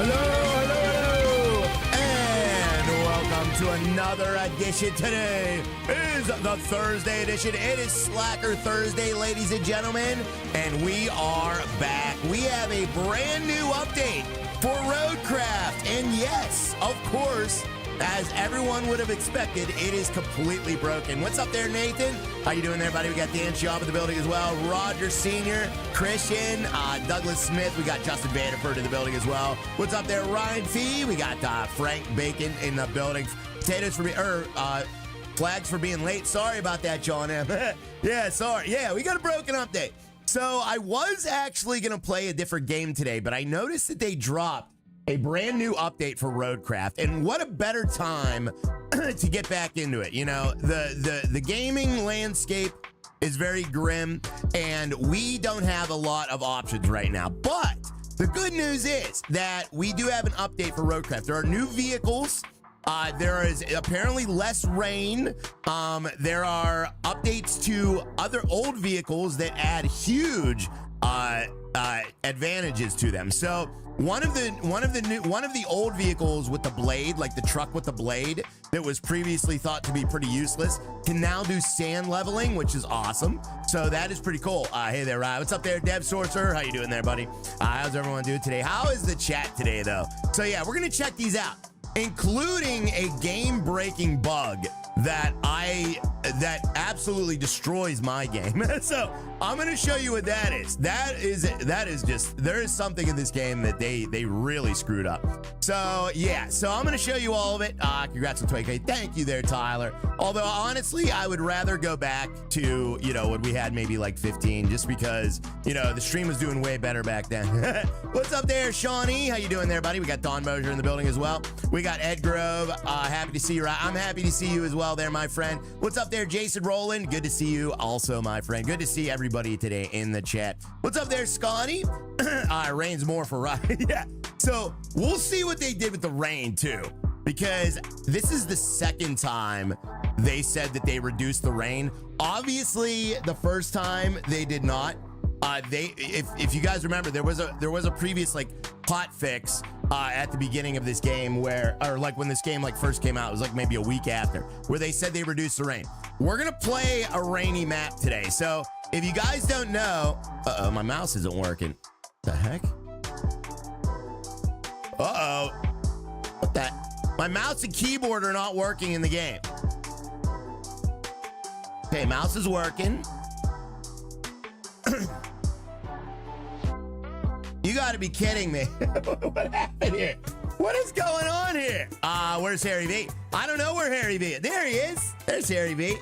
Hello, and welcome to another edition. Today is the Thursday edition. It is Slacker Thursday, ladies and gentlemen, and we are back. We have a brand new update for Roadcraft, and yes, of course, as everyone would have expected, it is completely broken. What's up there, Nathan? How you doing there, buddy? We got Dan Schaub in the building as well. Roger Sr., Christian, Douglas Smith. We got Justin Vanderford in the building as well. What's up there, Ryan Fee? We got Frank Bacon in the building. Potatoes for flags for being late. Sorry about that, John M. Yeah, sorry. Yeah, we got a broken update. So I was actually going to play a different game today, but I noticed that they dropped a brand new update for Roadcraft, and what a better time to get back into it. You know, the gaming landscape is very grim, and we don't have a lot of options right now. But the good news is that we do have an update for Roadcraft. There are new vehicles. There is apparently less rain. There are updates to other old vehicles that add huge advantages to them. So one of the old vehicles with the blade, like the truck with the blade that was previously thought to be pretty useless, can now do sand leveling, which is awesome. So that is pretty cool. Hey there, Ryan. What's up there, Dev Sorcerer? How you doing there, buddy? How's everyone doing today? How is the chat today, though? So yeah, we're gonna check these out, including a game-breaking bug that absolutely destroys my game. So I'm going to show you what that is. That is just, there is something in this game that they really screwed up. So yeah, so I'm going to show you all of it. Congrats on 20K. Thank you there, Tyler. Although honestly, I would rather go back to, you know, when we had maybe like 15, just because, you know, the stream was doing way better back then. What's up there, Shawnee? How you doing there, buddy? We got Don Mosier in the building as well. We got Ed Grove. Happy to see you. I'm happy to see you as well there, my friend. What's up there, Jason Rowland? Good to see you also, my friend. Good to see everybody today in the chat. What's up there, Scotty? Rain's more for right. Yeah. So we'll see what they did with the rain too, because this is the second time they said that they reduced the rain. Obviously, the first time they did not. If you guys remember, there was a previous like hot fix at the beginning of this game where, or like when this game like first came out, it was like maybe a week after, where they said they reduced the rain. We're gonna play a rainy map today. So if you guys don't know, my mouse isn't working. The heck? What that? My mouse and keyboard are not working in the game. Okay, mouse is working. You gotta be kidding me. What happened here? What is going on here? Where's Harry V? I don't know where Harry V is. There he is. There's Harry V.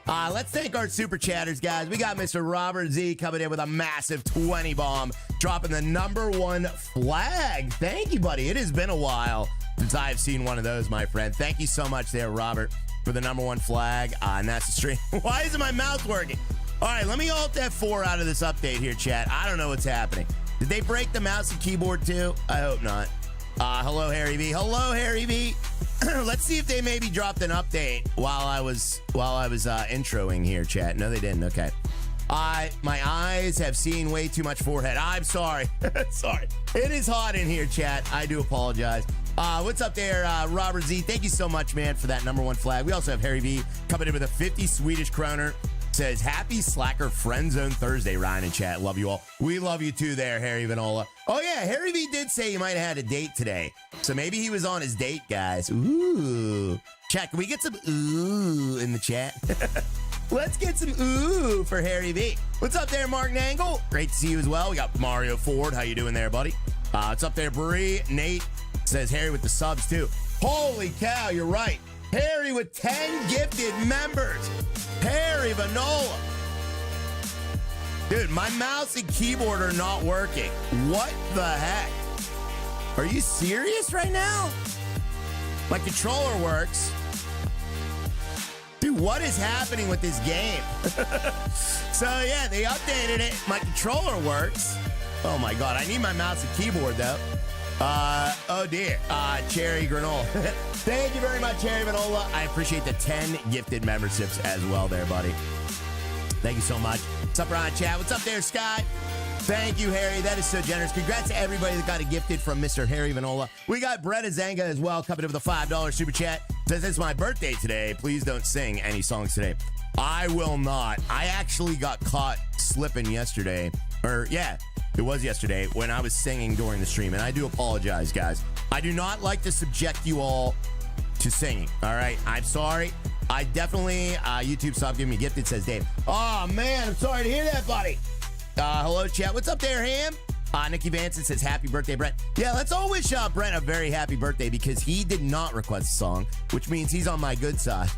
Let's thank our super chatters, guys. We got Mr. Robert Z coming in with a massive 20 bomb, dropping the #1 flag. Thank you, buddy. It has been a while since I've seen one of those, my friend. Thank you so much there, Robert, for the #1 flag. And that's the stream. Why isn't my mouse working? All right, let me Alt F4 out of this update here, chat. I don't know what's happening. Did they break the mouse and keyboard too? I hope not. Hello, Harry V. Hello, Harry V. Let's see if they maybe dropped an update while I was introing here, chat. No, they didn't. Okay. My eyes have seen way too much forehead. I'm sorry. Sorry. It is hot in here, chat. I do apologize. What's up there, Robert Z? Thank you so much, man, for that #1 flag. We also have Harry V coming in with a 50 Swedish kroner. Says, happy Slacker Friend Zone Thursday, Ryan and chat. Love you all. We love you too there, Harry Vanola. Oh yeah, Harry V did say he might have had a date today. So maybe he was on his date, guys. Ooh. Chat, can we get some ooh in the chat? Let's get some ooh for Harry V. What's up there, Mark Nangle? Great to see you as well. We got Mario Ford. How you doing there, buddy? What's up there, Bree? Nate says Harry with the subs too. Holy cow, you're right. Harry with 10 gifted members. Harry Vanola. Dude, my mouse and keyboard are not working. What the heck? Are you serious right now? My controller works. Dude, what is happening with this game? So yeah, they updated it. My controller works. Oh my God, I need my mouse and keyboard though. Oh dear, Cherry Granola. Thank you very much, Cherry Granola. I appreciate the 10 gifted memberships as well there, buddy. Thank you so much. What's up, Ron Chat? What's up there, Sky? Thank you, Harry. That is so generous. Congrats to everybody that got a gifted from Mr. Harry Vanola. We got Brett Azanga as well coming up with a $5 super chat. Says it's my birthday today. Please don't sing any songs today. I will not. I actually got caught slipping yesterday. Or, yeah, it was yesterday when I was singing during the stream. And I do apologize, guys. I do not like to subject you all to singing. All right? I'm sorry. I definitely, YouTube stopped giving me gifted, says Dave. Oh, man, I'm sorry to hear that, buddy. Hello, chat. What's up there, Ham? Nikki Vanson says, happy birthday, Brett. Yeah, let's all wish Brett a very happy birthday because he did not request a song, which means he's on my good side.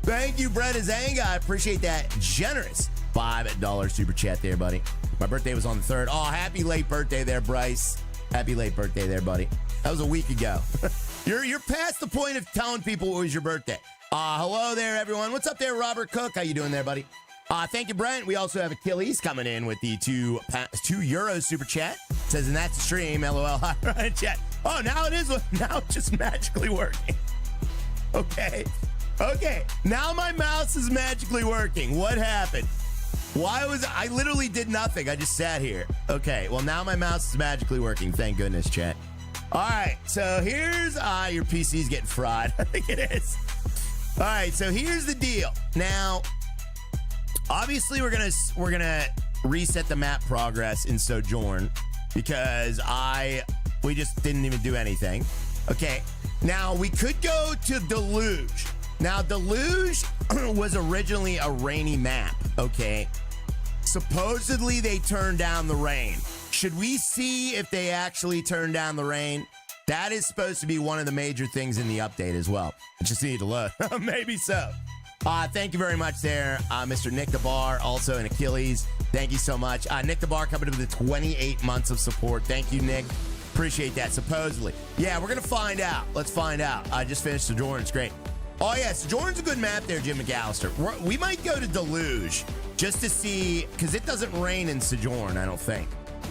Thank you, Brett Azanga. I appreciate that generous $5 super chat there, buddy. My birthday was on the 3rd. Oh, happy late birthday there, Bryce. Happy late birthday there, buddy. That was a week ago. You're past the point of telling people it was your birthday. Hello there, everyone. What's up there, Robert Cook? How you doing there, buddy? Thank you, Brent. We also have Achilles coming in with the €2 super chat. Says, and that's a stream. LOL. Hi, chat. Oh, now it is. Now it's just magically working. Okay. Now my mouse is magically working. What happened? Why was I literally did nothing? I just sat here. Okay. Well, now my mouse is magically working. Thank goodness, chat. All right. So here's your PC's getting fried. I think it is. All right. So here's the deal. Now, obviously, we're gonna reset the map progress in Sojourn because we just didn't even do anything. Okay, now we could go to Deluge. Now Deluge was originally a rainy map. Okay, supposedly they turned down the rain. Should we see if they actually turned down the rain? That is supposed to be one of the major things in the update as well. I just need to look. Maybe so. Thank you very much there, Mr. Nick DeBar, also an Achilles. Thank you so much. Nick DeBar coming up with the 28 months of support. Thank you, Nick. Appreciate that, supposedly. Yeah, we're going to find out. Let's find out. I just finished Sojourn. It's great. Oh, yeah, Sojourn's a good map there, Jim McAllister. We might go to Deluge just to see, because it doesn't rain in Sojourn, I don't think.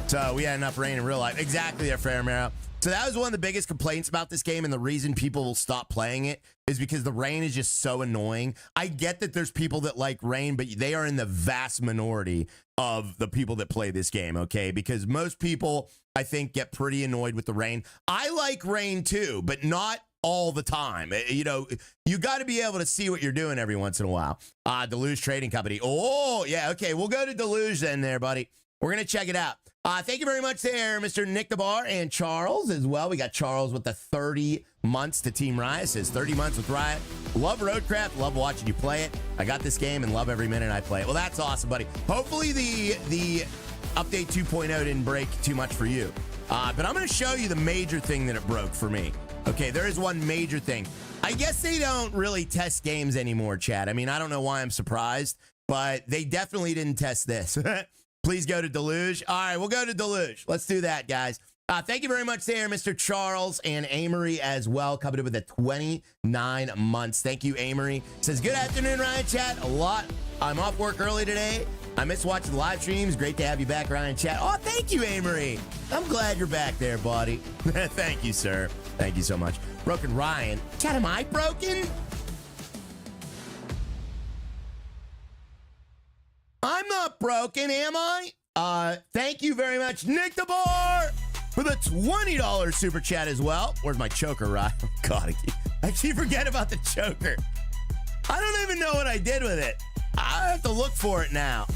So we had enough rain in real life. Exactly there, Fairmero. So that was one of the biggest complaints about this game, and the reason people will stop playing it is because the rain is just so annoying. I get that there's people that like rain, but they are in the vast minority of the people that play this game, okay? Because most people, I think, get pretty annoyed with the rain. I like rain too, but not all the time. You know, you got to be able to see what you're doing every once in a while. Deluge Trading Company. Oh, yeah, okay. We'll go to Deluge then there, buddy. We're going to check it out. Thank you very much there, Mr. Nick DeBar and Charles as well. We got Charles with the 30 months to Team Riot. Says 30 months with Riot. Love Roadcraft. Love watching you play it. I got this game and love every minute I play it. Well, that's awesome, buddy. Hopefully the update 2.0 didn't break too much for you. But I'm going to show you the major thing that it broke for me. Okay, there is one major thing. I guess they don't really test games anymore, chat. I mean, I don't know why I'm surprised, but they definitely didn't test this. Please go to Deluge. All right, we'll go to Deluge. Let's do that, guys. Thank you very much there, Mr. Charles and Amory as well, coming up with the 29 months. Thank you, Amory. Says, good afternoon, Ryan Chat. I'm off work early today. I miss watching the live streams. Great to have you back, Ryan Chat. Oh, thank you, Amory. I'm glad you're back there, buddy. Thank you, sir. Thank you so much. Broken Ryan. Chat, am I broken? I'm not broken, am I? Thank you very much, Nick DeBar, for the $20 super chat as well. Where's my choker, Ryan? Oh, God, I keep forgetting about the choker. I don't even know what I did with it. I have to look for it now.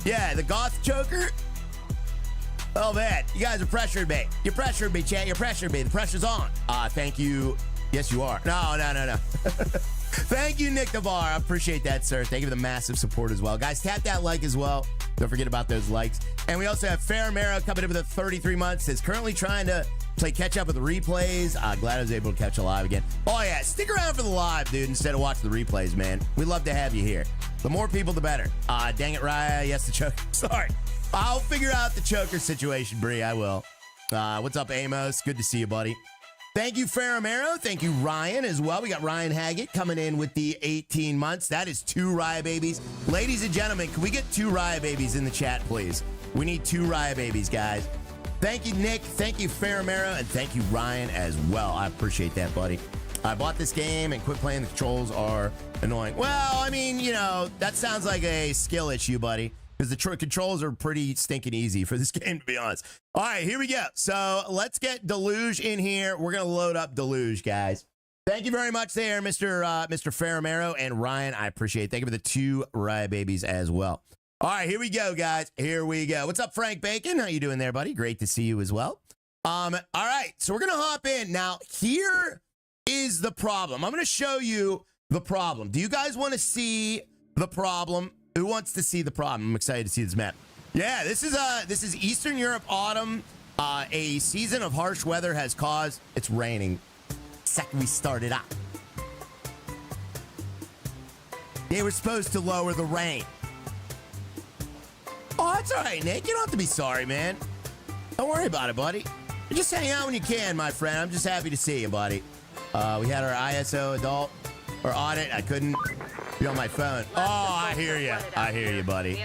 Yeah, the goth choker. Oh, man, you guys are pressuring me. You're pressuring me, chat. You're pressuring me. The pressure's on. Thank you. Yes, you are. No. Thank you, Nick DeBar. I appreciate that, sir. Thank you for the massive support as well. Guys, tap that like as well. Don't forget about those likes. And we also have Fairmero coming in with a 33 months. Is currently trying to play catch up with the replays. Glad I was able to catch a live again. Oh, yeah. Stick around for the live, dude, instead of watching the replays, man. We'd love to have you here. The more people, the better. Dang it, Raya. Yes, the choker. Sorry. I'll figure out the choker situation, Bree. I will. What's up, Amos? Good to see you, buddy. Thank you, Faramero. Thank you, Ryan, as well. We got Ryan Haggett coming in with the 18 months. That is 2 Raya babies. Ladies and gentlemen, can we get 2 Raya babies in the chat, please? We need 2 Raya babies, guys. Thank you, Nick. Thank you, Faramero. And thank you, Ryan, as well. I appreciate that, buddy. I bought this game and quit playing. The controls are annoying. Well, I mean, you know, that sounds like a skill issue, buddy. because the controls are pretty stinking easy for this game, to be honest. All right, here we go. So let's get Deluge in here. We're going to load up Deluge, guys. Thank you very much there, Mr. Faramero and Ryan. I appreciate it. Thank you for the 2 Riot babies as well. All right, here we go, guys. Here we go. What's up, Frank Bacon? How you doing there, buddy? Great to see you as well. All right, so we're going to hop in. Now, here is the problem. I'm going to show you the problem. Do you guys want to see the problem? Who wants to see the problem? I'm excited to see this map. Yeah, this is Eastern Europe autumn. A season of harsh weather has caused it's raining. Second we started up. They were supposed to lower the rain. Oh, that's all right, Nick. You don't have to be sorry, man. Don't worry about it, buddy. You just hang out when you can, my friend. I'm just happy to see you, buddy. We had our ISO adult or audit. I couldn't be on my phone. Oh, I hear you. I hear you, buddy.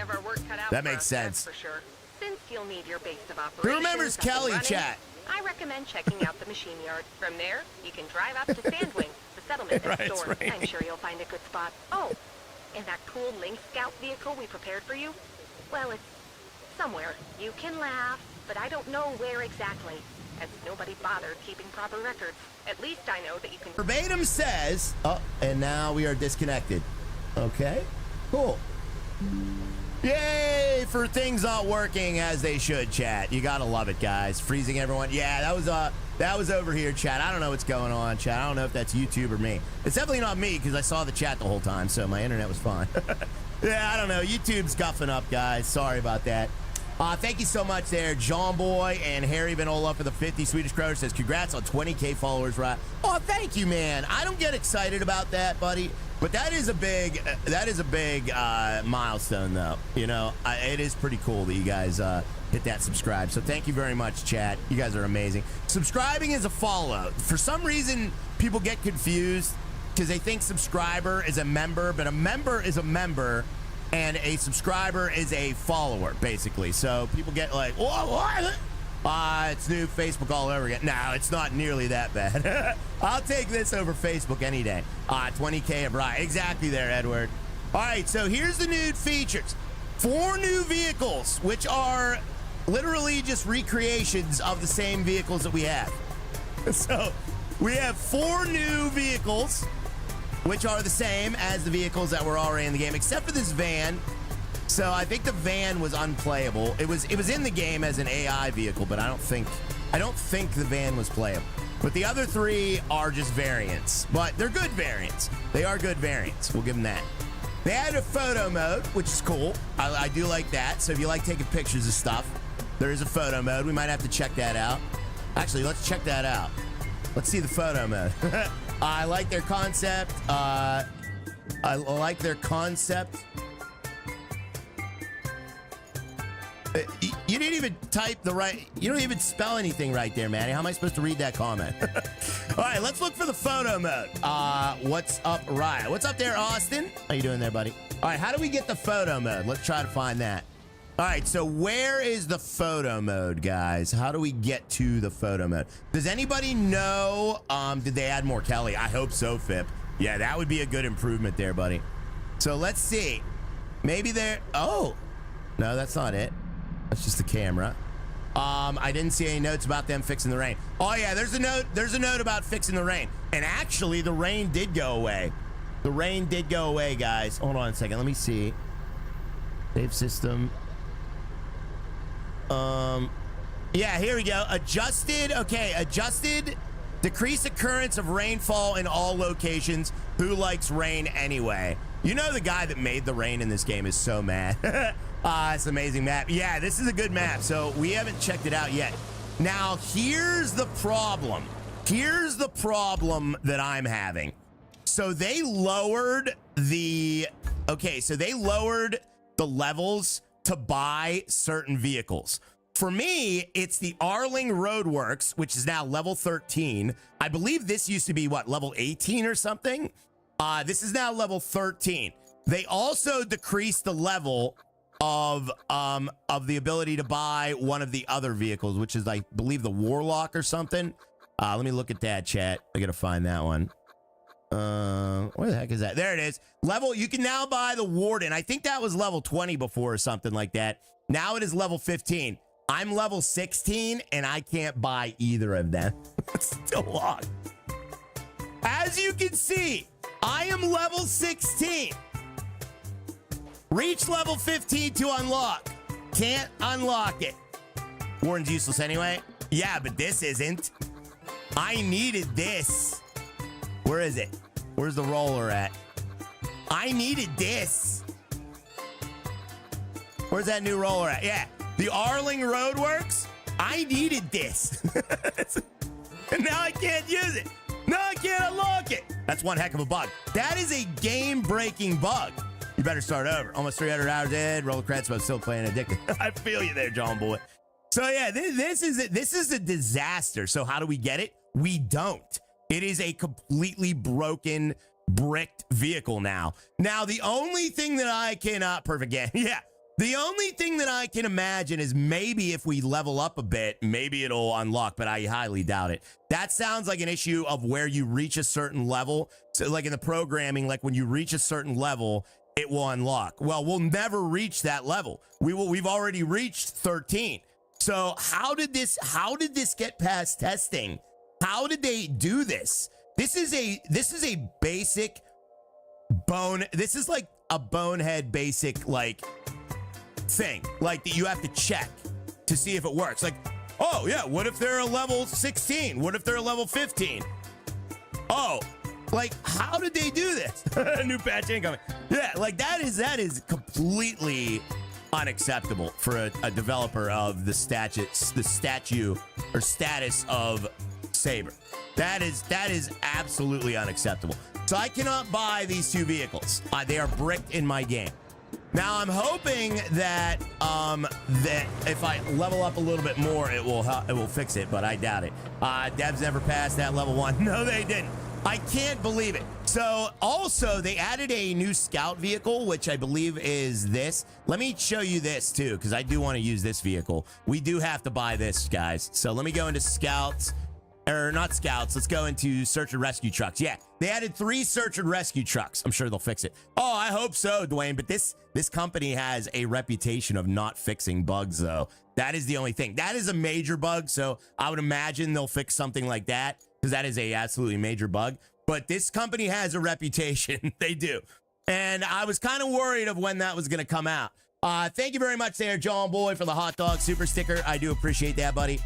That makes sense. For sure. Since you'll need your base of operations. Who remembers Kelly, chat? I recommend checking out the machine yard. From there, you can drive up to Sandwing, the settlement next door. I'm sure you'll find a good spot. Oh, and that cool Link Scout vehicle we prepared for you? Well, it's somewhere. You can laugh, but I don't know where exactly, as nobody bothered keeping proper records. At least I know that you can... Verbatim says... Oh, and now we are disconnected. Okay, cool. Yay for things not working as they should, chat. You gotta love it, guys. Freezing everyone. Yeah, that was over here, chat. I don't know what's going on, chat. I don't know if that's YouTube or me. It's definitely not me because I saw the chat the whole time, so my internet was fine. Yeah, I don't know. YouTube's guffing up, guys. Sorry about that. Thank you so much there, John Boy and Harry Vinola for the 50 Swedish Kroner says, congrats on 20K followers, right? Oh, thank you, man. I don't get excited about that, buddy. But that is a big milestone, though. You know, it is pretty cool that you guys hit that subscribe. So thank you very much, chat. You guys are amazing. Subscribing is a follow. For some reason, people get confused because they think subscriber is a member, but a member is a member and a subscriber is a follower, basically. So people get like, whoa, what? It's new Facebook all over again. No, it's not nearly that bad. I'll take this over Facebook any day. 20K of Riot. Exactly there, Edward. All right, so here's the new features. 4 new vehicles, which are literally just recreations of the same vehicles that we have. So we have 4 new vehicles, which are the same as the vehicles that were already in the game, except for this van. So I think the van was unplayable. It was in the game as an AI vehicle, but I don't think the van was playable. But the other 3 are just variants, but they're good variants. They are good variants. We'll give them that. They added a photo mode, which is cool. I do like that. So if you like taking pictures of stuff, there is a photo mode. We might have to check that out. Actually, let's check that out. Let's see the photo mode. I like their concept. I like their concept. You didn't even type the right... You don't even spell anything right there, Manny. How am I supposed to read that comment? All right, let's look for the photo mode. What's up, Riot? What's up there, Austin? How you doing there, buddy? All right, how do we get the photo mode? Let's try to find that. All right, so where is the photo mode, guys? How do we get to the photo mode? Does anybody know? Did they add more Kelly? I hope so, Fip. Yeah, that would be a good improvement there, buddy. So let's see. Maybe there... Oh, no, that's not it. That's just the camera. I didn't see any notes about them fixing the rain. Oh yeah, there's a note. There's a note about fixing the rain. And actually, the rain did go away. The rain did go away, guys. Hold on a second. Let me see. Save system. Yeah, here we go. Adjusted. Okay, adjusted. Decrease occurrence of rainfall in all locations. Who likes rain anyway? You know the guy that made the rain in this game is so mad. It's an amazing map. Yeah, this is a good map. So we haven't checked it out yet. Now, here's the problem. Here's the problem that I'm having. So they lowered the... Okay, so they lowered the levels to buy certain vehicles. For me, it's the Arling Roadworks, which is now level 13. I believe this used to be, what, level 18 or something? This is now level 13. They also decreased the level of the ability to buy one of the other vehicles, which is, I believe, the Warlock or something. Let me look at that, chat. I gotta find that one. Where the heck is that? There it is. Level, you can now buy the Warden. I think that was level 20 before or something like that. Now it is level 15. I'm level 16 and I can't buy either of them. It's still locked. As you can see, I am level 16. Reach level 15 to unlock. Can't unlock it. Warden's useless anyway. Yeah, but this isn't. I needed this. Where is it? Where's the roller at? I needed this. Where's that new roller at? Yeah, the Arling Roadworks. I needed this. And now I can't use it. Now I can't unlock it. That's one heck of a bug. That is a game-breaking bug. You better start over. Almost 300 hours in. Roadcraft, but I'm still playing addicted. I feel you there, John Boy. So yeah, this is a disaster. So how do we get it? We don't. It is a completely broken, bricked vehicle now. Now, the only thing that I cannot perfect game. Yeah. The only thing that I can imagine is maybe if we level up a bit, maybe it'll unlock, but I highly doubt it. That sounds like an issue of where you reach a certain level. So like in the programming, like when you reach a certain level, it will unlock. Well, we'll never reach that level. We've already reached 13. So how did this get past testing? How did they do this? This is a basic this is like a bonehead basic like thing like that you have to check to see if it works. Like, oh yeah, what if they're a level 16? What if they're a level 15? Oh, like how did they do this? New patch incoming. Yeah, like that is completely unacceptable for a developer of the statue or status of Saber. That is absolutely unacceptable. So I cannot buy these two vehicles. They are bricked in my game. Now I'm hoping that that if I level up a little bit more, it will fix it, but I doubt it. Devs never passed that level 1. No, they didn't. I can't believe it. So also they added a new scout vehicle, which I believe is this. Let me show you this too, because I do want to use this vehicle. We do have to buy this, guys. So let me go into scouts. Or not scouts, let's go into search and rescue trucks. Yeah, they added 3 search and rescue trucks. I'm sure they'll fix it. Oh, I hope so, Dwayne. But this company has a reputation of not fixing bugs, though. That is the only thing. That is a major bug, so I would imagine they'll fix something like that, because that is a absolutely major bug. But this company has a reputation. They do. And I was kind of worried of when that was going to come out. Thank you very much there, John Boy, for the hot dog super sticker. I do appreciate that, buddy.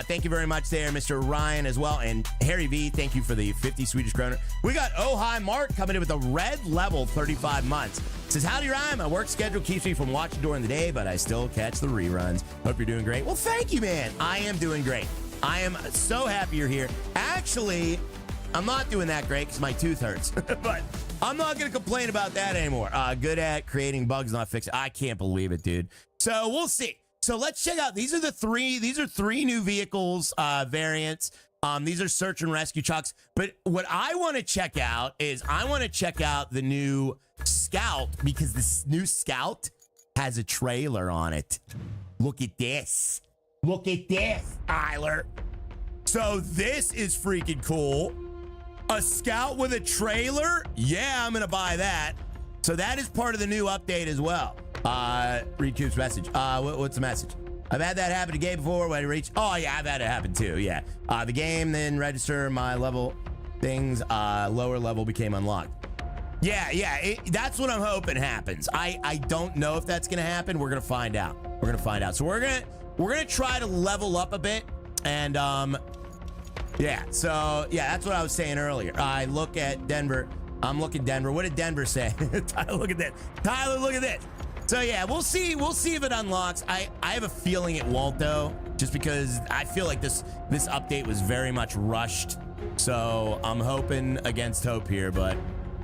Thank you very much there, Mr. Ryan, as well. And Harry V, thank you for the 50 Swedish kroner. We got Oh Hi Mark coming in with a red level 35 months. Says, howdy, Ryan. My work schedule keeps me from watching during the day, but I still catch the reruns. Hope you're doing great. Well, thank you, man. I am doing great. I am so happy you're here. Actually, I'm not doing that great because my tooth hurts, but I'm not going to complain about that anymore. Good at creating bugs, not fixing. I can't believe it, dude. So we'll see. So let's check out. These are 3 new vehicles, variants. These are search and rescue trucks. But what I want to check out is the new Scout, because this new Scout has a trailer on it. Look at this. Look at this, Tyler. So this is freaking cool. A Scout with a trailer? Yeah, I'm going to buy that. So that is part of the new update as well. Read Coop's message. What's the message? I've had that happen to game before when I reach. Oh yeah, I've had it happen too. Yeah. The game then register my level things. Lower level became unlocked. Yeah. That's what I'm hoping happens. I don't know if that's gonna happen. We're gonna find out. So we're gonna try to level up a bit. And yeah. So yeah, that's what I was saying earlier. I look at Denver. I'm looking Denver. What did Denver say? Tyler, look at this. Tyler, look at this. So yeah, we'll see if it unlocks. I have a feeling it won't though, just because I feel like this update was very much rushed. So I'm hoping against hope here, but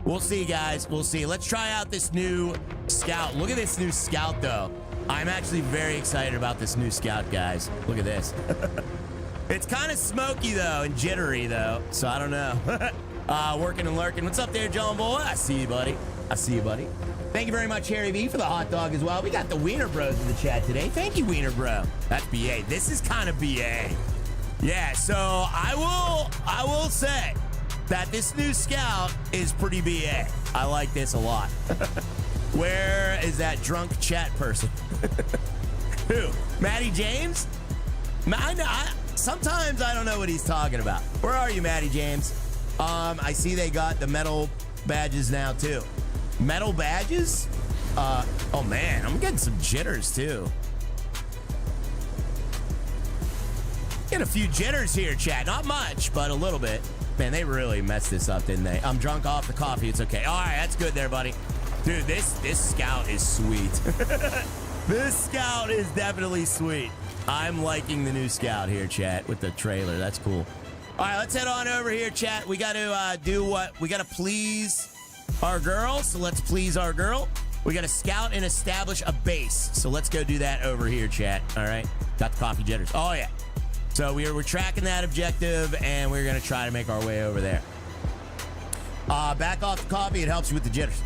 we'll see, guys. We'll see. Let's try out this new Scout. Look at this new Scout though. I'm actually very excited about this new Scout, guys. Look at this. It's kind of smoky though and jittery though, so I don't know. Working and lurking. What's up there, John Boy? I see you, buddy. Thank you very much, Harry V, for the hot dog as well. We got the Wiener Bros in the chat today. Thank you, Wiener Bro. That's BA. This is kind of BA. Yeah, so I will say that this new Scout is pretty BA. I like this a lot. Where is that drunk chat person? Who? Matty James? Sometimes I don't know what he's talking about. Where are you, Matty James? I see they got the metal badges now, too. Metal badges? Oh, man, I'm getting some jitters, too. Getting a few jitters here, chat. Not much, but a little bit. Man, they really messed this up, didn't they? I'm drunk off the coffee. It's okay. All right, that's good there, buddy. Dude, this Scout is sweet. This Scout is definitely sweet. I'm liking the new Scout here, chat, with the trailer. That's cool. All right, let's head on over here, chat. We got to do what? We got to please our girl, so let's please our girl. We got to scout and establish a base, so let's go do that over here, chat. All right, got the coffee jitters. Oh, yeah. So we're tracking that objective, and we're going to try to make our way over there. Back off the coffee. It helps you with the jitters.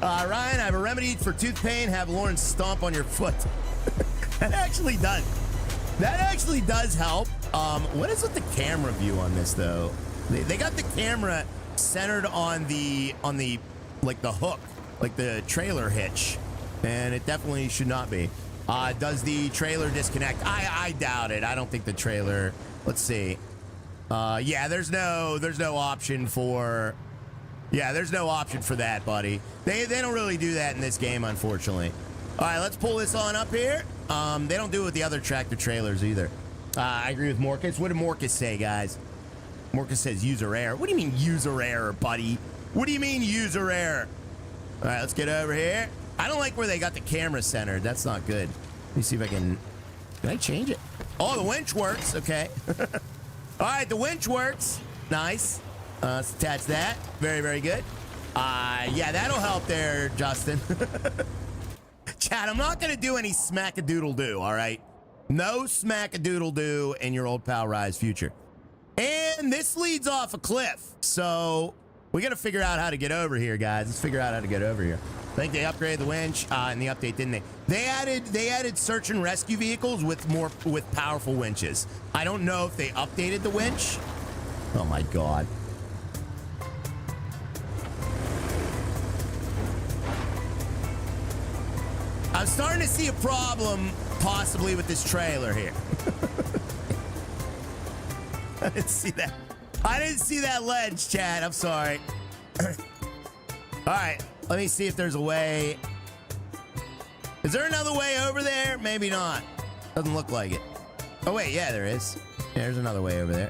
Ryan, I have a remedy for tooth pain. Have Lauren stomp on your foot. That actually does. That actually does help. What is with the camera view on this, though? They got the camera centered on the like the hook, like the trailer hitch, and it definitely should not be. Does the trailer disconnect? I doubt it. I don't think the trailer. Let's see. Yeah, there's no option for. Yeah, there's no option for that, buddy. They don't really do that in this game, unfortunately. All right, let's pull this on up here. They don't do it with the other tractor trailers either. I agree with Morcus. What did Morcus say, guys? Morcus says user error. What do you mean user error, buddy? What do you mean user error? All right, let's get over here. I don't like where they got the camera centered. That's not good. Let me see if I can I change it? Oh, the winch works. Okay. All right, the winch works. Nice. Let's attach that. Very, very good. Yeah, that'll help there, Justin. Chat, I'm not going to do any smack-a-doodle-doo, all right? No smack-a-doodle-doo in your old pal Rise future. And this leads off a cliff, so we got to figure out how to get over here, guys. Let's figure out how to get over here. I think they upgraded the winch in the update, didn't they? They added search and rescue vehicles with powerful winches. I don't know if they updated the winch. Oh my god. I'm starting to see a problem possibly with this trailer here. I didn't see that. I didn't see that ledge, Chad. I'm sorry. All right. Let me see if there's a way. Is there another way over there? Maybe not. Doesn't look like it. Oh, wait. Yeah, there is. Yeah, there's another way over there.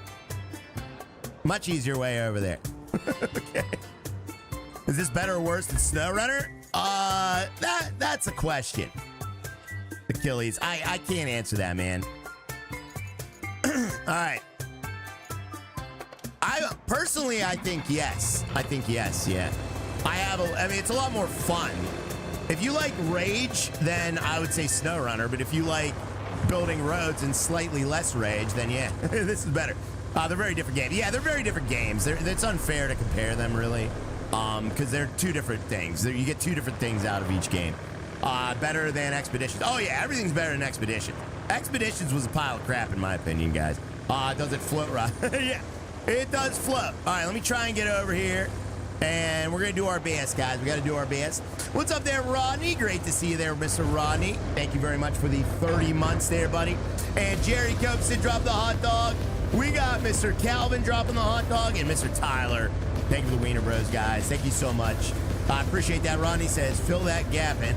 Much easier way over there. Okay. Is this better or worse than SnowRunner? That's a question. Achilles. I can't answer that, man. All right. Personally, I think yes. I think yes, yeah. I mean, it's a lot more fun. If you like Rage, then I would say SnowRunner. But if you like building roads and slightly less Rage, then yeah, this is better. They're very different games. Yeah, they're very different games. It's unfair to compare them, really, because they're two different things. You get two different things out of each game. Better than Expeditions. Oh, yeah, everything's better than Expedition. Expeditions was a pile of crap, in my opinion, guys. Does it float right? Yeah, it does float. All right, let me try and get over here. And we're going to do our best, guys. We got to do our best. What's up there, Rodney? Great to see you there, Mr. Rodney. Thank you very much for the 30 months there, buddy. And Jerry Copeson dropped the hot dog. We got Mr. Calvin dropping the hot dog and Mr. Tyler. Thank you for the Wiener Bros, guys. Thank you so much. I appreciate that. Rodney says, fill that gap in.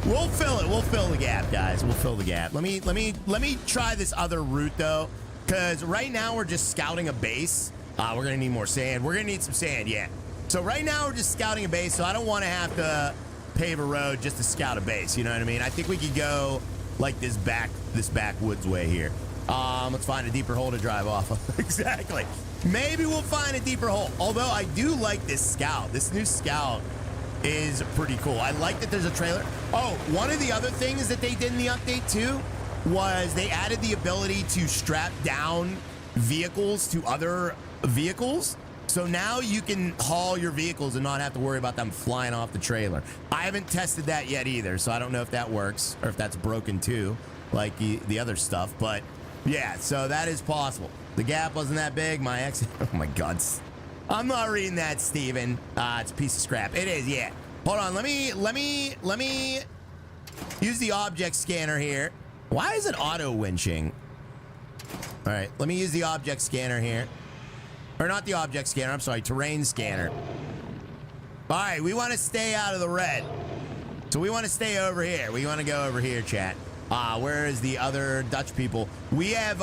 We'll fill it. We'll fill the gap, guys. We'll fill the gap. Let me try this other route, though, because right now we're just scouting a base. We're going to need more sand. We're going to need some sand, yeah. So right now we're just scouting a base, so I don't want to have to pave a road just to scout a base. You know what I mean? I think we could go like this backwoods way here. Let's find a deeper hole to drive off of. Exactly. Maybe we'll find a deeper hole. Although I do like this Scout. This new Scout is pretty cool. I like that there's a trailer. Oh, one of the other things that they did in the update too was they added the ability to strap down vehicles to other vehicles. So now you can haul your vehicles and not have to worry about them flying off the trailer. I haven't tested that yet either, so I don't know if that works or if that's broken too, like the other stuff. But yeah, so that is possible. The gap wasn't that big. My ex. Oh my God. I'm not reading that, Steven. It's a piece of scrap. It is, yeah. Hold on. Let me use the object scanner here. Why is it auto winching? All right. Let me use the object scanner here. Or not the object scanner. I'm sorry. Terrain scanner. All right. We want to stay out of the red. So we want to stay over here. We want to go over here, chat. Where is the other Dutch people? We have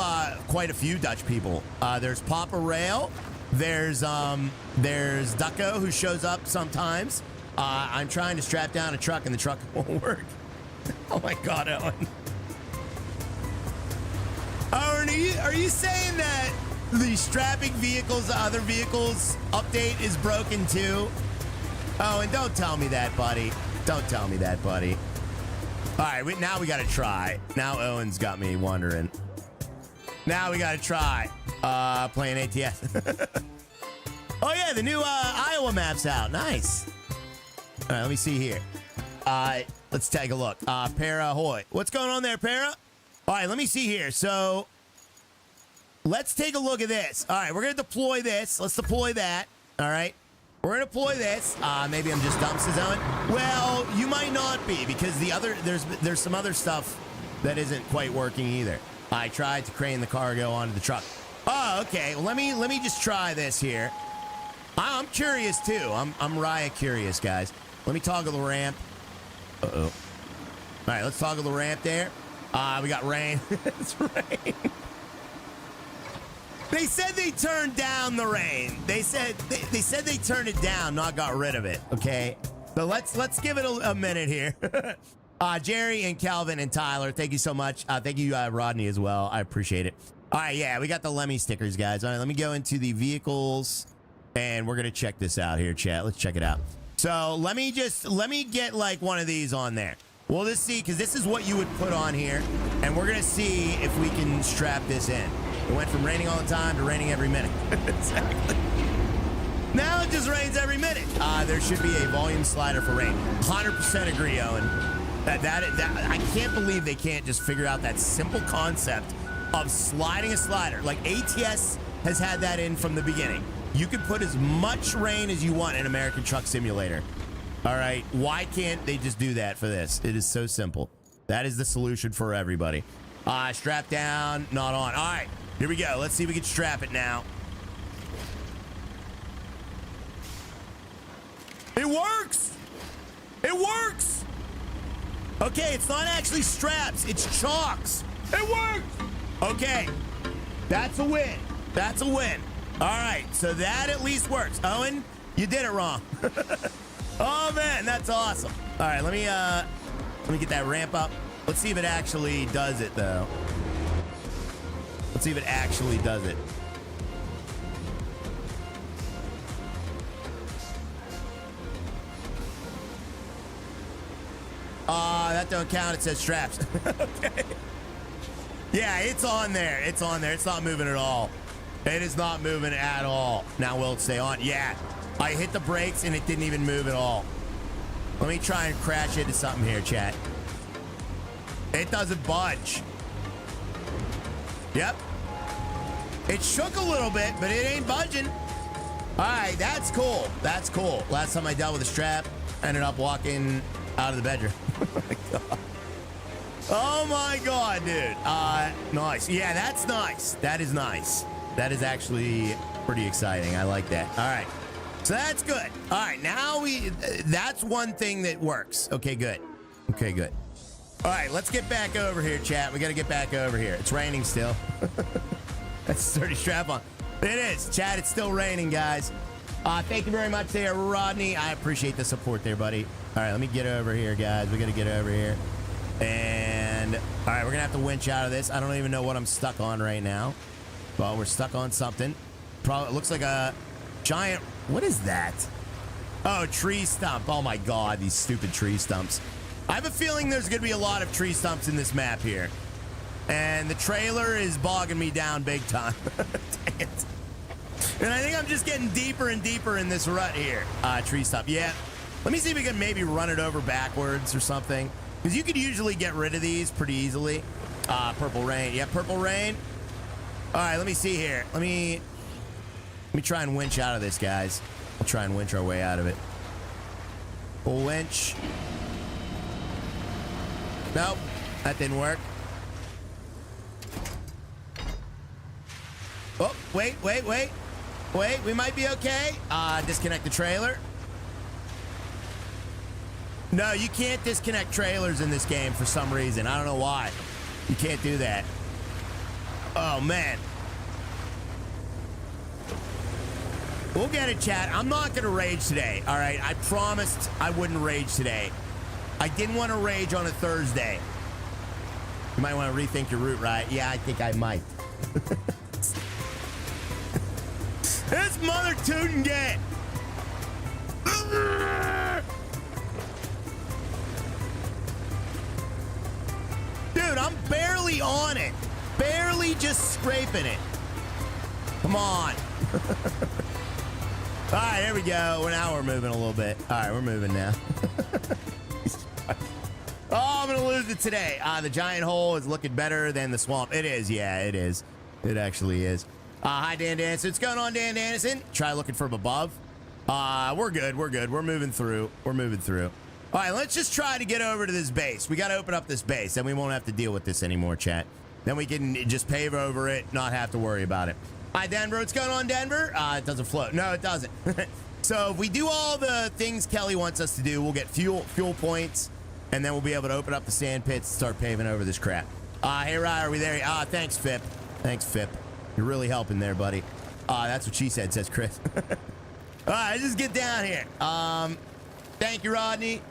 quite a few Dutch people. There's Papa Rail. There's Ducko, who shows up sometimes. I'm trying to strap down a truck and the truck won't work. Oh my God, Owen. Owen, are you saying that the strapping vehicles to other vehicles update is broken too? Owen, don't tell me that, buddy. Don't tell me that, buddy. All right, now we got to try. Now Owen's got me wondering. Now we got to try playing ATS. Oh, yeah, the new Iowa map's out. Nice. All right, let me see here. Let's take a look. Para, ahoy. What's going on there, Para? All right, let me see here. So let's take a look at this. All right, we're going to deploy this. Let's deploy that. All right. We're going to deploy this. Maybe I'm just dumb, says Owen. Well, you might not be, because there's some other stuff that isn't quite working either. I tried to crane the cargo onto the truck. Oh, okay. Well, let me just try this here. I'm curious too. I'm Raya curious, guys. Let me toggle the ramp. Uh-oh. All right, let's toggle the ramp there. We got rain. It's rain. They said they turned down the rain. They said they turned it down, not got rid of it. Okay, so let's give it a minute here. Jerry and Calvin and Tyler, thank you so much. Thank you, Rodney, as well. I appreciate it. All right, yeah, we got the Lemmy stickers, guys. All right, let me go into the vehicles, and we're gonna check this out here, chat. Let's check it out. So let me get like one of these on there. We'll just see, because this is what you would put on here, and we're gonna see if we can strap this in. It went from raining all the time to raining every minute. Exactly. Now it just rains every minute. There should be a volume slider for rain. 100% agree, Owen. That I can't believe they can't just figure out that simple concept of sliding a slider. Like ATS has had that in from the beginning. You can put as much rain as you want in American Truck Simulator. All right. Why can't they just do that for this? It is so simple. That is the solution for everybody. Strap down, not on. All right. Here we go. Let's see if we can strap it now. It works! It works! Okay, it's not actually straps. It's chocks. It works! Okay. That's a win. That's a win. All right, so that at least works. Owen, you did it wrong. Oh, man, that's awesome. All right, let me get that ramp up. Let's see if it actually does it, though. Let's see if it actually does it. That don't count. It says straps. Okay. Yeah, it's on there. It's on there. It's not moving at all. It is not moving at all. Now, will it stay on? Yeah. I hit the brakes and it didn't even move at all. Let me try and crash into something here, chat. It doesn't budge. Yep. It shook a little bit, but it ain't budging. All right, that's cool. That's cool. Last time I dealt with a strap, ended up walking out of the bedroom. Oh my God. Oh my God, dude. Nice. Yeah, that's nice. That is nice. That is actually pretty exciting. I like that. All right. So that's good. All right, now that's one thing that works. Okay, good. Okay, good. All right, let's get back over here, chat. We got to get back over here. It's raining still. That's a sturdy strap on. It is, chat. It's still raining, guys. Thank you very much there, Rodney. I appreciate the support there, buddy. All right, let me get over here, guys. We got to get over here. And, all right, we're going to have to winch out of this. I don't even know what I'm stuck on right now. Well, we're stuck on something. Probably, it looks like a giant, what is that? Oh, tree stump. Oh, my God, these stupid tree stumps. I have a feeling there's going to be a lot of tree stumps in this map here. And the trailer is bogging me down big time. Dang it. And I think I'm just getting deeper and deeper in this rut here. Tree stump. Yeah. Let me see if we can maybe run it over backwards or something. Because you could usually get rid of these pretty easily. Purple rain. Yeah, purple rain. All right, let me see here. Let me try and winch out of this, guys. We'll try and winch our way out of it. Full winch. Nope, that didn't work. Oh, wait. Wait, we might be okay. Disconnect the trailer. No, you can't disconnect trailers in this game for some reason. I don't know why. You can't do that. Oh, man. We'll get it, chat. I'm not going to rage today, all right? I promised I wouldn't rage today. I didn't want to rage on a Thursday. You might want to rethink your route, right? Yeah, I think I might. This mother tootin' get. Dude, I'm barely on it. Barely just scraping it. Come on. All right, there we go. Now we're moving a little bit. All right, we're moving now. Oh, I'm going to lose it today. The giant hole is looking better than the swamp. It is. Yeah, it is. It actually is. Hi, Dan Dennison. What's going on, Dan Dennison? Try looking from above. We're good. We're good. We're moving through. We're moving through. All right, let's just try to get over to this base. We got to open up this base, and we won't have to deal with this anymore, chat. Then we can just pave over it, not have to worry about it. Hi, Denver. What's going on, Denver? It doesn't float. No, it doesn't. So if we do all the things Kelly wants us to do, we'll get fuel points, and then we'll be able to open up the sand pits and start paving over this crap. Hey, Ryan, are we there? Thanks, Fip. Thanks, Fip. You're really helping there, buddy. That's what she said, says Chris. All right, let's just get down here. Thank you, Rodney.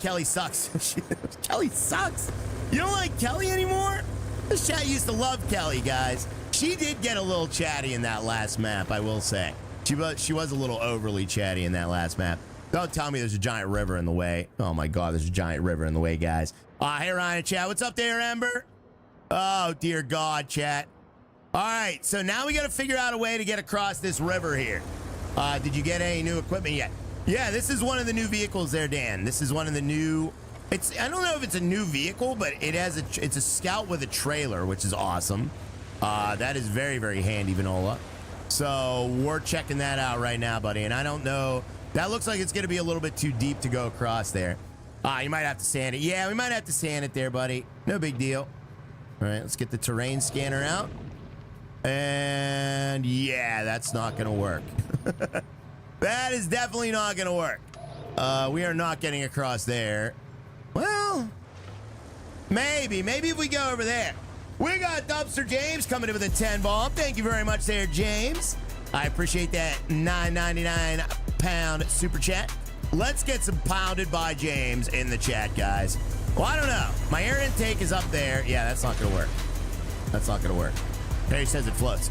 Kelly sucks. Kelly sucks. You don't like Kelly anymore? This chat used to love Kelly, guys. She did get a little chatty in that last map, I will say. She was a little overly chatty in that last map. Don't tell me there's a giant river in the way. Oh, my God, there's a giant river in the way, guys. Hey, Ryan, chat. What's up there, Ember? Oh, dear God, chat. All right, so now we got to figure out a way to get across this river here. Did you get any new equipment yet? Yeah, this is one of the new vehicles there, Dan. This is one of the new... I don't know if it's a new vehicle, but it's a Scout with a trailer, which is awesome. That is very, very handy, Vanola. So we're checking that out right now, buddy. And I don't know... That looks like it's going to be a little bit too deep to go across there. You might have to sand it. Yeah, we might have to sand it there, buddy. No big deal. All right, let's get the terrain scanner out. And yeah, that's not going to work. That is definitely not going to work. We are not getting across there. Well, maybe if we go over there. We got Dumpster James coming in with a 10 bomb. Thank you very much there, James. I appreciate that $9.99 pound super chat. Let's get some pounded by James in the chat, guys. Well, I don't know. My air intake is up there. Yeah, that's not going to work. That's not going to work. Harry says it floats.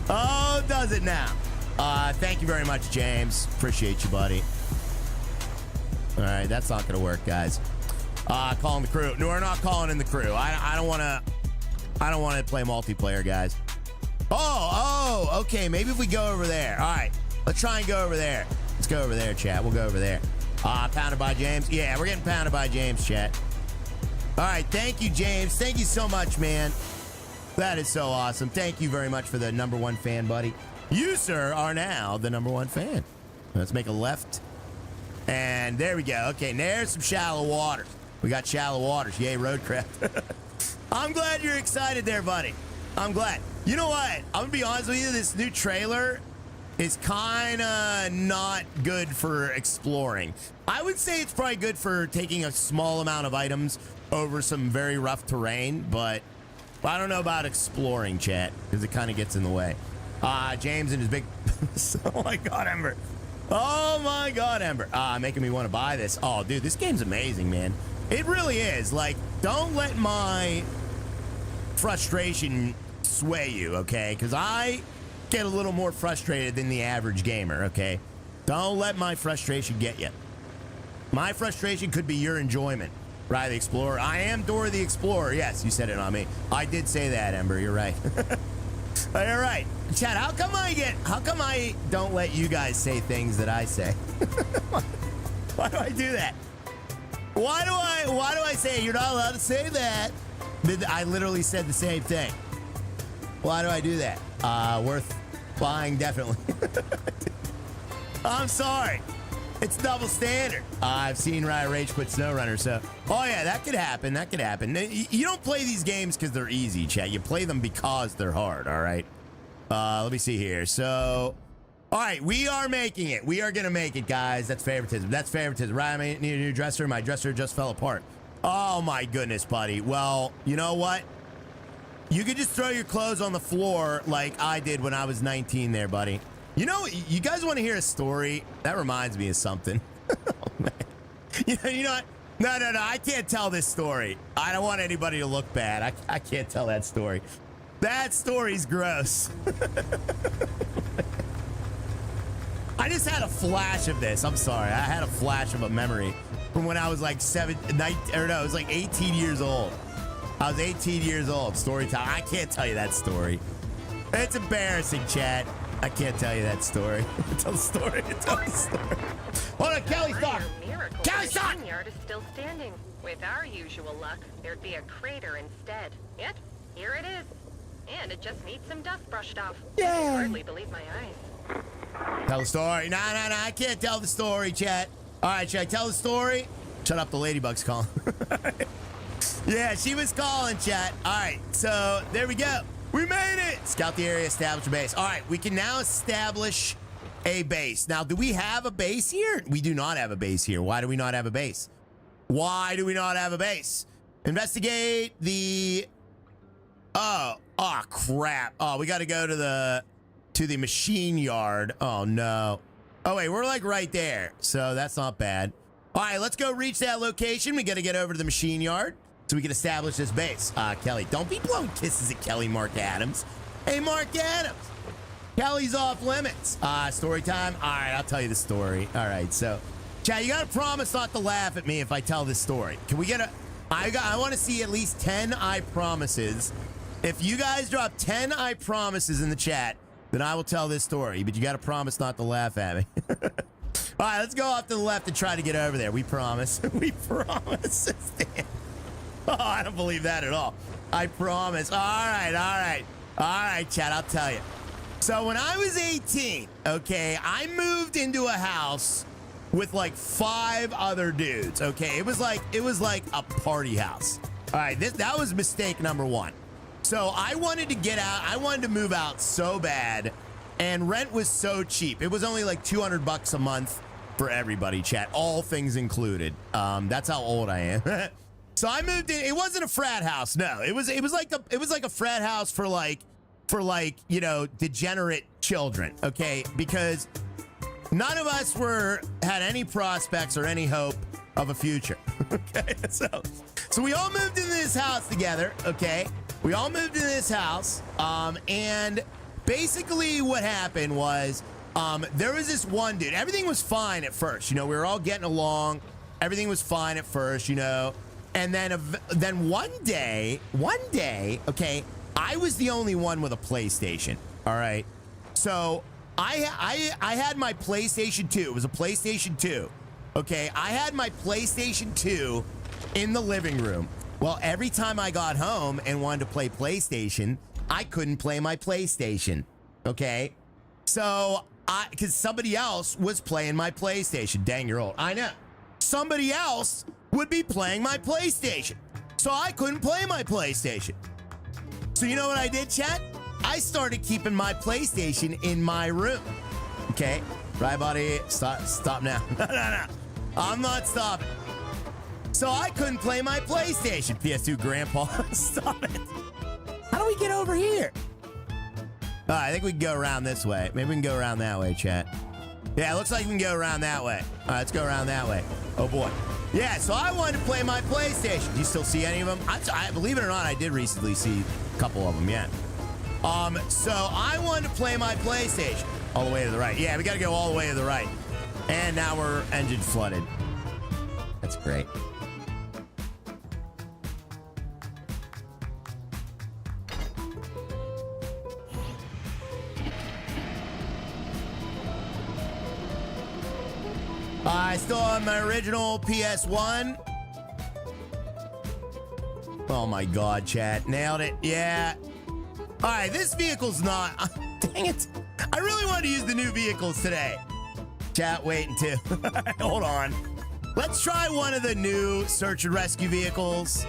Oh, does it now? Thank you very much, James. Appreciate you, buddy. All right, that's not going to work, guys. Calling the crew. No, we're not calling in the crew. I don't want to play multiplayer, guys. Oh, okay. Maybe if we go over there. All right, let's try and go over there. Let's go over there, chat. We'll go over there. Pounded by James. Yeah, we're getting pounded by James, chat. All right, thank you, James. Thank you so much, man. That is so awesome. Thank you very much for the #1 fan, buddy. You, sir, are now the #1 fan. Let's make a left. And there we go. Okay, there's some shallow waters. We got shallow waters. Yay, Roadcraft. I'm glad you're excited there, buddy. I'm glad. You know what? I'm going to be honest with you. This new trailer is kind of not good for exploring. I would say it's probably good for taking a small amount of items over some very rough terrain, but I don't know about exploring, chat, because it kind of gets in the way. James and his big... Oh, my God, Ember. Oh, my God, Ember. Making me want to buy this. Oh, dude, this game's amazing, man. It really is. Like, don't let my frustration sway you, okay? Because I get a little more frustrated than the average gamer, okay? Don't let my frustration get you. My frustration could be your enjoyment. Right, the Explorer. I am Dora the Explorer. Yes, you said it on me. I did say that, Ember. You're right. You're right. Chad, how come I don't let you guys say things that I say? Why do I do that? Why do I say you're not allowed to say that? I literally said the same thing. Why do I do that? Worth buying, definitely. I'm sorry. It's double standard. I've seen Riot Rage quit SnowRunner, so... Oh, yeah, that could happen. That could happen. You don't play these games because they're easy, chat. You play them because they're hard, all right? Let me see here. So... All right, we are making it. We are going to make it, guys. That's favoritism. That's favoritism. Right, I need a new dresser. My dresser just fell apart. Oh, my goodness, buddy. Well, you know what? You could just throw your clothes on the floor like I did when I was 19 there, buddy. You know, you guys want to hear a story? That reminds me of something. Oh, man. You know what? No, I can't tell this story. I don't want anybody to look bad. I can't tell that story. That story's gross. I just had a flash of this. I'm sorry. I had a flash of a memory from when I was like 18 years old. I was 18 years old. Story time. I can't tell you that story. It's embarrassing, chat. I can't tell you that story. Tell the story. Tell the story. Hold on, Kelly, stop. Kelly, stop. The yard is still standing. With our usual luck, there'd be a crater instead. Yet, here it is. And it just needs some dust brushed off. Yeah. I can hardly believe my eyes. Tell the story. No, I can't tell the story, chat. All right, should I tell the story? Shut up, the ladybug's calling. Yeah, she was calling, chat. All right, so there we go. We made it. Scout the area, establish a base. All right, we can now establish a base. Now, do we have a base here? We do not have a base here. Why do we not have a base? Why do we not have a base? Investigate the... Oh, crap. Oh, we got to go to the machine yard. Oh, no. Oh, wait, we're like right there. So that's not bad. All right, let's go reach that location. We got to get over to the machine yard so we can establish this base. Kelly, don't be blowing kisses at Kelly Mark Adams. Hey, Mark Adams. Kelly's off limits. Story time. All right, I'll tell you the story. All right, so, chat, you got to promise not to laugh at me if I tell this story. Can we get I want to see at least 10 I promises. If you guys drop 10 I promises in the chat, then I will tell this story. But you got to promise not to laugh at me. All right, let's go off to the left and try to get over there. We promise. We promise. Oh, I don't believe that at all. I promise. All right, chat, I'll tell you. So when I was 18, okay, I moved into a house with like 5 other dudes, okay? It was like a party house. All right, that was mistake number 1. So I wanted to get out. I wanted to move out so bad, and rent was so cheap. It was only like $200 a month for everybody, chat, all things included. That's how old I am. So I moved in. It wasn't a frat house. No, it was like a frat house for like, you know, degenerate children. Okay. Because none of us had any prospects or any hope of a future. Okay. So we all moved into this house together. Okay. We all moved into this house. And basically what happened was, there was this one dude. Everything was fine at first. You know, we were all getting along. Everything was fine at first, you know. And then one day, okay, I was the only one with a PlayStation. All right. So I had my PlayStation 2. It was a PlayStation 2. Okay. I had my PlayStation 2 in the living room. Well, every time I got home and wanted to play PlayStation, I couldn't play my PlayStation. Okay. So because somebody else was playing my PlayStation. Dang, you're old. I know. Somebody else would be playing my PlayStation. So I couldn't play my PlayStation. So you know what I did, chat? I started keeping my PlayStation in my room. Okay. Right, buddy? Stop now. No. I'm not stopping. So I couldn't play my PlayStation. PS2 Grandpa. Stop it. How do we get over here? All right, I think we can go around this way. Maybe we can go around that way, chat. Yeah, it looks like we can go around that way. All right, let's go around that way. Oh, boy. Yeah, so I wanted to play my PlayStation. Do you still see any of them? I believe it or not, I did recently see a couple of them, yeah. So I wanted to play my PlayStation. All the way to the right. Yeah, we got to go all the way to the right. And now we're engine flooded. That's great. I still have my original PS1. Oh my God, chat. Nailed it. Yeah. All right, this vehicle's not. Dang it. I really wanted to use the new vehicles today. Chat, waiting too. Hold on. Let's try one of the new search and rescue vehicles.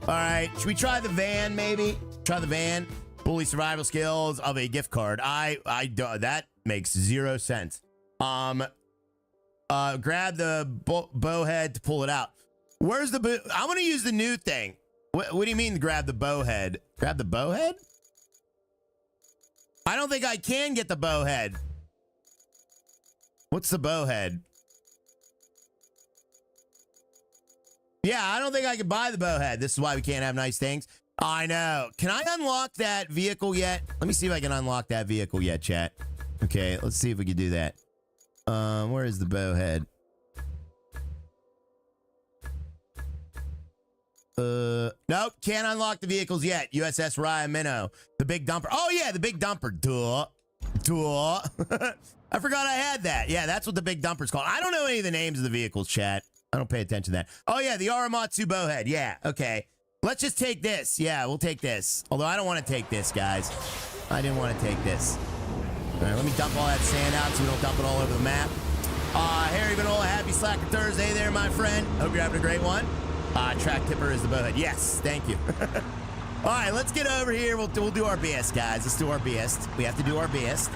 All right, should we try the van maybe? Try the van. Bully survival skills of a gift card. That makes 0 sense. Grab the bowhead to pull it out. Where's the I want to use the new thing. What do you mean grab the bowhead? Grab the bowhead? I don't think I can get the bowhead. What's the bowhead? Yeah, I don't think I can buy the bowhead. This is why we can't have nice things. I know. Can I unlock that vehicle yet? Let me see if I can unlock that vehicle yet, chat. Okay, let's see if we can do that. Where is the bowhead? Nope, can't unlock the vehicles yet. USS Ryan Minnow. The big dumper. Oh, yeah, the big dumper. Duh. I forgot I had that. Yeah, that's what the big dumper's called. I don't know any of the names of the vehicles, chat. I don't pay attention to that. Oh, yeah, the Aramatsu bowhead. Yeah, okay. Let's just take this. Yeah, we'll take this. Although I don't want to take this, guys. I didn't want to take this. All right, let me dump all that sand out so we don't dump it all over the map. Harry Vanola, happy Slacker Thursday there, my friend. Hope you're having a great one. Track tipper is the bowhead. Yes, thank you. All right, let's get over here. We'll do our best, guys. Let's do our best. We have to do our best.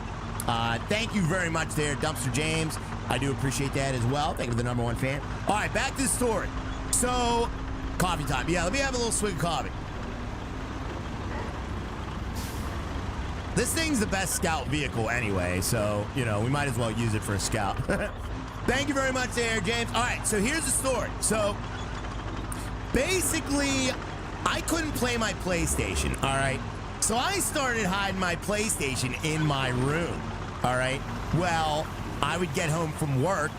Thank you very much there, Dumpster James. I do appreciate that as well. Thank you for the #1 fan. All right, back to the story. So, coffee time. Yeah, let me have a little swig of coffee. This thing's the best scout vehicle anyway, so, you know, we might as well use it for a scout. Thank you very much there, James. All right, so here's the story. So, basically, I couldn't play my PlayStation, all right? So I started hiding my PlayStation in my room, all right? Well, I would get home from work,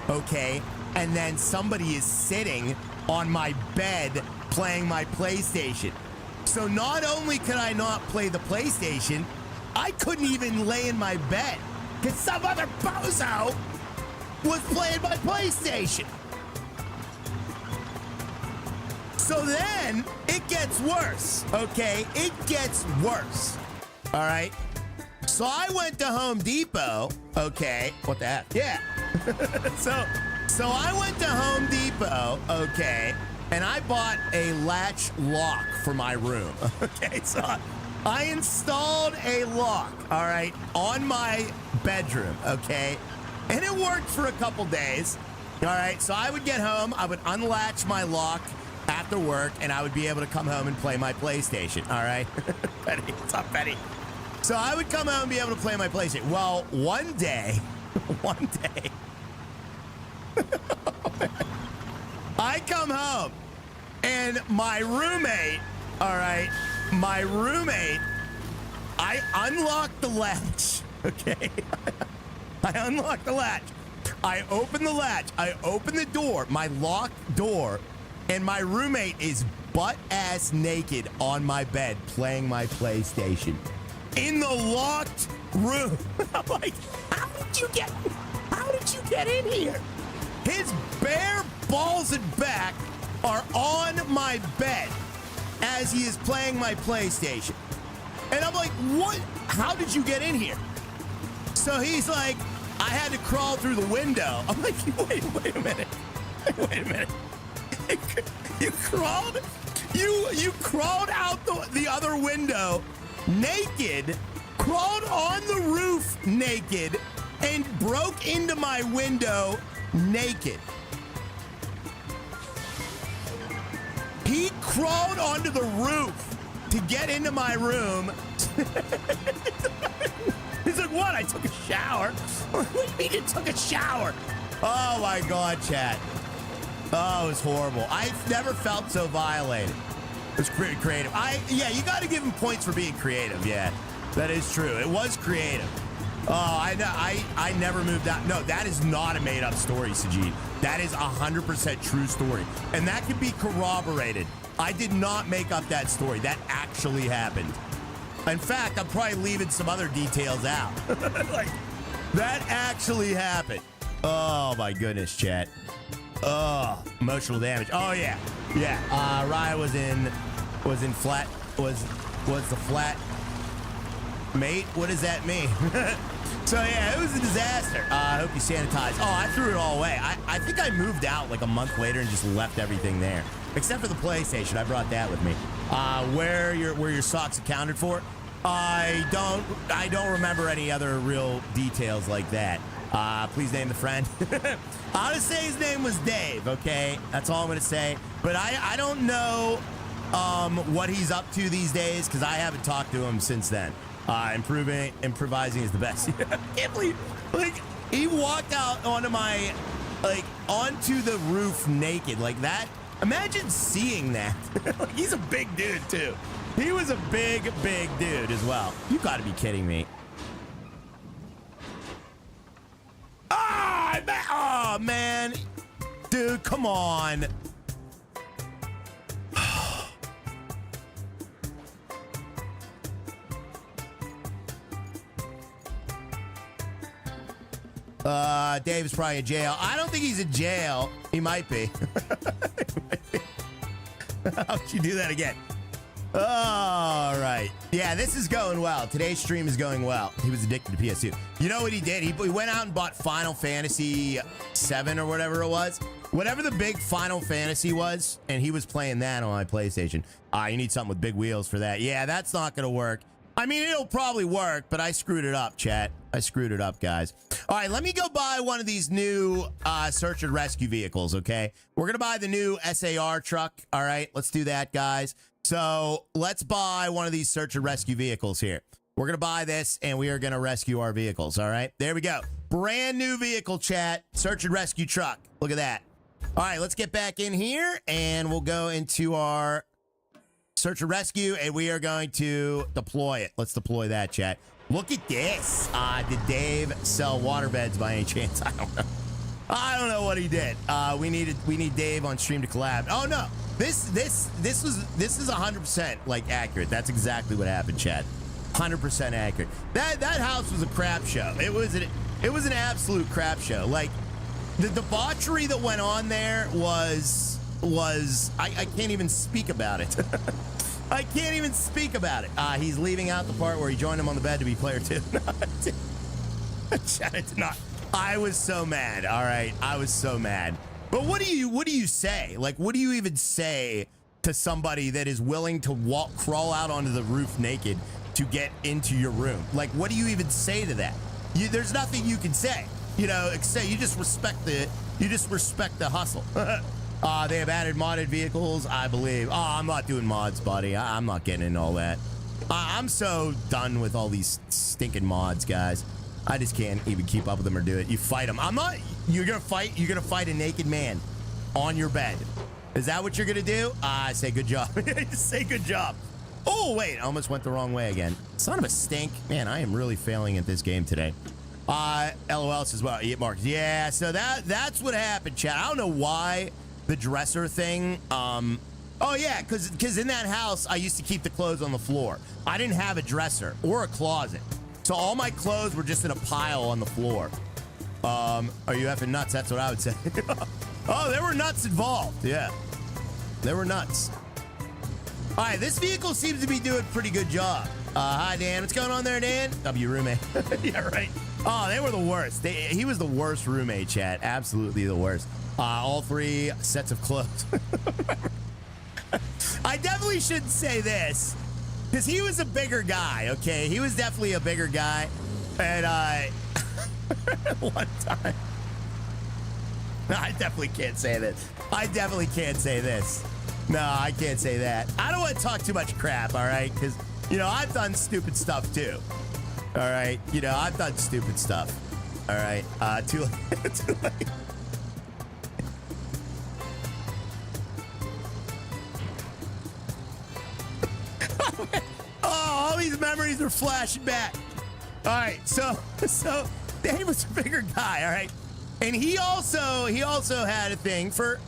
okay, and then somebody is sitting on my bed playing my PlayStation. So not only could I not play the PlayStation, I couldn't even lay in my bed because some other bozo was playing my PlayStation. So then it gets worse, okay? It gets worse, all right? So I went to Home Depot, okay? What the heck? Yeah. So I went to Home Depot, okay? And I bought a latch lock for my room, okay? So I installed a lock, all right, on my bedroom, okay? And it worked for a couple days, all right? So I would get home, I would unlatch my lock after work, and I would be able to come home and play my PlayStation, all right? Betty, what's up, Betty? So I would come home and be able to play my PlayStation. Well, one day, I come home, and my roommate, all right, I unlocked the latch, okay? I unlocked the latch. I open the latch. I open the door, my locked door, and my roommate is butt-ass naked on my bed playing my PlayStation. In the locked room. I'm like, how did you get in here? His bare balls and back are on my bed as he is playing my PlayStation. And I'm like, what? How did you get in here? So he's like, I had to crawl through the window. I'm like, wait a minute. You crawled out the other window naked, crawled on the roof naked, and broke into my window naked. He crawled onto the roof to get into my room. He's like, what? I took a shower. What do you mean you took a shower? Oh my God, chat. Oh, it was horrible. I've never felt so violated. It was pretty creative. Yeah, you got to give him points for being creative. Yeah, that is true. It was creative. Oh, I never moved out. No, that is not a made-up story, Sajid. That is 100% true story. And that can be corroborated. I did not make up that story. That actually happened. In fact, I'm probably leaving some other details out. Like, that actually happened. Oh, my goodness, chat. Oh, emotional damage. Oh, yeah. Yeah. Raya was the flat Mate, what does that mean? So yeah, it was a disaster. I hope you sanitized. Oh, I threw it all away. I think I moved out like a month later and just left everything there. Except for the PlayStation. I brought that with me. Where your socks accounted for? I don't remember any other real details like that. Please name the friend. I'll just say his name was Dave, okay? That's all I'm gonna say. But I don't know what he's up to these days because I haven't talked to him since then. Improvising is the best. I can't believe, like, he walked out onto onto the roof naked like that. Imagine seeing that. He's a big dude too. He was a big dude as well. You gotta be kidding me. Oh man, dude, come on. Dave's probably in jail. I don't think he's in jail. He might be. How'd you do that again? All right. Yeah, this is going well. Today's stream is going well. He was addicted to PS2. You know what he did? He went out and bought Final Fantasy 7 or whatever it was. Whatever the big Final Fantasy was, and he was playing that on my PlayStation. You need something with big wheels for that. Yeah, that's not going to work. I mean, it'll probably work, but I screwed it up, chat. I screwed it up, guys. All right, let me go buy one of these new search and rescue vehicles, okay? We're going to buy the new SAR truck, all right? Let's do that, guys. So let's buy one of these search and rescue vehicles here. We're going to buy this, and we are going to rescue our vehicles, all right? There we go. Brand new vehicle, chat. Search and rescue truck. Look at that. All right, let's get back in here, and we'll go into our search and rescue, and we are going to deploy it. Let's deploy that, chat. Look at this. Did Dave sell waterbeds by any chance? I don't know. I don't know what he did. We need Dave on stream to collab. Oh no, this is 100% like accurate. That's exactly what happened, chat. 100% accurate. That house was a crap show. It was an absolute crap show. Like the debauchery that went on there was I can't even speak about it. I can't even speak about it. He's leaving out the part where he joined him on the bed to be player 2. Chat, it's not. I was so mad. All right, I was so mad. But what do you say? Like, what do you even say to somebody that is willing to crawl out onto the roof naked to get into your room? Like, what do you even say to that? There's nothing you can say. You know, except you just respect the hustle. They have added modded vehicles, I believe. Oh, I'm not doing mods, buddy. I'm not getting into all that. I'm so done with all these stinking mods, guys. I just can't even keep up with them or do it. You fight them. I'm not. You're gonna fight a naked man on your bed. Is that what you're gonna do? I say good job. Say good job. Oh wait, I almost went the wrong way again. Son of a stink. Man, I am really failing at this game today. LOL says, well, eat marks. Yeah, so that's what happened, chat. I don't know why the dresser thing. Oh yeah, because in that house I used to keep the clothes on the floor. I didn't have a dresser or a closet, so all my clothes were just in a pile on the floor. Are you effing nuts? That's what I would say. Oh, there were nuts involved. Yeah, there were nuts. All right, this vehicle seems to be doing a pretty good job. Hi Dan, what's going on there, Dan? W roommate. Yeah, right. Oh, they were the worst. He was the worst roommate, chat. Absolutely the worst. All 3 sets of clothes. I definitely shouldn't say this because he was a bigger guy. Okay, he was definitely a bigger guy, and one time, I definitely can't say this. I definitely can't say this. No, I can't say that. I don't want to talk too much crap. All right, because you know I've done stupid stuff too. All right, you know I've done stupid stuff. All right, too late. Too late. Oh, all these memories are flashing back. All right, so Dave was a bigger guy, all right, and he also had a thing for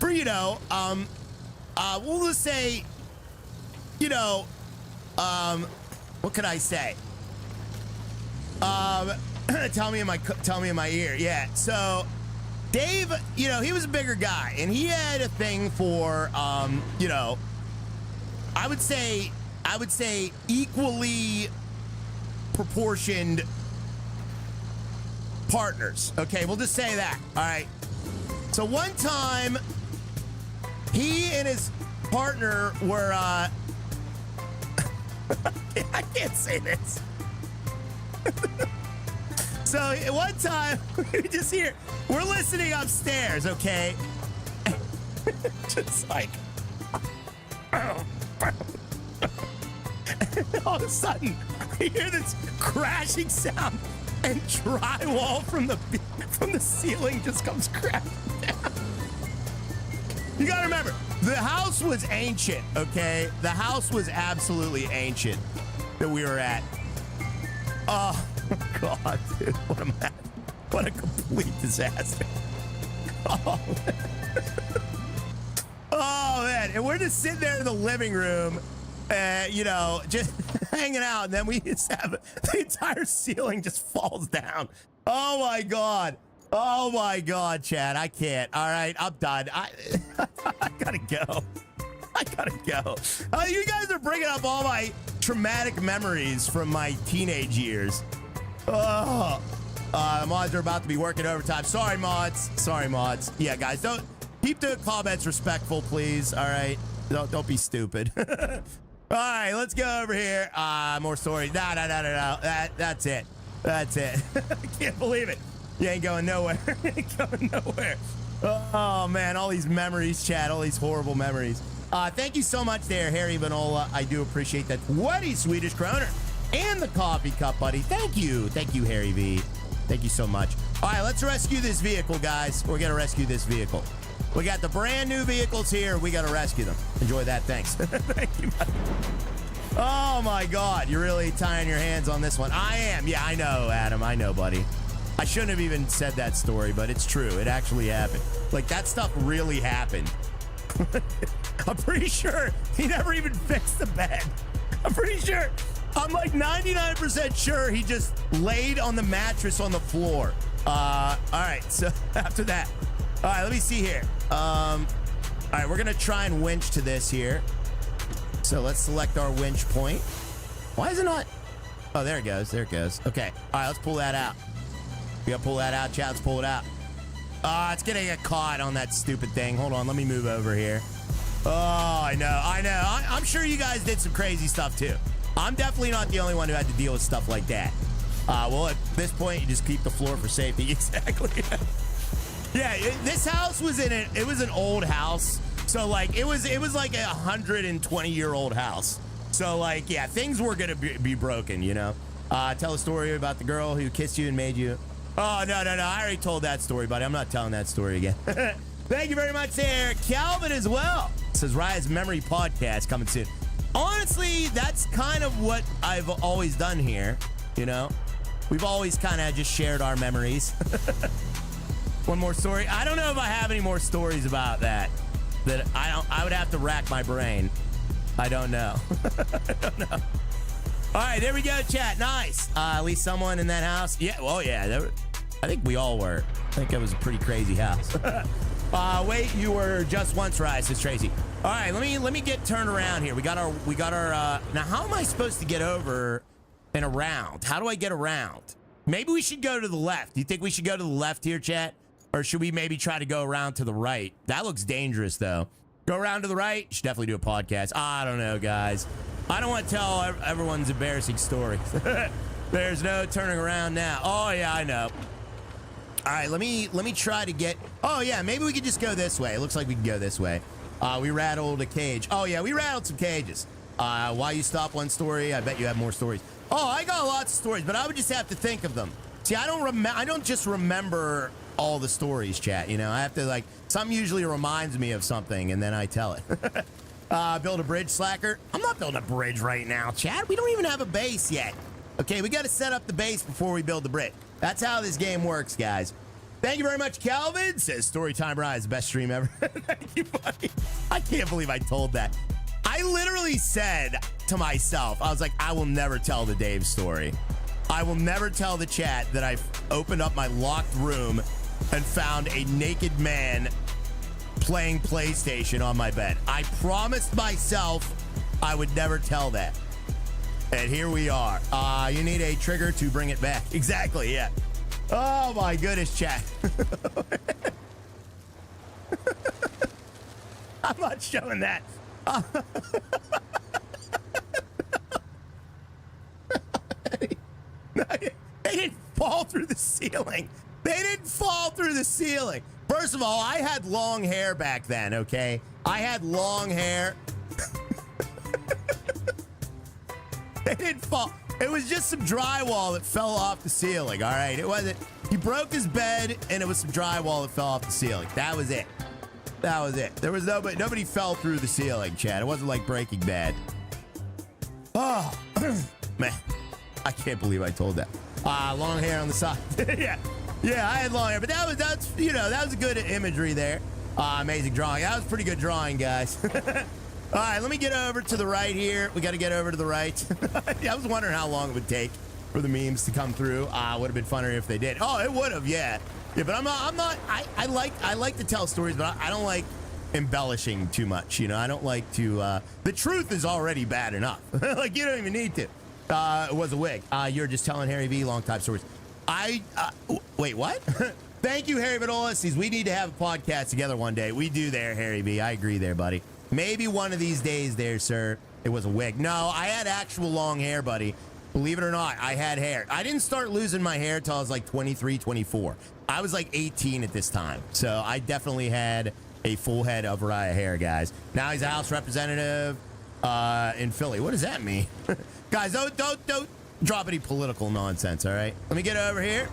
you know, we'll just say, you know, what could I say? Tell me in my ear. Yeah. So Dave, you know, he was a bigger guy, and he had a thing for, you know, I would say equally proportioned partners. Okay, we'll just say that. All right. So one time, he and his partner were, I can't say this. So one time, we just hear, we're listening upstairs, okay? Just like, all of a sudden, we hear this crashing sound, and drywall from the ceiling just comes crashing down. You gotta remember, the house was ancient, okay? The house was absolutely ancient that we were at. Oh, God, dude, what a complete disaster. Oh, man. Oh, man, and we're just sitting there in the living room, you know, just hanging out, and then we just have the entire ceiling just falls down. Oh, my God. Oh, my God, Chad, I can't. All right, I'm done. I gotta go. I gotta go. You guys are bringing up all my traumatic memories from my teenage years. Oh, mods are about to be working overtime. Sorry, mods. Sorry, mods. Yeah, guys, don't keep the comments respectful, please. All right, don't be stupid. All right, let's go over here. More stories. No. That's it. That's it. I can't believe it. You ain't going nowhere. You ain't going nowhere. Oh, man, all these memories, Chad, all these horrible memories. Thank you so much there, Harry Vanola. I do appreciate that 20 Swedish kroner and the coffee cup, buddy. Thank you. Thank you, Harry V. Thank you so much. All right, let's rescue this vehicle, guys. We're going to rescue this vehicle. We got the brand new vehicles here. We got to rescue them. Enjoy that. Thanks. Thank you, buddy. Oh, my God. You're really tying your hands on this one. I am. Yeah, I know, Adam. I know, buddy. I shouldn't have even said that story, but it's true. It actually happened. Like, that stuff really happened. I'm pretty sure he never even fixed the bed. I'm pretty sure. I'm like 99% sure he just laid on the mattress on the floor. All right, so after that. All right, let me see here. All right, we're going to try and winch to this here. So let's select our winch point. Why is it not? Oh, there it goes. There it goes. Okay. All right, let's pull that out. We got to pull that out, chat. Let's pull it out. It's going to get caught on that stupid thing. Hold on. Let me move over here. Oh, I know. I'm sure you guys did some crazy stuff, too. I'm definitely not the only one who had to deal with stuff like that. Well, at this point, you just keep the floor for safety. Exactly. Yeah, this house was it was an old house. So, like, it was like a 120-year-old house. So, like, yeah, things were going to be broken, you know? Tell a story about the girl who kissed you and made you... Oh, no. I already told that story, buddy. I'm not telling that story again. Thank you very much there. Calvin as well. Says Raya's Memory Podcast coming soon. Honestly, that's kind of what I've always done here, you know? We've always kind of just shared our memories. One more story. I don't know if I have any more stories about that. I would have to rack my brain. I don't know. I don't know. All right, there we go, chat. Nice. At least someone in that house. Yeah, well, yeah. I think we all were. I think it was a pretty crazy house. Wait, you were just once right, says Tracy. All right, let me get turned around here. We got our. Now, how am I supposed to get over and around? How do I get around? Maybe we should go to the left. Do you think we should go to the left here, chat? Or should we maybe try to go around to the right? That looks dangerous, though. Go around to the right? You should definitely do a podcast. I don't know, guys. I don't want to tell everyone's embarrassing story. There's no turning around now. Oh, yeah, I know. All right, let me try to get... Oh, yeah, maybe we could just go this way. It looks like we can go this way. We rattled a cage. Oh, yeah, we rattled some cages. Why you stop one story? I bet you have more stories. Oh, I got lots of stories, but I would just have to think of them. See, I don't just remember all the stories, chat, you know? I have to, like... Something usually reminds me of something, and then I tell it. Build a bridge, Slacker. I'm not building a bridge right now, chat. We don't even have a base yet. Okay, we got to set up the base before we build the bridge. That's how this game works, guys. Thank you very much, Calvin. Says Storytime Rise, best stream ever. Thank you, buddy. I can't believe I told that. I literally said to myself, I was like, I will never tell the Dave story. I will never tell the chat that I opened up my locked room and found a naked man playing PlayStation on my bed. I promised myself I would never tell that. And here we are. You need a trigger to bring it back. Exactly, yeah. Oh my goodness, chat. I'm not showing that. They didn't fall through the ceiling. They didn't fall through the ceiling. First of all, I had long hair back then, okay? I had long hair. They didn't fall. It was just some drywall that fell off the ceiling, all right? It wasn't. He broke his bed, and it was some drywall that fell off the ceiling. That was it. That was it. There was nobody fell through the ceiling, Chad. It wasn't like Breaking Bad. Oh, man. I can't believe I told that. Long hair on the side. Yeah, I had long hair, but that was good imagery there. Amazing drawing. That was pretty good drawing, guys. All right, let me get over to the right here. We got to get over to the right. I was wondering how long it would take for the memes to come through. Would have been funner if they did. Oh, it would have, yeah. Yeah, but I'm not. I like to tell stories, but I don't like embellishing too much. You know, I don't like to. The truth is already bad enough. Like you don't even need to. It was a wig. You're just telling Harry V long time stories. Wait, what? Thank you, Harry Vidolus. We need to have a podcast together one day. We do there, Harry V. I agree there, buddy. Maybe one of these days there, sir. It was a wig. No, I had actual long hair, buddy. Believe it or not, I had hair. I didn't start losing my hair till I was like 23, 24. I was like 18 at this time. So I definitely had a full head of Raya hair, guys. Now he's a House representative in Philly. What does that mean? Guys, don't drop any political nonsense, all right? Let me get over here.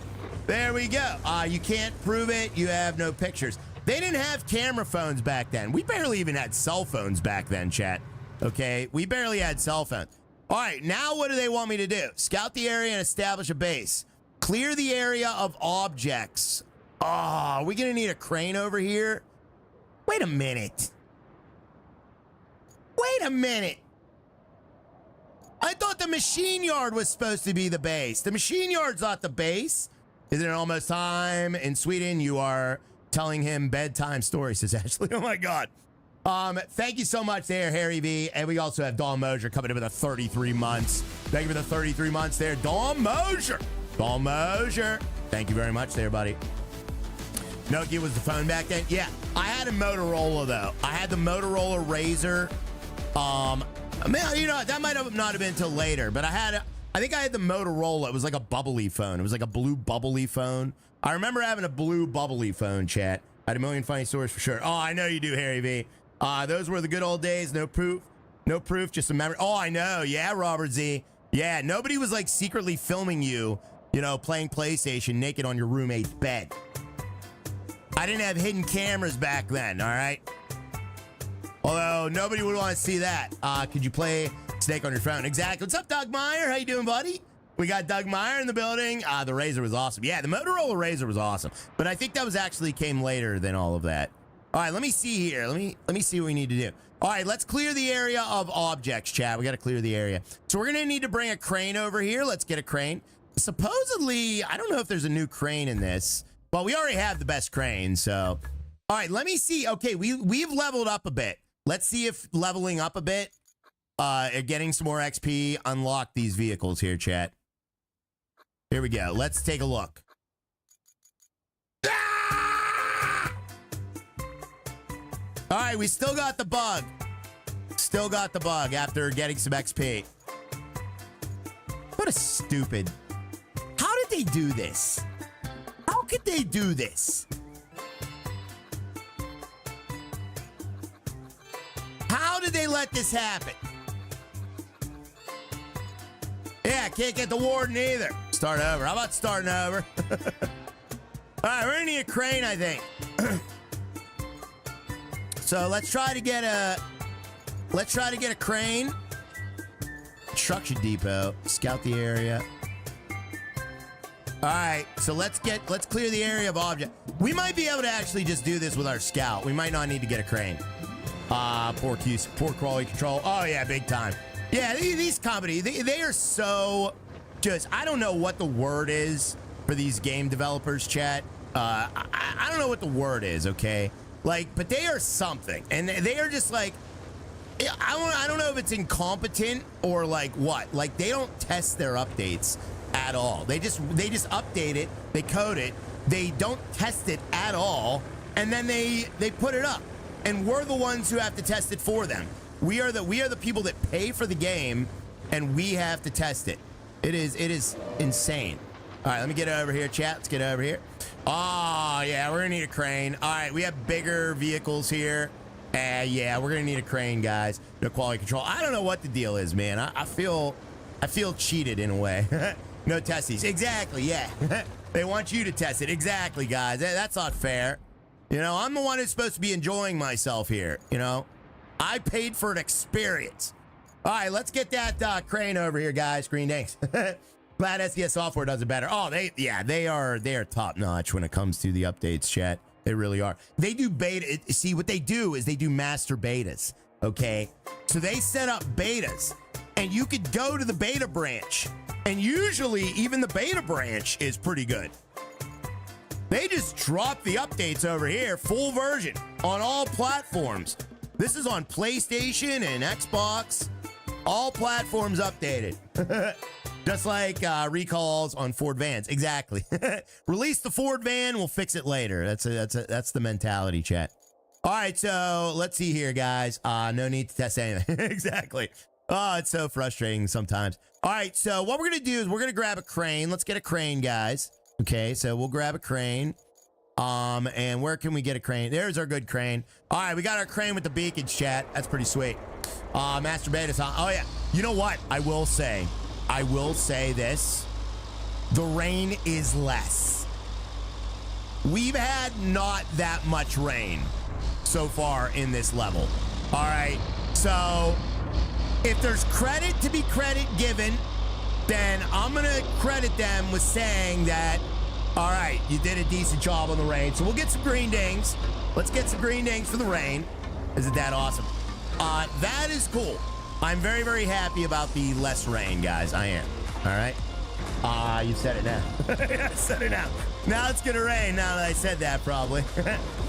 There we go. You can't prove it. You have no pictures. They didn't have camera phones back then. We barely even had cell phones back then, chat. Okay? We barely had cell phones. All right, now what do they want me to do? Scout the area and establish a base. Clear the area of objects. Oh, are we going to need a crane over here? Wait a minute. Wait a minute. I thought the machine yard was supposed to be the base. The machine yard's not the base. Is it almost time? In Sweden, you are telling him bedtime stories, says Ashley. Oh, my God. Thank you so much there, Harry V. And we also have Dawn Mosier coming in with a 33 months. Thank you for the 33 months there, Dawn Mosier. Dawn Mosier. Thank you very much there, buddy. Nokia was the phone back then. Yeah, I had a Motorola, though. I had the Motorola Razr. Man, you know, that might have not have been until later, but I think I had the Motorola. It was like a bubbly phone. It was like a blue bubbly phone. I remember having a blue bubbly phone, chat. I had a million funny stories for sure. Oh, I know you do, Harry V. Those were the good old days. No proof. No proof, just a memory. Oh, I know. Yeah, Robert Z. Yeah, nobody was like secretly filming you, you know, playing PlayStation naked on your roommate's bed. I didn't have hidden cameras back then, all right? Although nobody would want to see that. Could you play Snake on your phone? Exactly. What's up, Doug Meyer? How you doing, buddy? We got Doug Meyer in the building. The Razr was awesome. Yeah, the Motorola Razr was awesome. But I think that was actually came later than all of that. All right, let me see here. Let me see what we need to do. All right, let's clear the area of objects, Chad. We got to clear the area. So we're going to need to bring a crane over here. Let's get a crane. Supposedly, I don't know if there's a new crane in this. Well, we already have the best crane, so. All right, let me see. Okay, we've leveled up a bit. Let's see if leveling up a bit, getting some more XP, unlock these vehicles here, chat. Here we go. Let's take a look. Ah! All right, we still got the bug. Still got the bug after getting some XP. What a stupid. How did they do this? How could they do this? How did they let this happen? Yeah, can't get the warden either. Start over. How about starting over? All right, we're gonna need a crane, I think. So let's try to get a crane. Construction depot. Scout the area. All right, so let's clear the area of object. We might be able to actually just do this with our scout. We might not need to get a crane. Poor quality control. Oh yeah, big time. Yeah, these companies, they are so just, I don't know what the word is for these game developers, chat. I don't know what the word is, okay? Like, but they are something. And they are just like, I don't know if it's incompetent or like what. Like they don't test their updates at all. They just update it. They code it. They don't test it at all, and then they put it up. And we're the ones who have to test it for them. We are the people that pay for the game, and we have to test it. It is insane. All right, let me get over here, chat. Let's get over here. Oh yeah, we're gonna need a crane. All right, we have bigger vehicles here. Yeah, we're gonna need a crane, guys. No quality control. I don't know what the deal is, man. I feel cheated in a way. No testies. Exactly. Yeah. They want you to test it. Exactly, guys. That's not fair. You know, I'm the one who's supposed to be enjoying myself here. You know, I paid for an experience. All right, let's get that crane over here, guys. Green thanks. Glad SDS software does it better. Oh, they are top notch when it comes to the updates, chat. They really are. They do beta. See, what they do is they do master betas, okay? So they set up betas, and you could go to the beta branch, and usually even the beta branch is pretty good. They just drop the updates over here, full version, on all platforms. This is on PlayStation and Xbox. All platforms updated. Just like recalls on Ford vans. Exactly. Release the Ford van, we'll fix it later. That's the mentality, chat. All right, so let's see here, guys. No need to test anything. Exactly. Oh, it's so frustrating sometimes. All right, so what we're gonna do is we're gonna grab a crane. Let's get a crane, guys. Okay, so we'll grab a crane. And where can we get a crane? There's our good crane. All right, we got our crane with the beacons, chat. That's pretty sweet. Master Beta's on. Oh yeah. You know what? I will say this. The rain is less. We've had not that much rain so far in this level. All right. So if there's credit to be credit given, then I'm going to credit them with saying that, all right, you did a decent job on the rain. So we'll get some green dings. Let's get some green dings for the rain. Isn't that awesome? That is cool. I'm very, very happy about the less rain, guys. I am. All right. You said it now. I said it now. Now it's gonna rain. Now that I said that, probably.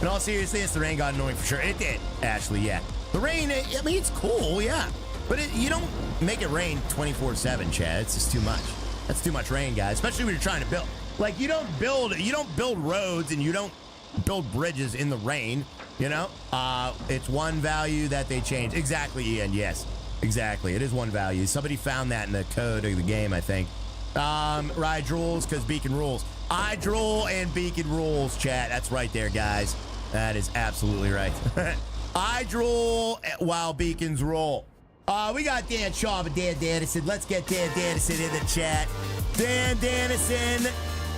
In all seriousness, the rain got annoying for sure. It did, Ashley. Yeah. The rain. I mean, it's cool. Yeah. But you don't make it rain 24/7, Chad. It's just too much. That's too much rain, guys. Especially when you're trying to build. Like you don't build roads and you don't build bridges in the rain. You know. It's one value that they changed. Exactly, Ian. Yes. Exactly. It is one value. Somebody found that in the code of the game, I think. Ride rules because beacon rules. I drool and beacon rules, chat. That's right there, guys. That is absolutely right. I drool while beacons roll. We got Dan Shaw and Dan Dannison. Let's get Dan Dannison in the chat. Dan Dannison,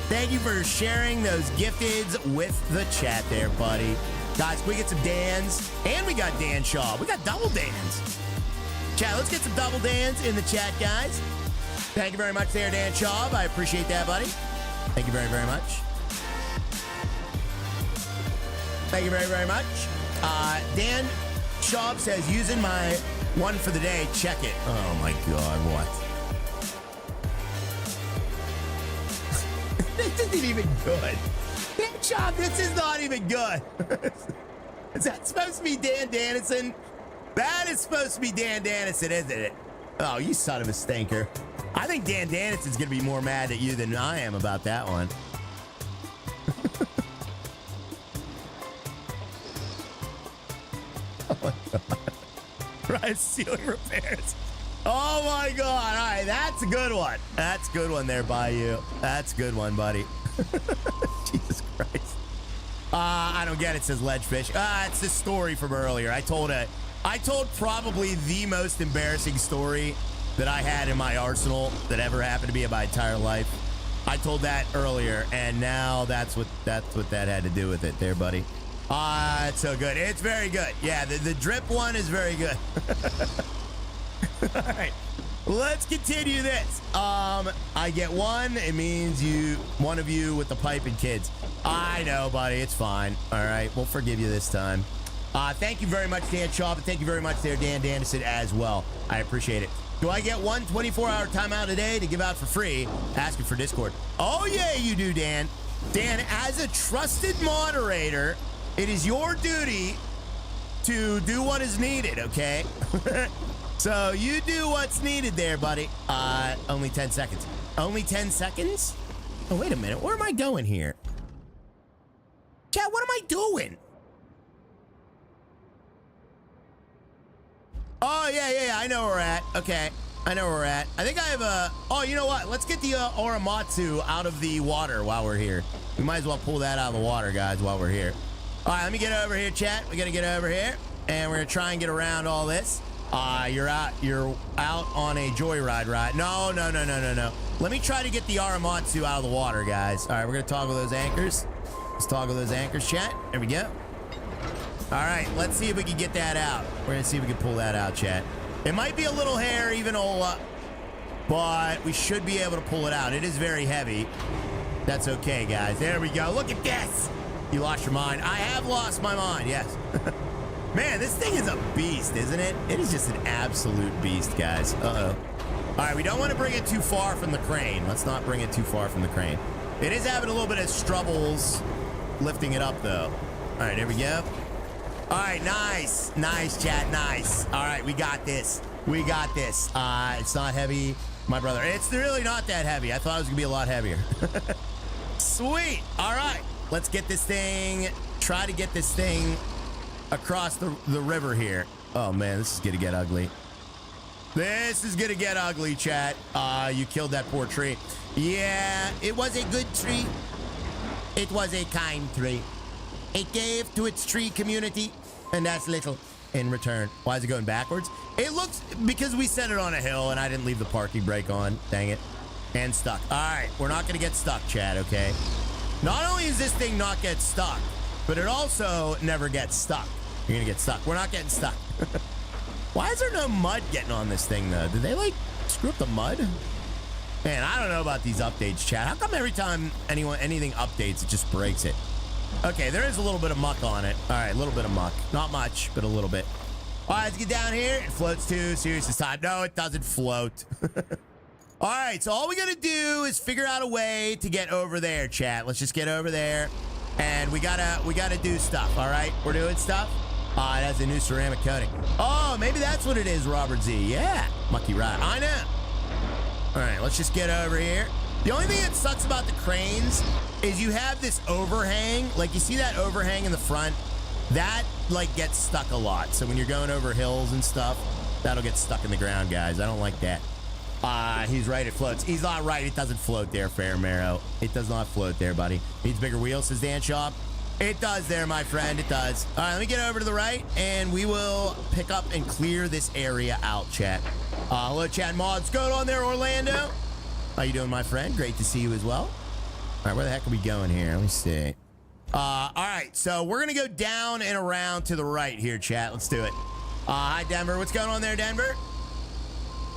thank you for sharing those gifteds with the chat there, buddy. Guys, we get some Dans, and we got Dan Shaw. We got double Dans. Chat, let's get some double Dans in the chat, guys. Thank you very much there, Dan Schaub. I appreciate that, buddy. Thank you very, very much. Thank you very, very much. Dan Schaub says, using my one for the day, check it. Oh my God, what? This isn't even good. Dan Schaub, this is not even good. Is that supposed to be Dan Dannison? That is supposed to be Dan Dannison, isn't it? Oh, you son of a stinker. I think Dan Dannison's going to be more mad at you than I am about that one. Oh, my God. Right, ceiling repairs. Oh, my God. All right, that's a good one. That's a good one there, Bayou. That's a good one, buddy. Jesus Christ. I don't get it, says Ledgefish. It's this story from earlier. I told probably the most embarrassing story that I had in my arsenal that ever happened to me in my entire life. I told that earlier, and now that's what that had to do with it there, buddy. It's so good. It's very good. Yeah, the drip one is very good. All right, let's continue this. I get one. It means one of you with the piping kids. I know, buddy. It's fine. All right, we'll forgive you this time. Thank you very much, Dan Shaw, and thank you very much there, Dan Dannison, as well. I appreciate it. Do I get one 24-hour timeout a day to give out for free? Asking for Discord. Oh, yeah, you do, Dan. Dan, as a trusted moderator, it is your duty to do what is needed, okay? So you do what's needed there, buddy. Only 10 seconds. Only 10 seconds? Oh, wait a minute. Where am I going here? Chat, what am I doing? Oh, yeah. I know where we're at. Okay. I know where we're at. I think I have a... Oh, you know what? Let's get the Oramatsu out of the water while we're here. We might as well pull that out of the water, guys, while we're here. All right, let me get over here, chat. We got to get over here, and we're going to try and get around all this. You're out on a joyride ride. No. Let me try to get the Aramatsu out of the water, guys. All right, we're going to toggle those anchors. Let's toggle those anchors, chat. There we go. All right, let's see if we can get that out. We're going to see if we can pull that out, chat. It might be a little hair, even Ola, but we should be able to pull it out. It is very heavy. That's okay, guys. There we go. Look at this. You lost your mind. I have lost my mind, yes. Man, this thing is a beast, isn't it? It is just an absolute beast, guys. Uh-oh. All right, we don't want to bring it too far from the crane. Let's not bring it too far from the crane. It is having a little bit of struggles lifting it up, though. All right, there we go. All right, nice. Nice, chat, nice. All right, we got this. We got this. It's not heavy, my brother. It's really not that heavy. I thought it was going to be a lot heavier. Sweet. All right, let's get this thing, try to get this thing across the river here. Oh, man, this is going to get ugly. This is going to get ugly, chat. You killed that poor tree. Yeah, it was a good tree. It was a kind tree. It gave to its tree community, and that's little in return. Why is it going backwards? It looks, because we set it on a hill, and I didn't leave the parking brake on. Dang it. And stuck. All right, we're not going to get stuck, chat, okay? Not only is this thing not get stuck, but it also never gets stuck. You're going to get stuck. We're not getting stuck. Why is there no mud getting on this thing, though? Did they, like, screw up the mud? Man, I don't know about these updates, chat. How come every time anything updates, it just breaks it? Okay, there is a little bit of muck on it. All right, a little bit of muck. Not much, but a little bit. All right, let's get down here. It floats too. Serious this time. No, it doesn't float. All right, so all we got to do is figure out a way to get over there, chat. Let's just get over there. And we gotta do stuff, all right? We're doing stuff. It has a new ceramic coating. Oh, maybe that's what it is, Robert Z. Yeah, mucky ride. I know. All right, let's just get over here. The only thing that sucks about the cranes is you have this overhang. Like, you see that overhang in the front? That, like, gets stuck a lot. So when you're going over hills and stuff, that'll get stuck in the ground, guys. I don't like that. He's right, it floats. He's not right, it doesn't float there, Fair Marrow. It does not float there, buddy. Needs bigger wheels, says Dan Shop. It does there, my friend, it does. All right, let me get over to the right, and we will pick up and clear this area out, chat. Hello, chat mods. What's going on there, Orlando? How you doing, my friend? Great to see you as well. All right, where the heck are we going here? Let me see. All right, so we're going to go down and around to the right here, chat. Let's do it. Hi, Denver. What's going on there, Denver?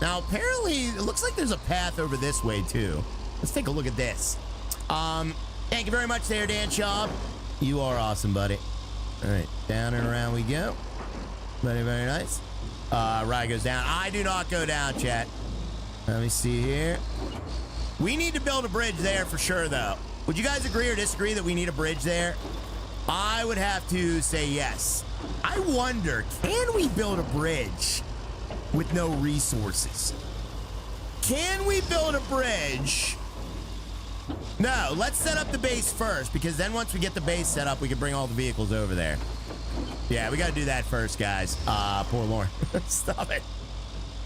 Now, apparently, it looks like there's a path over this way, too. Let's take a look at this. Thank you very much there, Dan Shaw. You are awesome, buddy. All right, down and around we go. Very, very nice. Ride goes down. I do not go down, chat. Let me see here. We need to build a bridge there for sure, though. Would you guys agree or disagree that we need a bridge there? I would have to say yes. I wonder, can we build a bridge with no resources? Can we build a bridge? No, let's set up the base first, because then once we get the base set up, we can bring all the vehicles over there. Yeah, we got to do that first, guys. Poor Lauren. Stop it.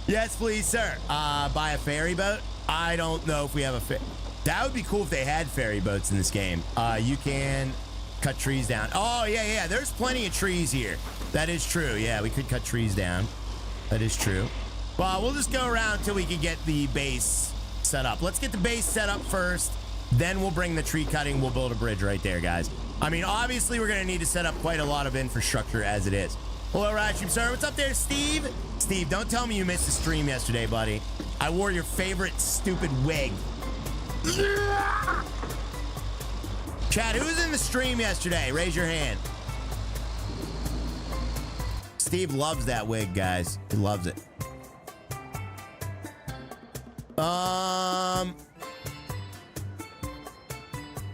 Yes, please, sir. Buy a ferry boat? I don't know if we have a ferry. That would be cool if they had ferry boats in this game. You can cut trees down. Oh, yeah. There's plenty of trees here. That is true. Yeah, we could cut trees down. That is true. Well, we'll just go around until we can get the base set up. Let's get the base set up first. Then we'll bring the tree cutting. We'll build a bridge right there, guys. I mean, obviously, we're going to need to set up quite a lot of infrastructure as it is. Hello, Ratchet Sir. What's up there, Steve? Steve, don't tell me you missed the stream yesterday, buddy. I wore your favorite stupid wig. Chad, who was in the stream yesterday? Raise your hand. Steve loves that wig, guys. He loves it. How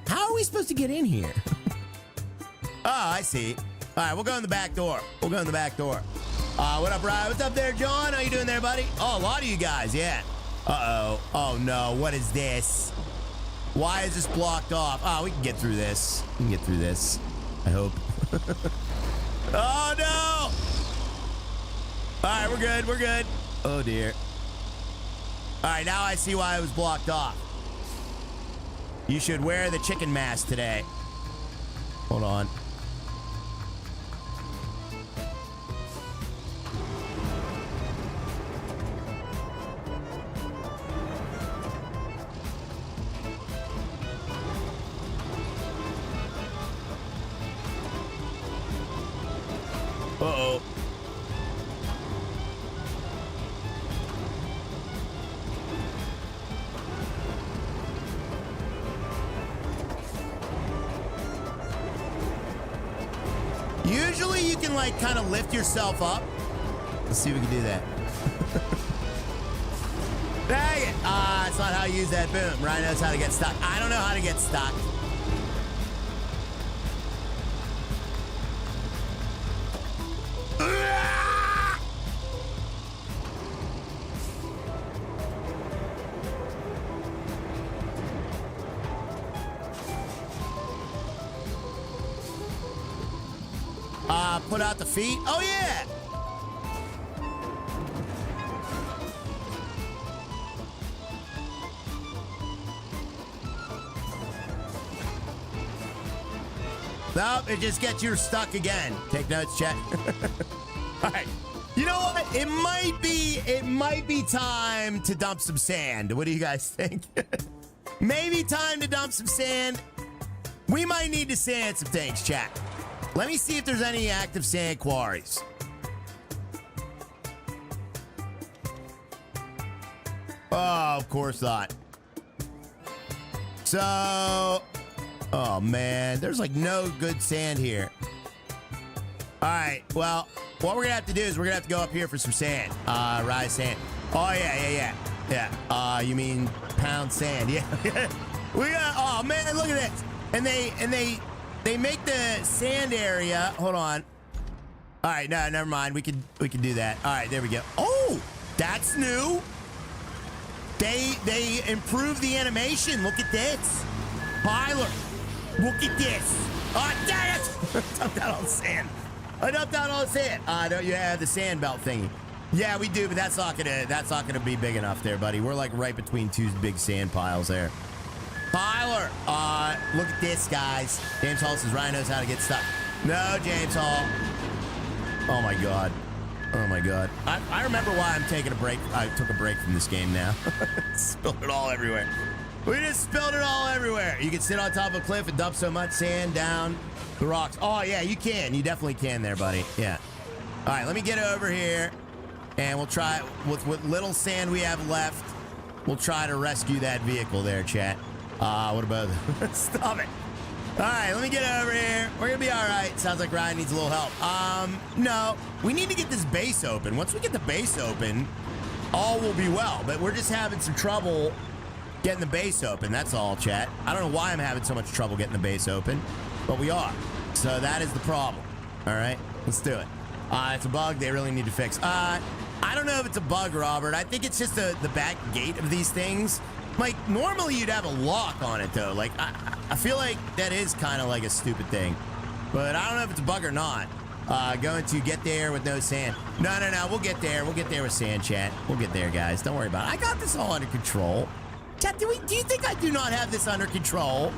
are we supposed to get in here? Oh, I see. right, we'll go in the back door. We'll go in the back door. What up, Ryan? What's up there, John? How you doing there, buddy? Oh, a lot of you guys, yeah. Uh-oh. Oh, no. What is this? Why is this blocked off? Oh, we can get through this. We can get through this. I hope. Oh, no! All right, we're good. We're good. Oh, dear. All right, now I see why it was blocked off. You should wear the chicken mask today. Hold on. Uh-oh. Usually you can like kind of lift yourself up. Let's see if we can do that. Dang it. It's not how you use that boom. Ryan knows how to get stuck. I don't know how to get stuck. Put out the feet. Oh, yeah. Nope, it just gets you stuck again. Take notes, chat. All right. You know what? It might be time to dump some sand. What do you guys think? Maybe time to dump some sand. We might need to sand some things, chat. Let me see if there's any active sand quarries. Oh, of course not. So, oh man, there's like no good sand here. All right, well, what we're gonna have to do is we're gonna have to go up here for some sand. Rise sand. Oh yeah. You mean pound sand? Yeah. We got. Oh man, look at this. And they make the sand area. Hold on. All right, no, never mind. We can do that. All right, there we go. Oh, that's new. They improved the animation. Look at this. Piler. Look at this. Oh, dang it! I dumped out all the sand. I dumped out all the sand. Don't you have the sand belt thingy? Yeah, we do, but that's not gonna be big enough there, buddy. We're like right between two big sand piles there. Tyler, look at this, guys. James Hall says Ryan knows how to get stuck. No, James Hall. Oh my god. Oh my god. I remember why I'm taking a break. I took a break from this game now. Spilled it all everywhere. We just spilled it all everywhere. You can sit on top of a cliff and dump so much sand down the rocks. Oh yeah, you can. You definitely can there, buddy. Yeah. All right, let me get over here, and we'll try with what little sand we have left. We'll try to rescue that vehicle there, chat. What about stop it? All right, let me get over here. We're gonna be all right. Sounds like Ryan needs a little help. No, we need to get this base open. Once we get the base open, all will be well. But we're just having some trouble getting the base open. That's all, chat. I don't know why I'm having so much trouble getting the base open, but we are. So that is the problem. All right, let's do it. It's a bug they really need to fix. I don't know if it's a bug, Robert. I think it's just the back gate of these things. Like, normally you'd have a lock on it, though. Like, I feel like that is kind of like a stupid thing. But I don't know if it's a bug or not. Going to get there with no sand. No. We'll get there. We'll get there with sand, chat. We'll get there, guys. Don't worry about it. I got this all under control. Chat, do you think I do not have this under control?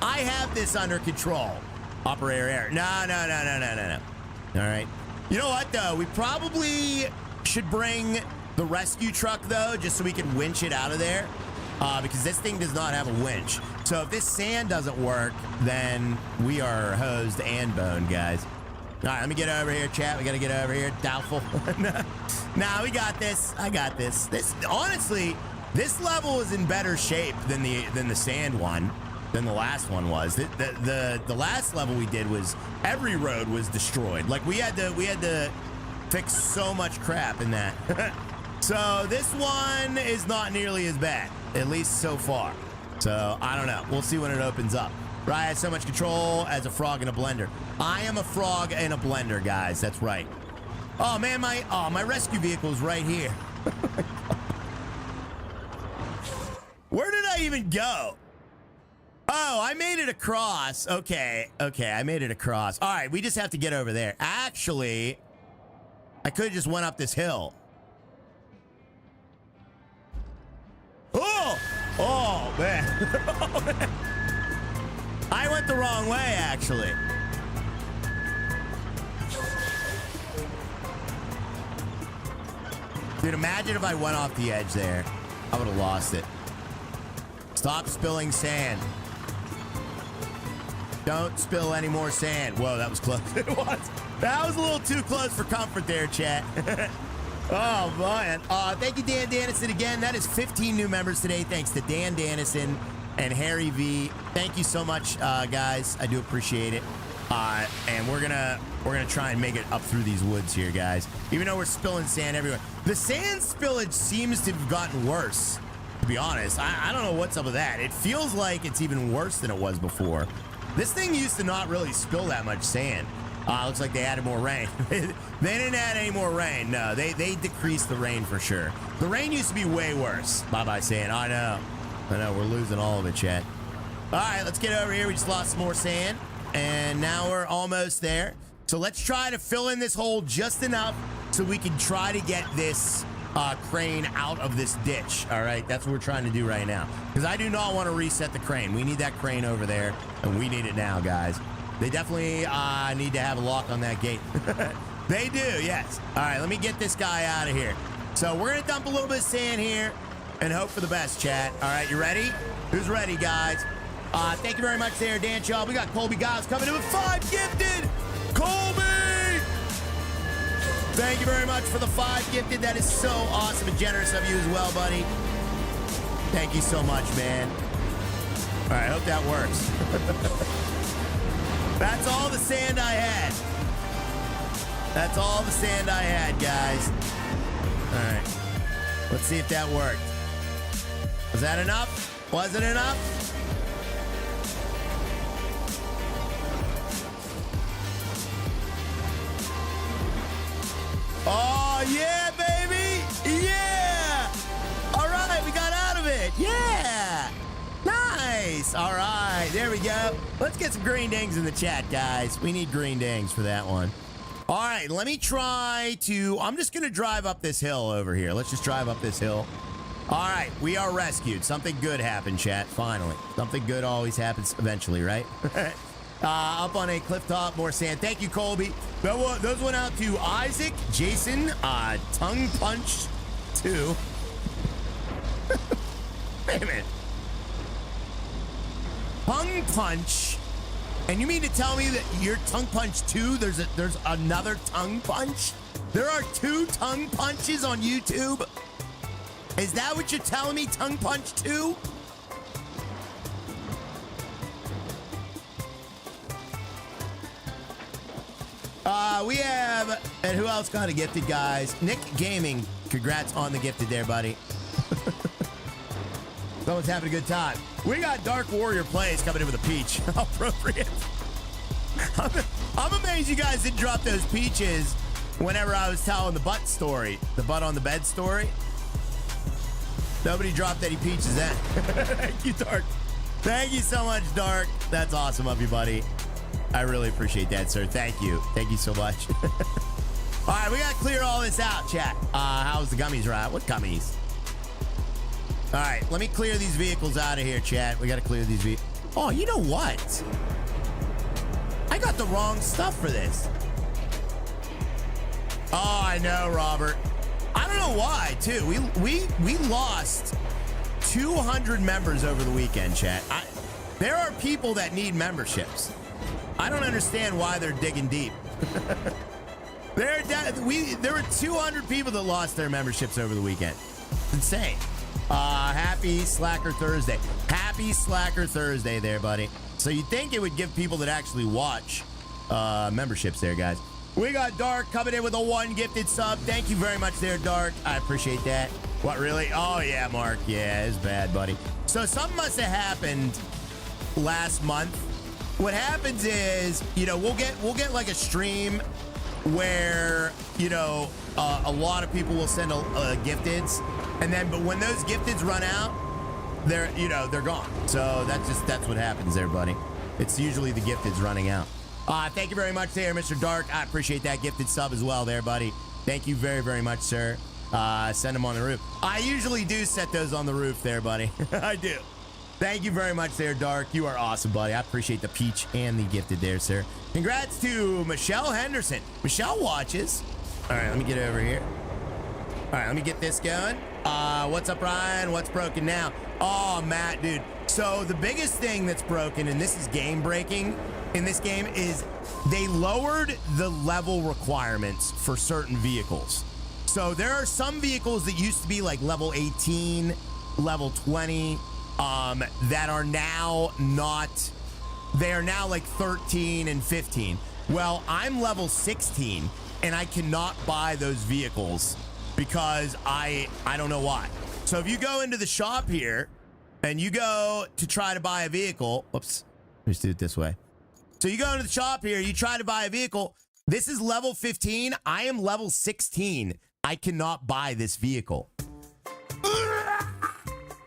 I have this under control. Operator error. No. All right. You know what, though? We probably should bring the rescue truck, though, just so we can winch it out of there. Because this thing does not have a winch. So if this sand doesn't work, then we are hosed and boned, guys. All right, let me get over here, chat. We got to get over here. Doubtful. Nah, we got this. I got this. Honestly, this level is in better shape than the sand one, than the last one was. The last level we did was every road was destroyed. Like we had to fix so much crap in that. So this one is not nearly as bad, at least so far. So I don't know. We'll see when it opens up. Rye has so much control as a frog in a blender. I am a frog in a blender, guys. That's right. Oh, man, my rescue vehicle is right here. Where did I even go? Oh, I made it across. Okay, I made it across. All right, we just have to get over there. Actually, I could have just went up this hill. Oh, man. I went the wrong way, actually. Dude, imagine if I went off the edge there. I would have lost it. Stop spilling sand. Don't spill any more sand. Whoa, that was close. It was. That was a little too close for comfort there, chat. Oh, man. Thank you, Dan Dannison, again. That is 15 new members today. Thanks to Dan Dannison and Harry V. Thank you so much, guys. I do appreciate it. And we're gonna try and make it up through these woods here, guys. Even though we're spilling sand everywhere. The sand spillage seems to have gotten worse, to be honest. I don't know what's up with that. It feels like it's even worse than it was before. This thing used to not really spill that much sand. Looks like they added more rain. They didn't add any more rain. No, they decreased the rain for sure. The rain used to be way worse. Bye-bye sand. I know, we're losing all of it, chat. All right, let's get over here. We just lost some more sand, and now we're almost there. So let's try to fill in this hole just enough so we can try to get this crane out of this ditch. All right, that's what we're trying to do right now. Because I do not want to reset the crane. We need that crane over there, and we need it now, guys. They definitely need to have a lock on that gate. They do, yes. All right, let me get this guy out of here. So we're going to dump a little bit of sand here and hope for the best, chat. All right, you ready? Who's ready, guys? Thank you very much there, Dan Shaw. We got Colby Giles coming in with 5 gifted. Colby! Thank you very much for the 5 gifted. That is so awesome and generous of you as well, buddy. Thank you so much, man. All right, hope that works. That's all the sand I had. That's all the sand I had, guys. All right. Let's see if that worked. Was that enough? Was it enough? Oh, yeah, baby. Yeah. All right, we got out of it. Yeah. Nice. All right, there we go. Let's get some green dings in the chat, guys. We need green dings for that one. All right, let me try to... I'm just going to drive up this hill over here. Let's just drive up this hill. All right, we are rescued. Something good happened, chat, finally. Something good always happens eventually, right? Up on a cliff top, more sand. Thank you, Colby. Those went out to Isaac, Jason, Tongue Punch 2. Wait a minute. Tongue Punch, and you mean to tell me that you're Tongue Punch 2? There's another Tongue Punch? There are 2 Tongue Punches on YouTube? Is that what you're telling me, Tongue Punch 2? We have, and who else got a gifted, guys? Nick Gaming, congrats on the gifted there, buddy. Someone's having a good time. We got Dark Warrior Plays coming in with a peach. How appropriate. I'm amazed you guys didn't drop those peaches whenever I was telling the butt story. The butt on the bed story. Nobody dropped any peaches then. Thank you, Dark. Thank you so much, Dark. That's awesome of you, buddy. I really appreciate that, sir. Thank you. Thank you so much. All right, we got to clear all this out, chat. How's the gummies, right? What gummies? All right, let me clear these vehicles out of here, chat. We got to clear these vehicles. Oh, you know what? I got the wrong stuff for this. Oh, I know, Robert. I don't know why, too. We lost 200 members over the weekend, chat. There are people that need memberships. I don't understand why they're digging deep. There were 200 people that lost their memberships over the weekend. It's insane. Happy Slacker Thursday. Happy Slacker Thursday there, buddy. So you'd think it would give people that actually watch memberships there, guys. We got Dark coming in with a 1 gifted sub. Thank you very much there, Dark. I appreciate that. What, really? Oh, yeah, Mark. Yeah, it's bad, buddy. So something must have happened last month what happens is, you know, we'll get like a stream where, you know, a lot of people will send gifteds, and then but when those gifteds run out, they're gone. So that's what happens there, buddy. It's usually the gifteds running out. Thank you very much there, Mr. Dark. I appreciate that gifted sub as well there, buddy. Thank you very, very much, sir. Send them on the roof. I usually do set those on the roof there, buddy. I do. Thank you very much there, Dark. You are awesome, buddy. I appreciate the peach and the gifted there, sir. Congrats to Michelle Henderson. Michelle watches. All right, let me get over here. All right, let me get this going. What's up, Ryan? What's broken now? Oh, Matt, dude. So the biggest thing that's broken, and this is game breaking in this game, is they lowered the level requirements for certain vehicles. So there are some vehicles that used to be like level 18, level 20, that are now not, they are now like 13 and 15. Well, I'm level 16 and I cannot buy those vehicles because I don't know why. So if you go into the shop here and you go to try to buy a vehicle, whoops, let's do it this way. So you go into the shop here, you try to buy a vehicle. This is level 15. I am level 16. I cannot buy this vehicle.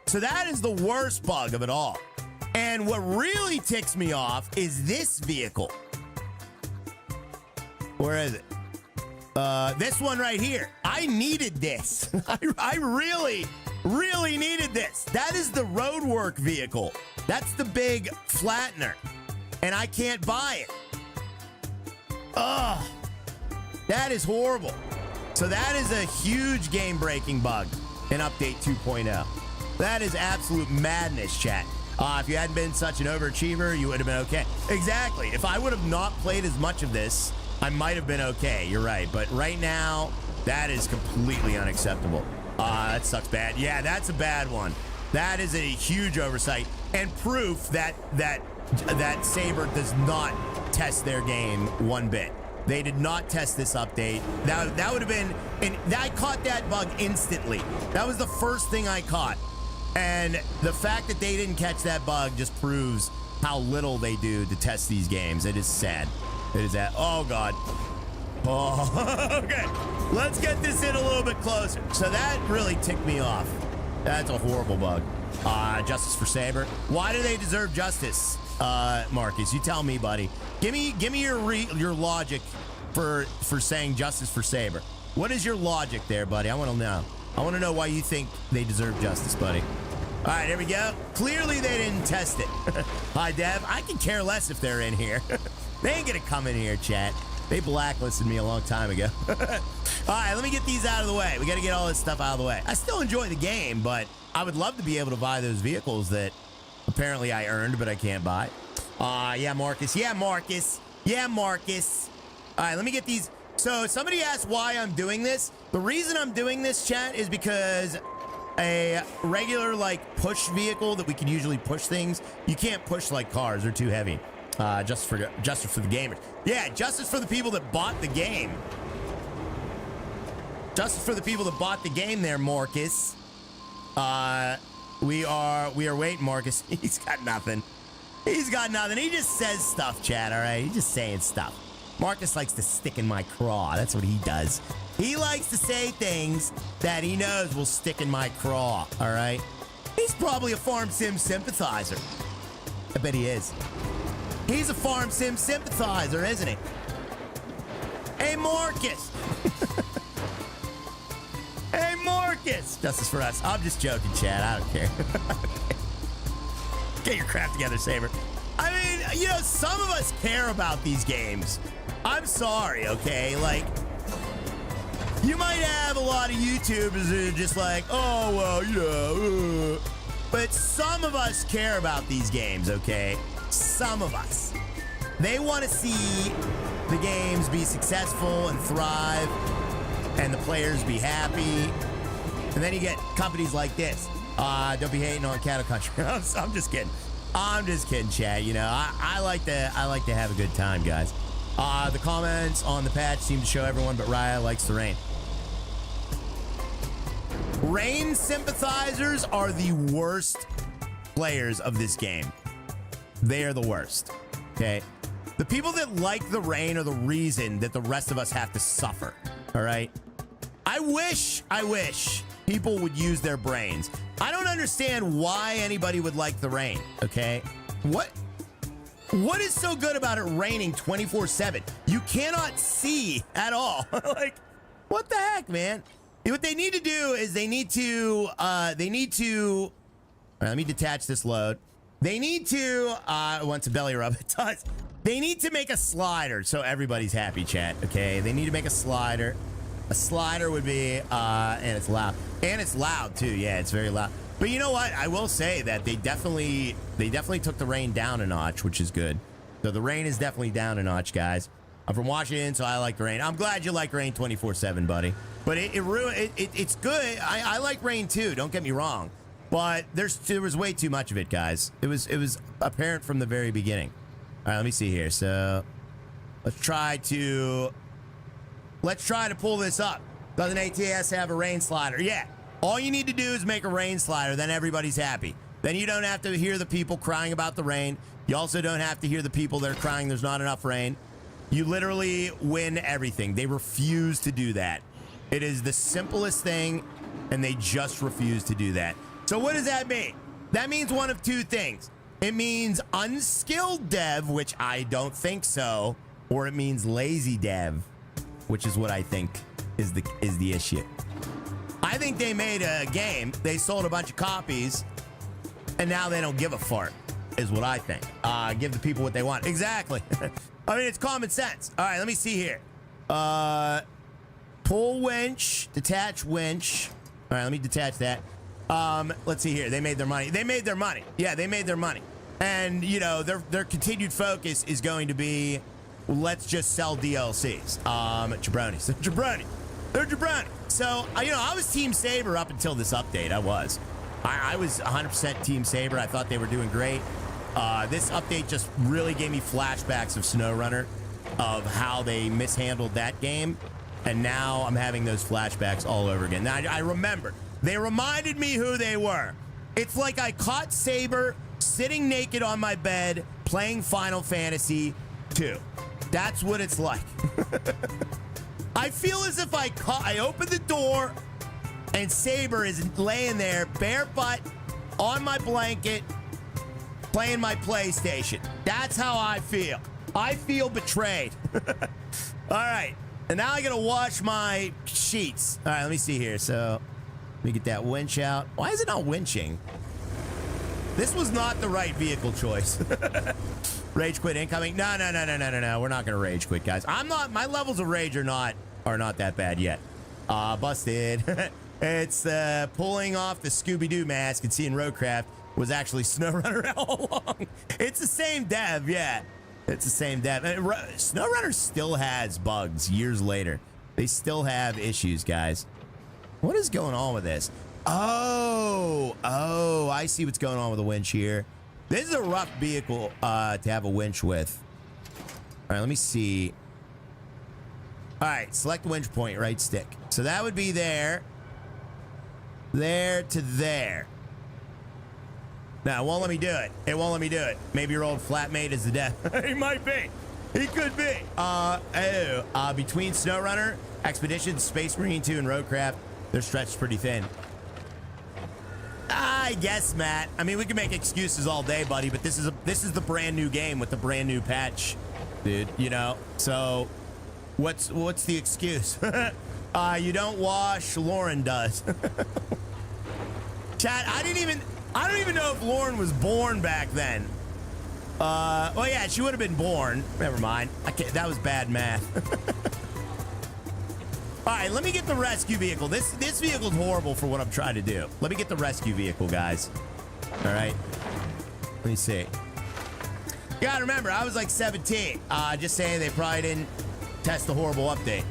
So that is the worst bug of it all. And what really ticks me off is this vehicle. Where is it? This one right here. I needed this. I really, really needed this. That is the roadwork vehicle. That's the big flattener. And I can't buy it. Ugh. That is horrible. So that is a huge game-breaking bug in Update 2.0. That is absolute madness, chat. If you hadn't been such an overachiever, you would have been okay. Exactly. If I would have not played as much of this, I might have been okay. You're right. But right now, that is completely unacceptable. That sucks bad. Yeah, that's a bad one. That is a huge oversight and proof that Saber does not test their game one bit. They did not test this update. That would have been, and I caught that bug instantly. That was the first thing I caught. And the fact that they didn't catch that bug just proves how little they do to test these games. It is sad. It is that. Oh, God. Oh, okay. Let's get this in a little bit closer. So that really ticked me off. That's a horrible bug. Justice for Saber. Why do they deserve justice, Marcus? You tell me, buddy. Give me your logic for saying justice for Saber. What is your logic there, buddy? I want to know. I want to know why you think they deserve justice, buddy. All right, here we go. Clearly, they didn't test it. Hi, Dev. I can care less if they're in here. They ain't gonna come in here, chat. They blacklisted me a long time ago. All right, let me get these out of the way. We got to get all this stuff out of the way. I still enjoy the game, but I would love to be able to buy those vehicles that apparently I earned, but I can't buy. Yeah, Marcus. Yeah, Marcus. Yeah, Marcus. All right, let me get these. So somebody asked why I'm doing this. The reason I'm doing this, chat, is because a regular, like, push vehicle that we can usually push things, you can't push like cars. They're too heavy. Justice for the gamers. Yeah, justice for the people that bought the game. Justice for the people that bought the game there, Marcus. We are waiting, Marcus. He's got nothing. He's got nothing. He just says stuff, chat, all right? He's just saying stuff. Marcus likes to stick in my craw. That's what he does. He likes to say things that he knows will stick in my craw, all right? He's probably a Farm Sim sympathizer. I bet he is. He's a Farm Sim sympathizer, isn't he? Hey, Marcus. Hey, Marcus. Justice for us. I'm just joking, Chad. I don't care. Get your crap together, Saber. I mean, you know, some of us care about these games. I'm sorry, okay? Like, you might have a lot of YouTubers who are just like, oh, well, yeah. But some of us care about these games, okay? Some of us. They want to see the games be successful and thrive and the players be happy. And then you get companies like this. Don't be hating on Cattle Country. I'm just kidding. I'm just kidding, Chad. You know, I like to have a good time, guys. The comments on the patch seem to show everyone but Raya likes the rain. Rain sympathizers are the worst players of this game. They are the worst. okay? The people that like the rain are the reason that the rest of us have to suffer, all right? I wish people would use their brains. I don't understand why anybody would like the rain, okay? What is so good about it raining 24/7? You cannot see at all. Like, what the heck, man? What they need to do is they need to, all right, let me detach this load. They need to, once a belly rub, it does. They need to make a slider so everybody's happy, chat, okay? They need to make a slider. A slider would be, and it's loud. And it's loud, too. Yeah, it's very loud. But you know what? I will say that they definitely took the rain down a notch, which is good. So the rain is definitely down a notch, guys. I'm from Washington, so I like the rain. I'm glad you like rain 24/7, buddy. But it's good. I like rain, too. Don't get me wrong. But there was way too much of it, guys. It was apparent from the very beginning. All right, let me see here. So let's try to pull this up. Doesn't ATS have a rain slider? Yeah. All you need to do is make a rain slider, then everybody's happy. Then you don't have to hear the people crying about the rain. You also don't have to hear the people that are crying there's not enough rain. You literally win everything. They refuse to do that. It is the simplest thing, and they just refuse to do that. So what does that mean? That means one of two things. It means unskilled dev, which I don't think so, or it means lazy dev, which is what I think is the issue. I think they made a game, they sold a bunch of copies, and now they don't give a fart, is what I think. Give the people what they want. Exactly. I mean, it's common sense. All right, let me see here. Pull winch, detach winch. All right, let me detach that. Let's see here. They made their money. They made their money. Yeah, they made their money. And, you know, their continued focus is going to be, let's just sell DLCs. Jabronis. They're jabroni. So, you know, I was Team Saber up until this update. I was 100% Team Saber. I thought they were doing great. This update just really gave me flashbacks of SnowRunner, of how they mishandled that game. And now I'm having those flashbacks all over again. Now, I remember. They reminded me who they were. It's like I caught Saber sitting naked on my bed playing Final Fantasy 2. That's what it's like. I feel as if I opened the door and Saber is laying there bare butt on my blanket playing my PlayStation. That's how I feel. I feel betrayed. All right. And now I gotta wash my sheets. All right, let me see here. So let me get that winch out. Why is it not winching? This was not the right vehicle choice. Rage quit incoming. No. We're not gonna rage quit, guys. My levels of rage are not that bad yet. Busted. It's pulling off the Scooby-Doo mask and seeing Roadcraft was actually SnowRunner all along. It's the same dev, yeah. It's the same dev. SnowRunner still has bugs years later. They still have issues, guys. What is going on with this? Oh, I see what's going on with the winch here. This is a rough vehicle to have a winch with. All right, let me see. All right, select the winch point, right stick. So that would be there. There to there. No, it won't let me do it. It won't let me do it. Maybe your old flatmate is the death. He might be. He could be. Between SnowRunner, Expedition, Space Marine 2, and Roadcraft, they're stretched pretty thin. I guess, Matt. I mean, we can make excuses all day, buddy, but this is the brand new game with the brand new patch, dude. You know. So, what's the excuse? You don't wash. Lauren does. Chat. I don't even know if Lauren was born back then. Well, yeah, she would have been born. Never mind. That was bad math. All right, let me get the rescue vehicle. This vehicle's horrible for what I'm trying to do. Let me get the rescue vehicle, guys. All right. Let me see. You gotta remember, I was like 17. Just saying they probably didn't test the horrible update.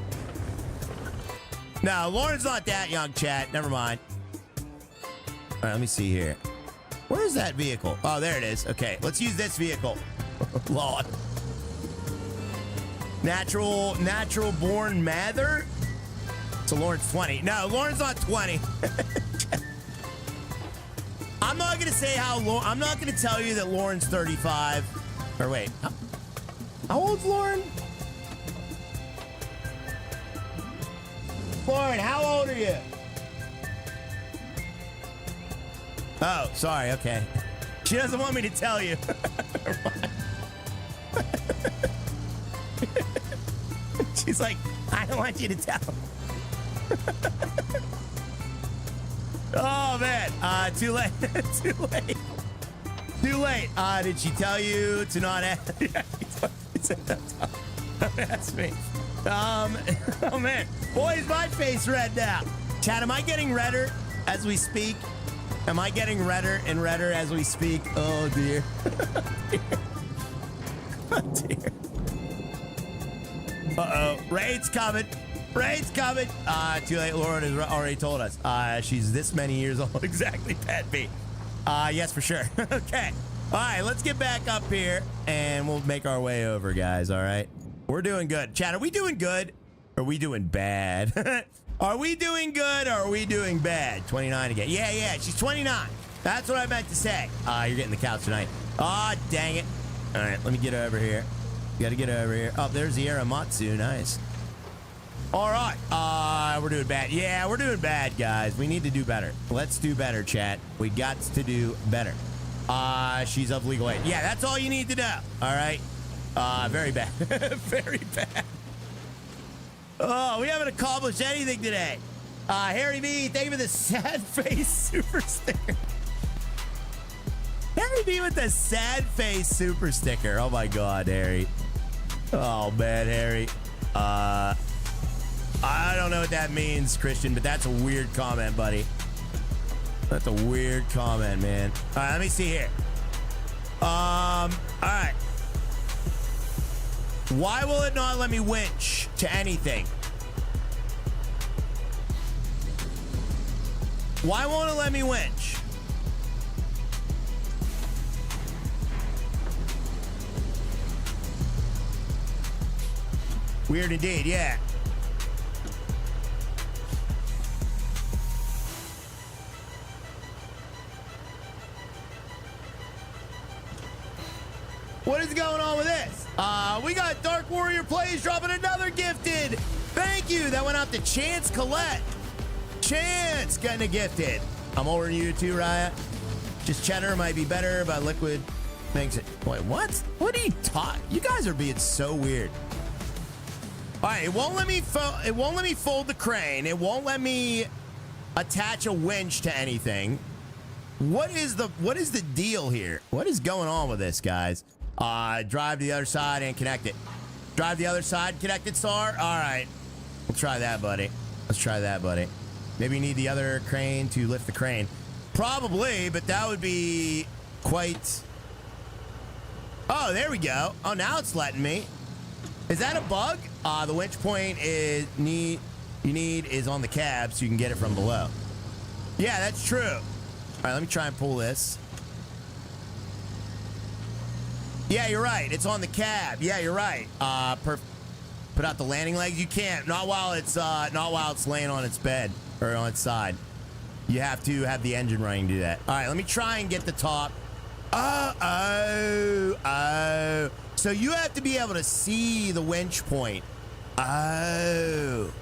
No, Lauren's not that young, chat. Never mind. All right, let me see here. Where is that vehicle? Oh, there it is. Okay, let's use this vehicle. Lord. Natural born Mather? So Lauren's 20. No, Lauren's not 20. I'm not gonna say I'm not gonna tell you that Lauren's 35. Or wait, How old's Lauren? Lauren, how old are you? Oh, sorry. Okay. She doesn't want me to tell you. She's like, I don't want you to tell. Oh, man. Too late. Too late. Too late. Did she tell you to not ask? Yeah, he said that. That's me. Oh, man. Boy, is my face red now. Chad, am I getting redder as we speak? Am I getting redder and redder as we speak? Oh, dear. Oh, dear. Uh-oh. Raid's coming. Raid's coming. Too late. Lauren has already told us. She's this many years old. Exactly, Pat B. Yes, for sure. Okay. All right, let's get back up here, and we'll make our way over, guys, all right? We're doing good. Chad, are we doing good? Or are we doing bad? Are we doing good, or are we doing bad? 29 again. Yeah, she's 29. That's what I meant to say. You're getting the couch tonight. Aw, dang it. All right, let me get over here. Got to get over here. Oh, there's the Aramatsu. Nice. All right. We're doing bad. Yeah, we're doing bad, guys. We need to do better. Let's do better, chat. We got to do better. She's of legal age. Yeah, that's all you need to know. All right. Very bad. Very bad. Oh, we haven't accomplished anything today. Harry B, thank you for the sad face super sticker. Harry B with the sad face super sticker. Oh my God, Harry. Oh man, Harry. I don't know what that means, Christian, but that's a weird comment, buddy. That's a weird comment, man. All right, let me see here. All right. Why will it not let me winch to anything? Why won't it let me winch? Weird indeed, yeah. What is going on with this? We got Dark Warrior Plays dropping another gifted. Thank you. That went out to Chance Collette. Chance getting a gifted. I'm older than you too, Riot. Just cheddar might be better, but liquid makes it. Wait, what? What are you talking? You guys are being so weird. All right, it won't let me fold the crane. It won't let me attach a winch to anything. What is the deal here? What is going on with this, guys? Drive to the other side and connect it. Drive the other side, connect it, Star. All right, we'll try that, buddy. Let's try that, buddy. Maybe you need the other crane to lift the crane. Probably, but that would be quite... Oh, there we go. Oh, now it's letting me. Is that a bug? The winch point is you need is on the cab so you can get it from below. Yeah, that's true. All right, let me try and pull this. Yeah, you're right. It's on the cab. Yeah, you're right. Put out the landing legs. You can't. Not while it's laying on its bed or on its side. You have to have the engine running to do that. All right, let me try and get the top. Oh. So you have to be able to see the winch point. Oh.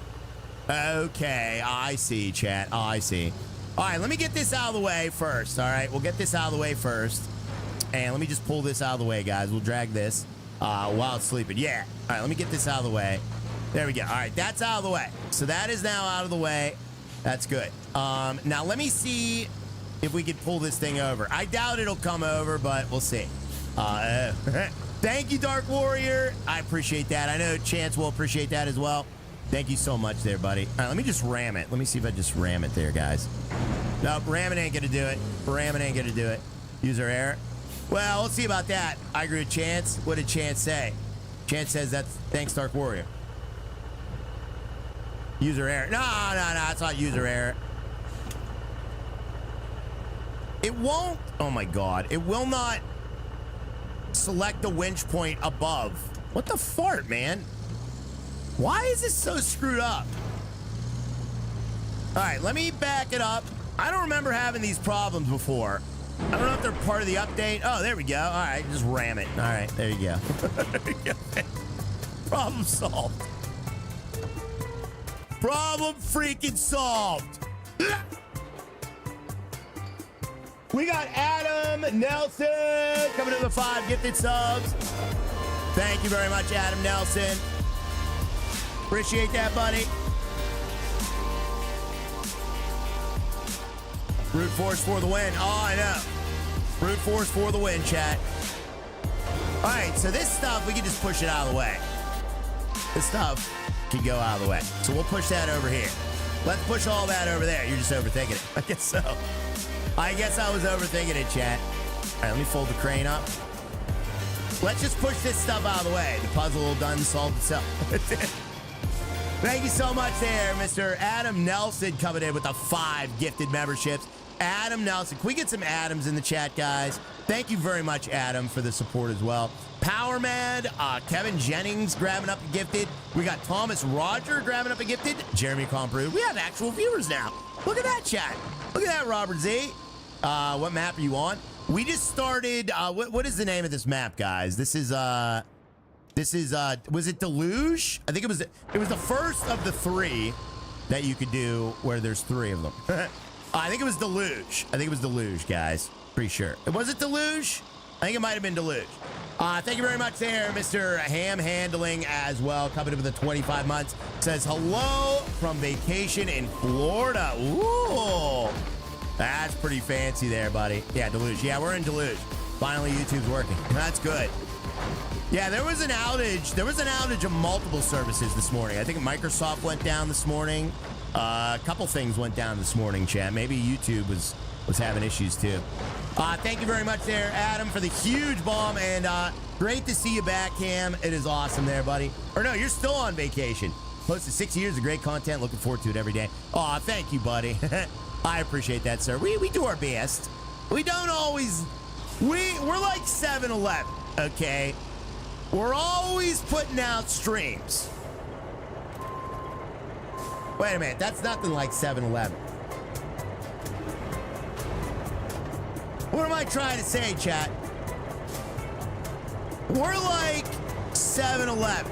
Okay, I see, chat. I see. All right, let me get this out of the way first. All right, we'll get this out of the way first. And let me just pull this out of the way, guys. We'll drag this while it's sleeping. Yeah. All right, let me get this out of the way. There we go. All right, that's out of the way. So that is now out of the way. That's good. Now let me see if we can pull this thing over. I doubt it'll come over, but we'll see. Thank you, Dark Warrior. I appreciate that. I know Chance will appreciate that as well. Thank you so much there, buddy. All right, let me just ram it. Let me see if I just ram it there, guys. Nope, ramming ain't gonna do it. Ramming ain't gonna do it. User error. Well, we'll see about that. I agree with Chance. What did Chance say? Chance says that's thanks, Dark Warrior. User error. No, it's not user error. It won't. Oh my God. It will not select the winch point above. What the fart, man? Why is this so screwed up? All right, let me back it up. I don't remember having these problems before. I don't know if they're part of the update. Oh, there we go. All right, just ram it. All right, there you go. There you go. Problem solved. Problem freaking solved. We got Adam Nelson coming to the 5 gifted subs. Thank you very much, Adam Nelson. Appreciate that, buddy. Brute force for the win. Oh, I know. Brute force for the win, chat. All right, so this stuff, we can just push it out of the way. This stuff can go out of the way. So we'll push that over here. Let's push all that over there. You're just overthinking it. I guess so. I guess I was overthinking it, chat. All right, let me fold the crane up. Let's just push this stuff out of the way. The puzzle done solved itself. Thank you so much there, Mr. Adam Nelson, coming in with the 5 gifted memberships. Adam Nelson. Can we get some Adams in the chat, guys? Thank you very much, Adam, for the support as well. Power Mad, Kevin Jennings grabbing up a gifted. We got Thomas Roger grabbing up a gifted. Jeremy Comprue. We have actual viewers now. Look at that, chat. Look at that, Robert Z. What map are you on? We just started. What is the name of this map, guys? This is was it Deluge? I think it was the first of the 3 that you could do where there's 3 of them. I think it was Deluge. I think it was Deluge, guys. Pretty sure. Was it Deluge? I think it might have been Deluge. Thank you very much there, Mr. Ham Handling as well. Coming in with the 25 months. Says hello from vacation in Florida. Ooh. That's pretty fancy there, buddy. Yeah, Deluge. Yeah, we're in Deluge. Finally, YouTube's working. That's good. Yeah, there was an outage. There was an outage of multiple services this morning. I think Microsoft went down this morning. A couple things went down this morning, chat. Maybe YouTube was having issues too. Thank you very much there, Adam, for the huge bomb, and great to see you back, Cam. It is awesome there, buddy. Or no, you're still on vacation. Close to 6 years of great content. Looking forward to it every day. Aw, thank you, buddy. I appreciate that, sir. We do our best. We don't always... We're like 7-Eleven, okay? We're always putting out streams. Wait a minute. That's nothing like 7-Eleven. What am I trying to say, chat? We're like 7-Eleven.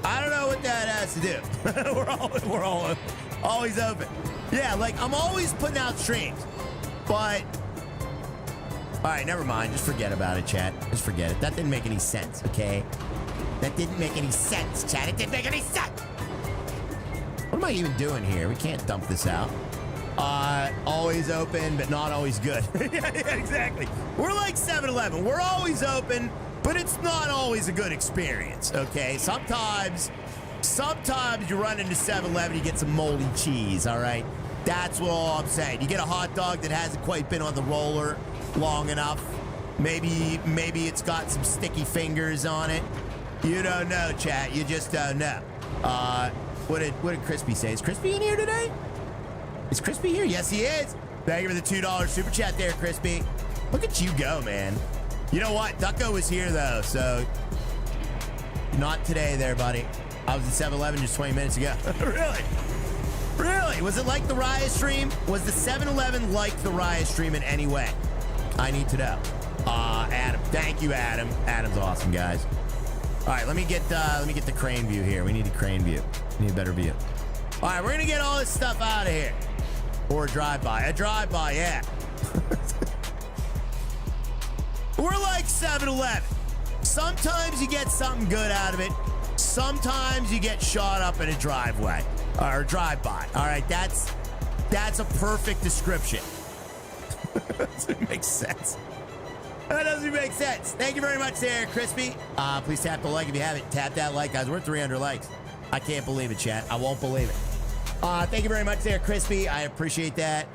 I don't know what that has to do. we're always open. Yeah, like I'm always putting out streams, but all right, never mind. Just forget about it, chat. Just forget it. That didn't make any sense, okay? That didn't make any sense, chat. It didn't make any sense. What am I even doing here? We can't dump this out. Always open, but not always good. yeah, exactly. We're like 7-Eleven. We're always open, but it's not always a good experience, okay? Sometimes you run into 7-Eleven, you get some moldy cheese, all right? That's all I'm saying. You get a hot dog that hasn't quite been on the roller long enough. Maybe it's got some sticky fingers on it. You don't know, chat. You just don't know. What did Crispy say? Is Crispy in here today? Is Crispy here? Yes, he is. Thank you for the $2 super chat there, Crispy. Look at you go, man. You know what? Ducko was here, though, so not today there, buddy. I was at 7-Eleven just 20 minutes ago. Really? Really? Was it like the Riot stream? Was the 7-Eleven like the Riot stream in any way? I need to know. Adam. Thank you, Adam. Adam's awesome, guys. All right, let me get the crane view here. We need a crane view. We need a better view. All right, we're gonna get all this stuff out of here. Or a drive-by. A drive-by, yeah. We're like 7-Eleven. Sometimes you get something good out of it. Sometimes you get shot up in a driveway or drive-by. All right, that's a perfect description. Doesn't make sense. That doesn't make sense. Thank you very much there, Crispy. Please tap the like if you haven't. Tap that like, guys. We're 300 likes. I can't believe it, chat. I won't believe it. Thank you very much there, Crispy. I appreciate that.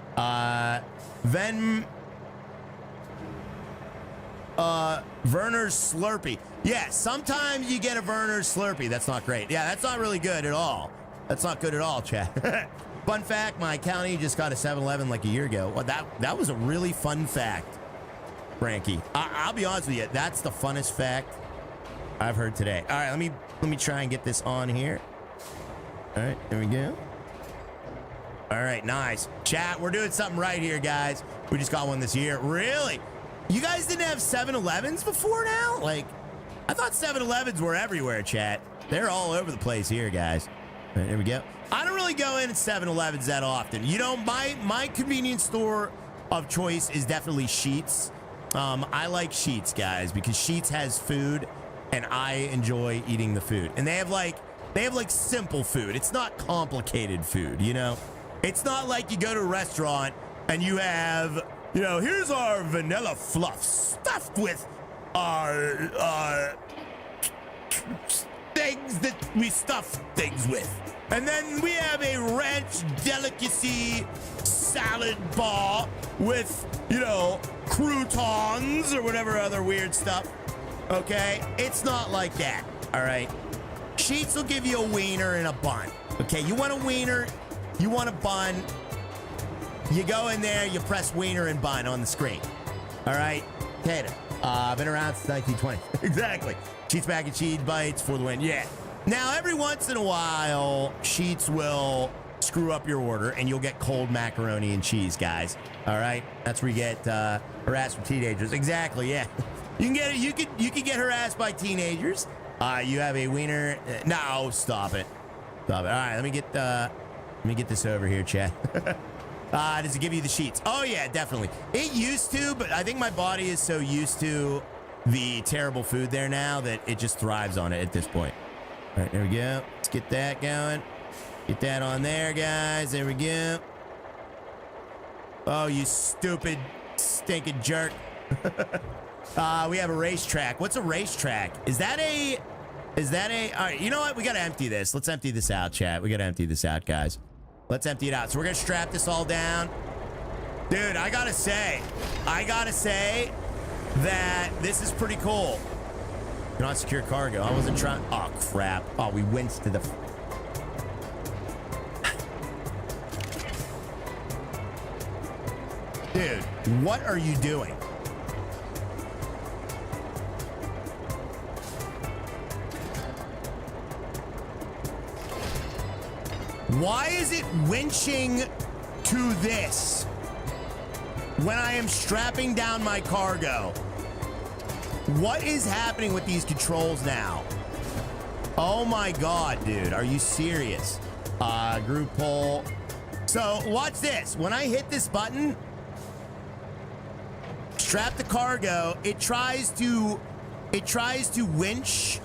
Werner's Slurpee. Yeah, sometimes you get a Werner's Slurpee. That's not great. Yeah, that's not really good at all. That's not good at all, chat. Fun fact, my county just got a 7-Eleven like a year ago. Well, that was a really fun fact, Frankie. I'll be honest with you. That's the funnest fact I've heard today. All right, let me try and get this on here. All right, there we go. All right, nice. Chat, we're doing something right here, guys. We just got one this year. Really? You guys didn't have 7-Elevens before now? Like, I thought 7-Elevens were everywhere, chat. They're all over the place here, guys. All right, there we go. I don't really go in at 7-Elevens that often. You know, my convenience store of choice is definitely Sheetz. I like Sheetz, guys, because Sheetz has food, and I enjoy eating the food. And they have like simple food. It's not complicated food, you know? It's not like you go to a restaurant and you have, you know, here's our vanilla fluff stuffed with our things that we stuff things with. And then we have a ranch delicacy salad bar with, you know, croutons or whatever other weird stuff. Okay? It's not like that. All right? Sheetz will give you a wiener and a bun. Okay? You want a wiener, you want a bun. You go in there, you press wiener and bun on the screen. All right? Tater. Been around since 1920. Exactly. Sheetz mac and cheese bites for the win. Yeah. Now, every once in a while, Sheetz will screw up your order, and you'll get cold macaroni and cheese, guys. All right, that's where you get harassed from teenagers. Exactly, yeah. You can get it. You can get harassed by teenagers. You have a wiener. No, stop it. Stop it. All right, let me get this over here, chat. Does it give you the sheets? Oh yeah, definitely. It used to, but I think my body is so used to the terrible food there now that it just thrives on it at this point. All right, there we go. Let's get that going. Get that on there, guys. There we go. Oh, you stupid, stinking jerk. We have a racetrack. What's a racetrack? Is that a... All right, you know what? We got to empty this. Let's empty this out, chat. We got to empty this out, guys. Let's empty it out. So we're going to strap this all down. Dude, I got to say that this is pretty cool. Not secure cargo. I wasn't trying... Oh, crap. Oh, we winced to the... Dude, what are you doing? Why is it winching to this when I am strapping down my cargo? What is happening with these controls now? Oh my God, dude. Are you serious? Group poll. So watch this. When I hit this button, strap the cargo, it tries to winch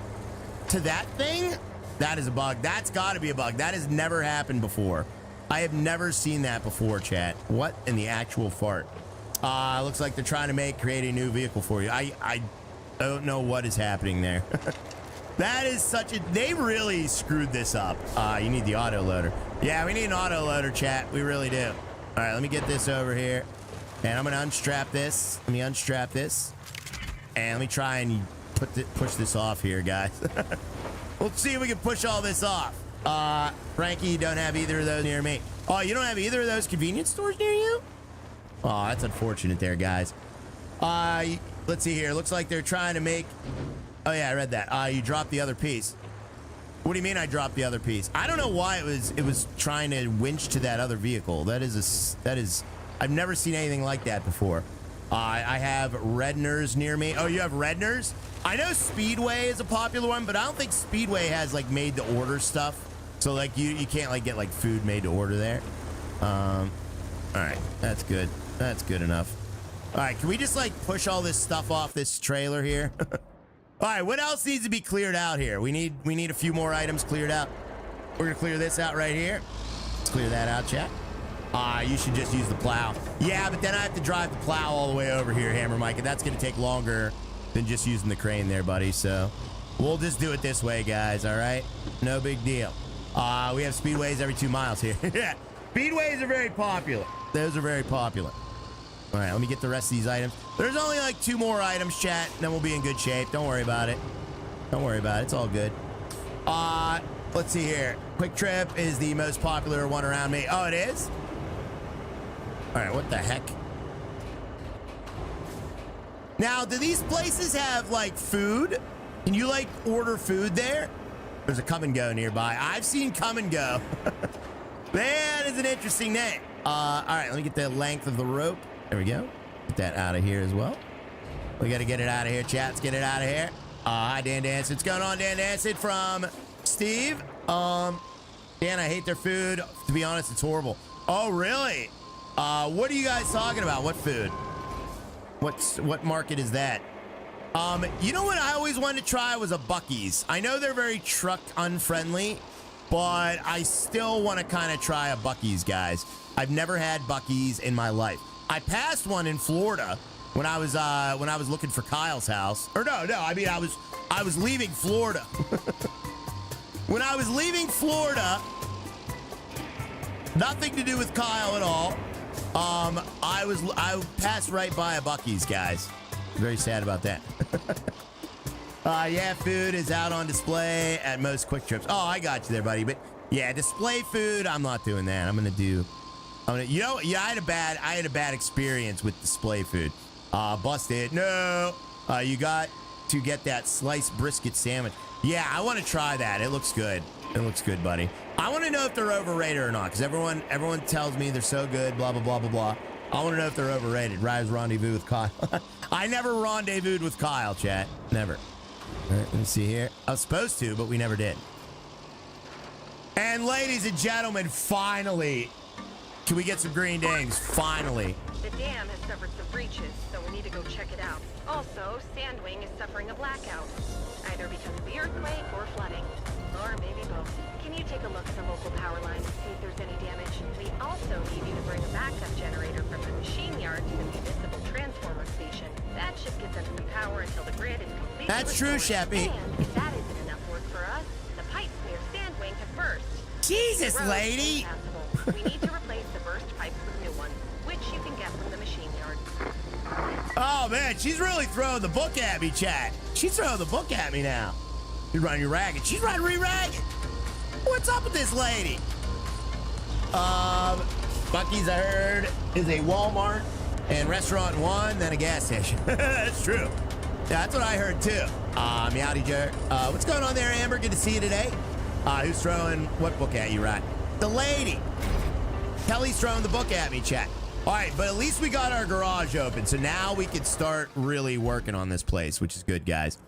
to that thing. That is a bug. That's got to be a bug. That has never happened before. I have never seen that before, chat. What in the actual fart? Looks like they're trying to create a new vehicle for you. I don't know what is happening there. That is such a... They really screwed this up. You need the auto loader. Yeah, we need an auto loader, chat. We really do. All right, let me get this over here. And I'm going to unstrap this. Let me unstrap this. And let me try and push this off here, guys. Let's see if we can push all this off. Frankie, you don't have either of those near me. Oh, you don't have either of those convenience stores near you? Oh, that's unfortunate there, guys. Let's see here. Looks like they're trying to make... Oh, yeah, I read that. You dropped the other piece. What do you mean I dropped the other piece? I don't know why it was trying to winch to that other vehicle. That is... I've never seen anything like that before. I have Redner's near me. Oh, you have Redner's? I know Speedway is a popular one, but I don't think Speedway has like made to order stuff. So like you can't like get like food made to order there. All right, that's good. That's good enough. All right, can we just like push all this stuff off this trailer here? All right, what else needs to be cleared out here? We need a few more items cleared out. We're gonna clear this out right here. Let's clear that out, chat. You should just use the plow. Yeah, but then I have to drive the plow all the way over here, Hammer Mike, and that's going to take longer than just using the crane there, buddy. So we'll just do it this way, guys, all right? No big deal. We have speedways every 2 miles here. Yeah, speedways are very popular. Those are very popular. All right, let me get the rest of these items. There's only like 2 more items, chat, and then we'll be in good shape. Don't worry about it. Don't worry about it. It's all good. Let's see here. Quick Trip is the most popular one around me. Oh, it is? All right, what the heck? Now, do these places have, like, food? Can you, like, order food there? There's a come and go nearby. I've seen come and go. That is an interesting name. All right, let me get the length of the rope. There we go. Get that out of here as well. We got to get it out of here, chat. Let's get it out of here. Hi, Dan Dancing. What's going on, Dan Dancing? From Steve. Dan, I hate their food. To be honest, it's horrible. Oh, really? What are you guys talking about? What food? What market is that? You know what I always wanted to try was a Buc-ee's. I know they're very truck unfriendly, but I still want to kind of try a Buc-ee's, guys. I've never had Buc-ee's in my life. I passed one in Florida when I was looking for Kyle's house. Or no, I mean I was leaving Florida. When I was leaving Florida, nothing to do with Kyle at all. I passed right by a Buc-ee's, guys. Very sad about that. Yeah, food is out on display at most Quick Trips. Oh, I got you there, buddy. But yeah, display food, I'm not doing that. I had a bad experience with display food. Busted. No. You got to get that sliced brisket sandwich. Yeah, I want to try that. It looks good. It looks good, buddy. I want to know if they're overrated or not, because everyone tells me they're so good, blah, blah, blah, blah, blah. I want to know if they're overrated. Rise rendezvous with Kyle. I never rendezvoused with Kyle, chat. Never. All right, let me see here. I was supposed to, but we never did. And ladies and gentlemen, finally, can we get some green dings? Finally. The dam has suffered some breaches, so we need to go check it out. Also, Sandwing is suffering a blackout, either because of the earthquake or flooding, or maybe both. Can you take a look at the local power lines and see if there's any damage? We also need you to bring a backup generator from the machine yard to the municipal transformer station. That should give them some power until the grid is completely That's true, restored. Sheppy. And if that isn't enough work for us, the pipes near Sandwing have burst. Jesus, The road is lady. impassable. We need to replace the burst pipes with new ones, which you can get from the machine yard. Oh, man, she's really throwing the book at me, chat. She's throwing the book at me now. You're running your ragged. She's running ragged. What's up with this lady? Buc-ee's, I heard, is a Walmart and restaurant one, then a gas station. That's true. Yeah, that's what I heard, too. Meowdy Jerk. What's going on there, Amber? Good to see you today. Who's throwing what book at you, right? The lady. Kelly's throwing the book at me, chat. All right, but at least we got our garage open, so now we can start really working on this place, which is good, guys.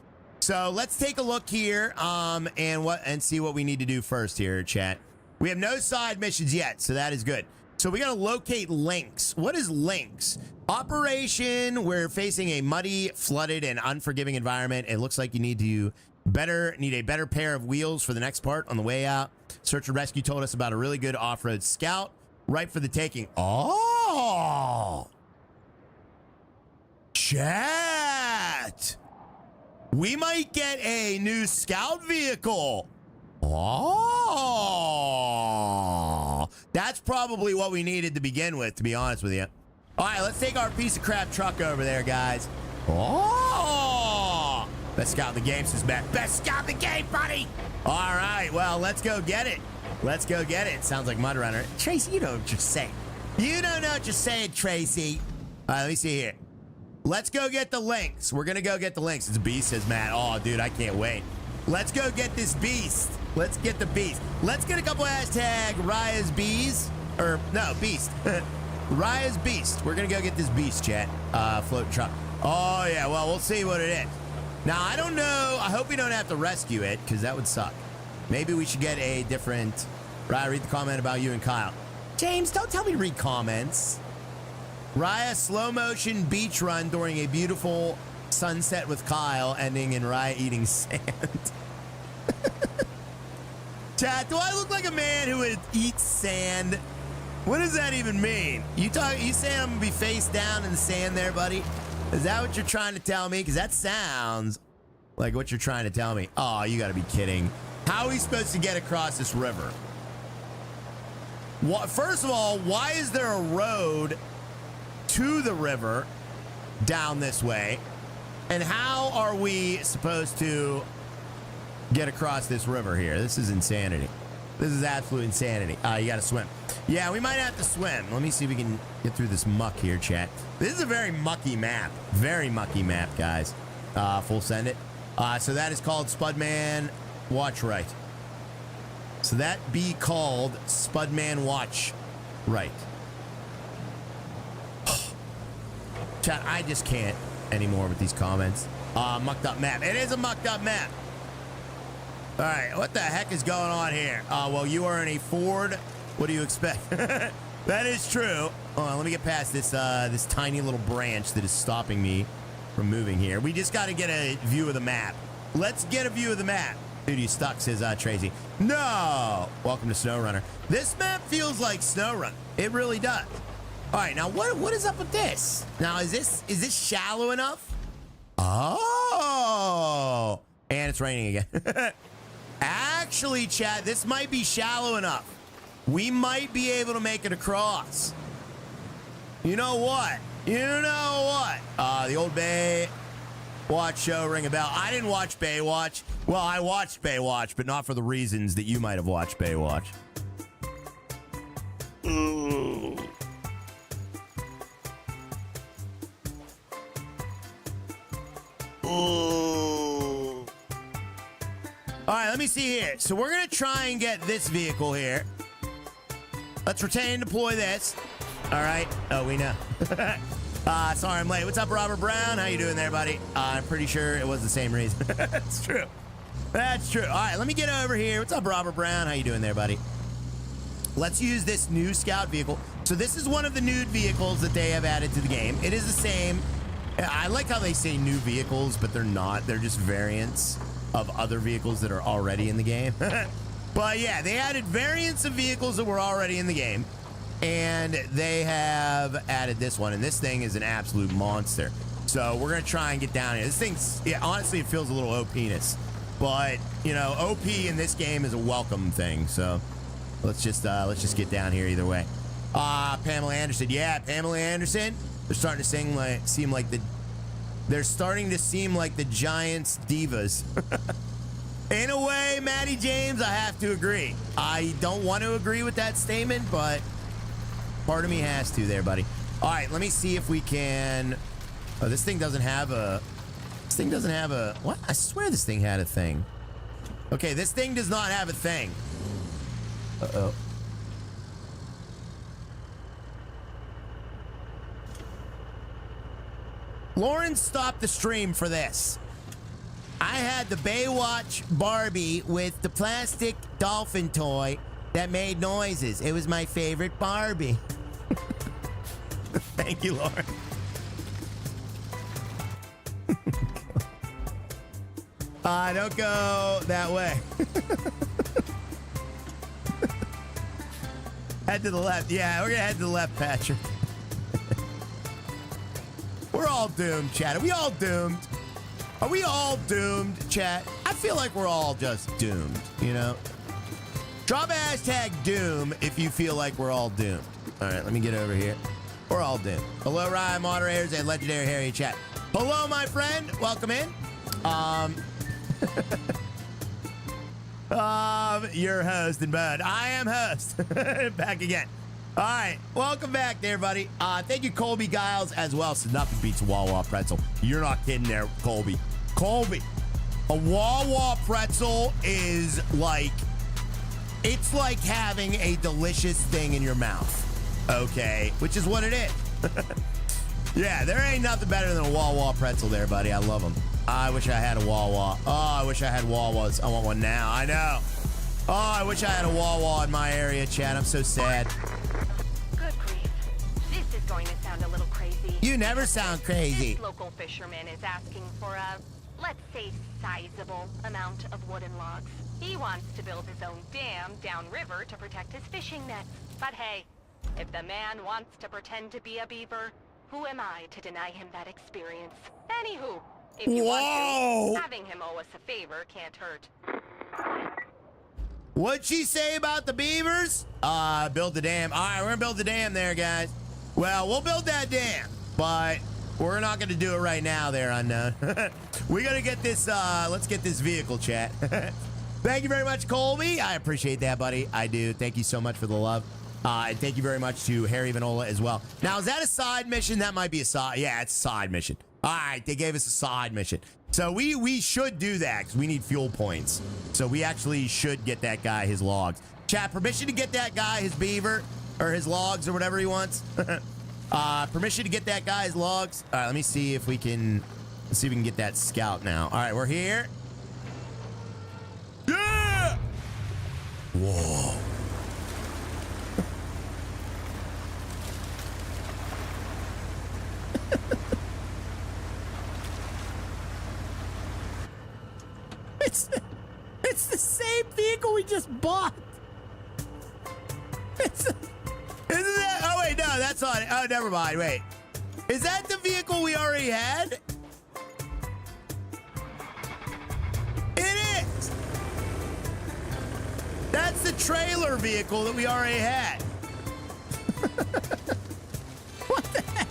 So let's take a look here and see what we need to do first here, chat. We have no side missions yet, so that is good. So we got to locate links. What is links? Operation, we're facing a muddy, flooded, and unforgiving environment. It looks like you need a better pair of wheels for the next part on the way out. Search and Rescue told us about a really good off-road scout. Ripe for the taking. Oh! Chat! We might get a new scout vehicle. Oh! That's probably what we needed to begin with, to be honest with you. All right, let's take our piece of crap truck over there, guys. Oh! Best scout in the game, says Matt. Best scout in the game, buddy! All right, well, let's go get it. Let's go get it. Sounds like Mud Runner. Tracy, you know what you're saying. You don't know what you're saying, Tracy. All right, let me see here. Let's go get the links. We're going to go get the links. It's a beast, says Matt. Oh, dude, I can't wait. Let's go get this beast. Let's get the beast. Let's get a couple hashtag Raya's Bees. Or, no, Beast. Raya's Beast. We're going to go get this beast, chat. Floating truck. Oh, yeah, well, we'll see what it is. Now, I don't know. I hope we don't have to rescue it, because that would suck. Maybe we should get a different... Raya, read the comment about you and Kyle. James, don't tell me to read comments. Raya, slow motion beach run during a beautiful sunset with Kyle, ending in Raya eating sand. Chat, do I look like a man who would eat sand? What does that even mean? You saying I'm gonna be face down in the sand there, buddy? Is that what you're trying to tell me? Because that sounds like what you're trying to tell me. Oh, you gotta be kidding. How are we supposed to get across this river? First of all, why is there a road to the river down this way? And how are we supposed to get across this river here? This is insanity. This is absolute insanity. You gotta swim. Yeah, we might have to swim. Let me see if we can get through this muck here, chat. This is a very mucky map. Very mucky map, guys. Full send it. So that is called Spudman Watch Right. So that be called Spudman Watch. Right. Chat, I just can't anymore with these comments. Mucked up map. It is a mucked up map. All right, what the heck is going on here? Well, you are in a Ford. What do you expect? That is true. Hold on, let me get past this this tiny little branch that is stopping me from moving here. We just got to get a view of the map. Let's get a view of the map. Dude, you stuck, says Tracy. No! Welcome to SnowRunner. This map feels like SnowRunner. It really does. All right, now what is up with this? Now, is this shallow enough? Oh! And it's raining again. Actually, chat, this might be shallow enough. We might be able to make it across. You know what? You know what? The old Baywatch show ring a bell. I didn't watch Baywatch. Well, I watched Baywatch, but not for the reasons that you might have watched Baywatch. Ooh. Ooh. All right, let me see here. So we're going to try and get this vehicle here. Let's retain and deploy this. All right. Oh, we know. Sorry I'm late. What's up, Robert Brown? How you doing there, buddy? I'm pretty sure it was the same reason. That's true. That's true. All right, let me get over here. What's up, Robert Brown? How you doing there, buddy? Let's use this new scout vehicle. So this is one of the new vehicles that they have added to the game. It is the same. I like how they say new vehicles, but they're not. They're just variants of other vehicles that are already in the game. But yeah, they added variants of vehicles that were already in the game. And they have added this one. And this thing is an absolute monster. So we're going to try and get down here. This thing's, yeah, honestly, it feels a little OP-ness. But, you know, OP in this game is a welcome thing. So let's just get down here either way. Pamela Anderson. Yeah, Pamela Anderson. They're starting to seem like the Giants divas. In a way, Maddie James, I have to agree. I don't want to agree with that statement, but part of me has to there, buddy. All right, let me see if we can... Oh, this thing doesn't have a... What? I swear this thing had a thing. Okay, this thing does not have a thing. Uh-oh. Lauren stopped the stream for this. I had the Baywatch Barbie with the plastic dolphin toy that made noises. It was my favorite Barbie. Thank you, Lauren. Don't go that way. Head to the left. Yeah, we're gonna head to the left, Patrick. We're all doomed, chat. Are we all doomed? Are we all doomed, chat? I feel like we're all just doomed, you know? Drop hashtag doom if you feel like we're all doomed. All right, let me get over here. We're all doomed. Hello, Ryan, moderators, and legendary Harry chat. Hello, my friend. Welcome in. Your host and bud. I am host. Back again. All right, welcome back there, buddy. Thank you, Colby Giles, as well. So nothing beats a Wawa pretzel. You're not kidding there, Colby. Colby, a Wawa pretzel is like, it's like having a delicious thing in your mouth, okay? Which is what it is. Yeah, there ain't nothing better than a Wawa pretzel there, buddy. I love them. I wish I had a Wawa. Oh, I wish I had Wawas. I want one now. I know. Oh, I wish I had a Wawa in my area, Chad. I'm so sad. Good grief. This is going to sound a little crazy. You never sound crazy. This local fisherman is asking for a, let's say, sizable amount of wooden logs. He wants to build his own dam downriver to protect his fishing nets. But hey, if the man wants to pretend to be a beaver, who am I to deny him that experience? Anywho, if you want to, having him owe us a favor can't hurt. What'd she say about the beavers? Build the dam. All right, we're gonna build the dam there, guys. Well, we'll build that dam, but we're not gonna do it right now there, Unknown. We gotta get this, let's get this vehicle, chat. Thank you very much, Colby. I appreciate that, buddy. I do. Thank you so much for the love. And thank you very much to Harry Vanola as well. Now, is that a side mission? That might be a side. Yeah, it's a side mission. All right, they gave us a side mission. So we should do that because we need fuel points. So we actually should get that guy his logs. Chat, permission to get that guy his beaver or his logs or whatever he wants. Permission to get that guy his logs. All right, let me see if we can. Let's see if we can get that scout now. All right, we're here. Yeah! Whoa. It's the same vehicle we just bought. Isn't that? Oh wait, no, that's on it. Oh, never mind. Wait, is that the vehicle we already had? It is. That's the trailer vehicle that we already had. What the heck?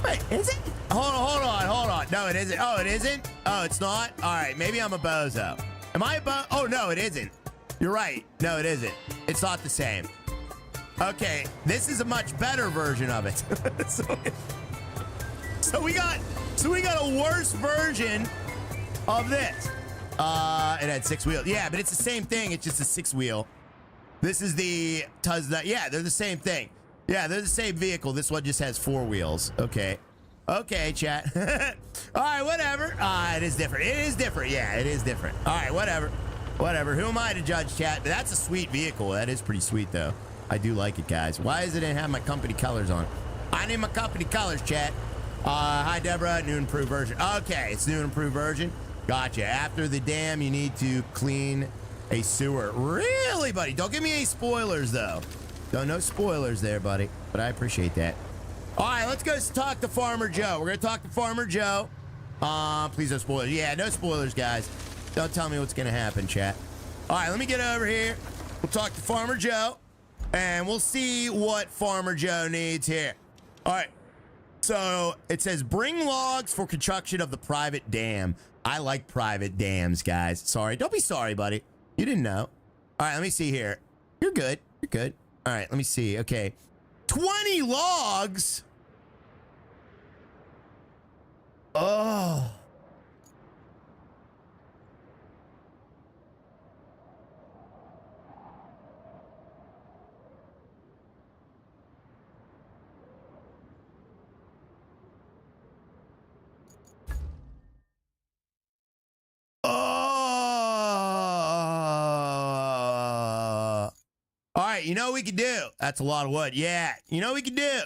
Wait, is it? Hold on. No, it isn't. Oh, it isn't? Oh, it's not? All right, maybe I'm a bozo. Am I a bozo? Oh, no, it isn't. You're right. No, it isn't. It's not the same. Okay, this is a much better version of it. so we got a worse version of this. It had 6 wheels. Yeah, but it's the same thing. It's just a 6 wheel. This is the Tesla. Yeah, they're the same thing. Yeah, they're the same vehicle. This one just has 4 wheels. Okay. Okay, chat. All right, whatever. It is different. It is different. Yeah, it is different. All right, whatever. Whatever. Who am I to judge, chat? That's a sweet vehicle. That is pretty sweet, though. I do like it, guys. Why does it didn't have my company colors on it? I need my company colors, chat. Hi, Deborah. New and improved version. Okay, it's new and improved version. Gotcha. After the dam, you need to clean a sewer. Really, buddy? Don't give me any spoilers, though. No spoilers there, buddy. But I appreciate that. All right, let's go talk to Farmer Joe. We're going to talk to Farmer Joe. Please no spoilers. Yeah, no spoilers, guys. Don't tell me what's going to happen, chat. All right, let me get over here. We'll talk to Farmer Joe, and we'll see what Farmer Joe needs here. All right. So it says, bring logs for construction of the private dam. I like private dams, guys. Sorry. Don't be sorry, buddy. You didn't know. All right, let me see here. You're good. You're good. All right, let me see. Okay. 20 logs? Oh. All right, you know what we can do? That's a lot of wood. Yeah, you know what we can do?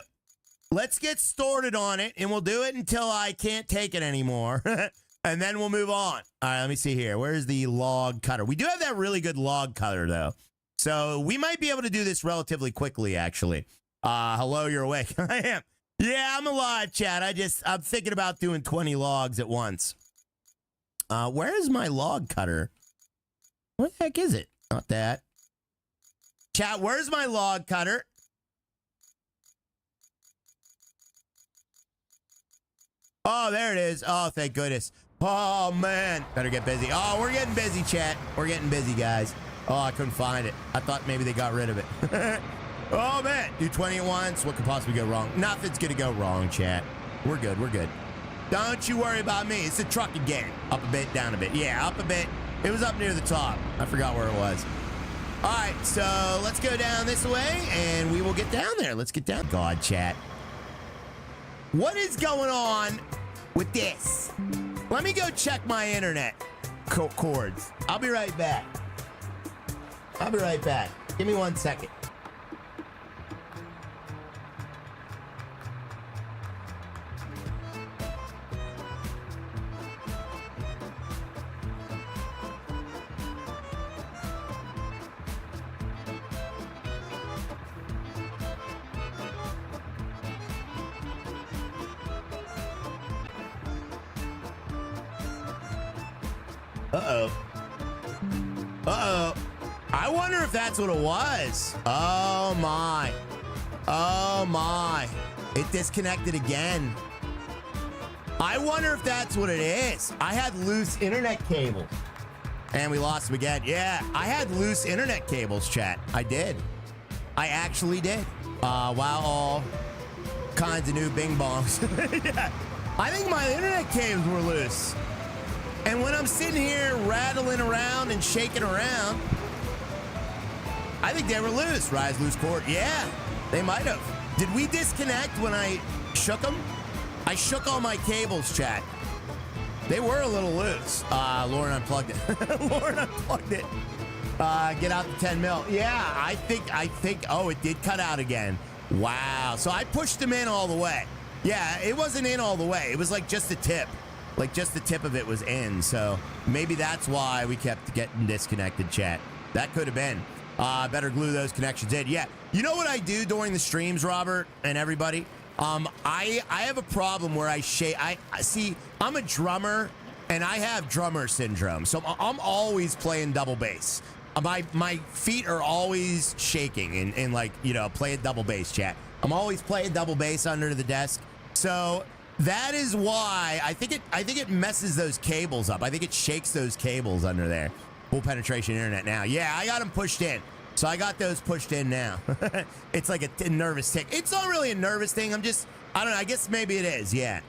Let's get started on it, and we'll do it until I can't take it anymore. And then we'll move on. All right, let me see here. Where's the log cutter? We do have that really good log cutter, though. So we might be able to do this relatively quickly, actually. Hello, you're awake. I am. Yeah, I'm alive, chat. I'm thinking about doing 20 logs at once. Where is my log cutter? What the heck is it? Not that. Chat, where's my log cutter? Oh, there it is. Oh, thank goodness. Oh, man. Better get busy. Oh, we're getting busy, chat. We're getting busy, guys. Oh, I couldn't find it. I thought maybe they got rid of it. Oh, man. Do 20 at once. What could possibly go wrong? Nothing's going to go wrong, chat. We're good. We're good. Don't you worry about me. It's a truck again. Up a bit, down a bit. Yeah, up a bit. It was up near the top. I forgot where it was. All right, so let's go down this way, and we will get down there. Let's get down. God, chat. What is going on with this? Let me go check my internet cords. I'll be right back. I'll be right back. Give me 1 second. Uh-oh. Uh-oh. I wonder if that's what it was. Oh, my. Oh, my. It disconnected again. I wonder if that's what it is. I had loose internet cables. And we lost them again. Yeah, I had loose internet cables, chat. I did. I actually did. Wow, all kinds of new bing bongs. Yeah. I think my internet cables were loose. And when I'm sitting here rattling around and shaking around, I think they were loose. Rise, loose cord. Yeah, they might have. Did we disconnect when I shook them? I shook all my cables, chat. They were a little loose. Lauren unplugged it. Lauren unplugged it. Get out the 10 mil. Yeah, I think, oh, it did cut out again. Wow. So I pushed them in all the way. Yeah, it wasn't in all the way. It was like just the tip. Like just the tip of it was in. So maybe that's why we kept getting disconnected, chat. That could have been. Better glue those connections in. Yeah. You know what I do during the streams, Robert and everybody? I have a problem where I shake. I see, I'm a drummer and I have drummer syndrome. So I'm always playing double bass. My feet are always shaking and like, you know, playing double bass, chat. I'm always playing double bass under the desk. So that is why I think it messes those cables up. I think it shakes those cables under there. Full penetration internet now. Yeah, I got them pushed in. So I got those pushed in now. It's like a nervous tick. It's not really a nervous thing. I don't know. I guess maybe it is. Yeah.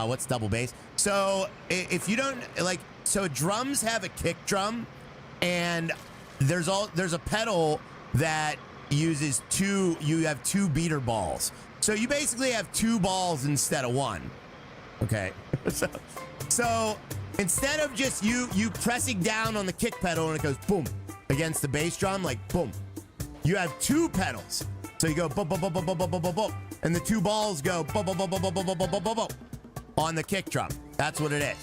What's double bass? So if you don't like, so drums have a kick drum, and there's a pedal that uses two. You have two beater balls. So you basically have two balls instead of one. Okay. So instead of just you pressing down on the kick pedal and it goes boom against the bass drum, like boom, you have two pedals. So you go boom, boom, boom, boom, boom, boom, boom, boom, boom, and the two balls go boom, boom, boom, boom, boom, boom, boom, boom, boom, boom, boom, on the kick drum. That's what it is.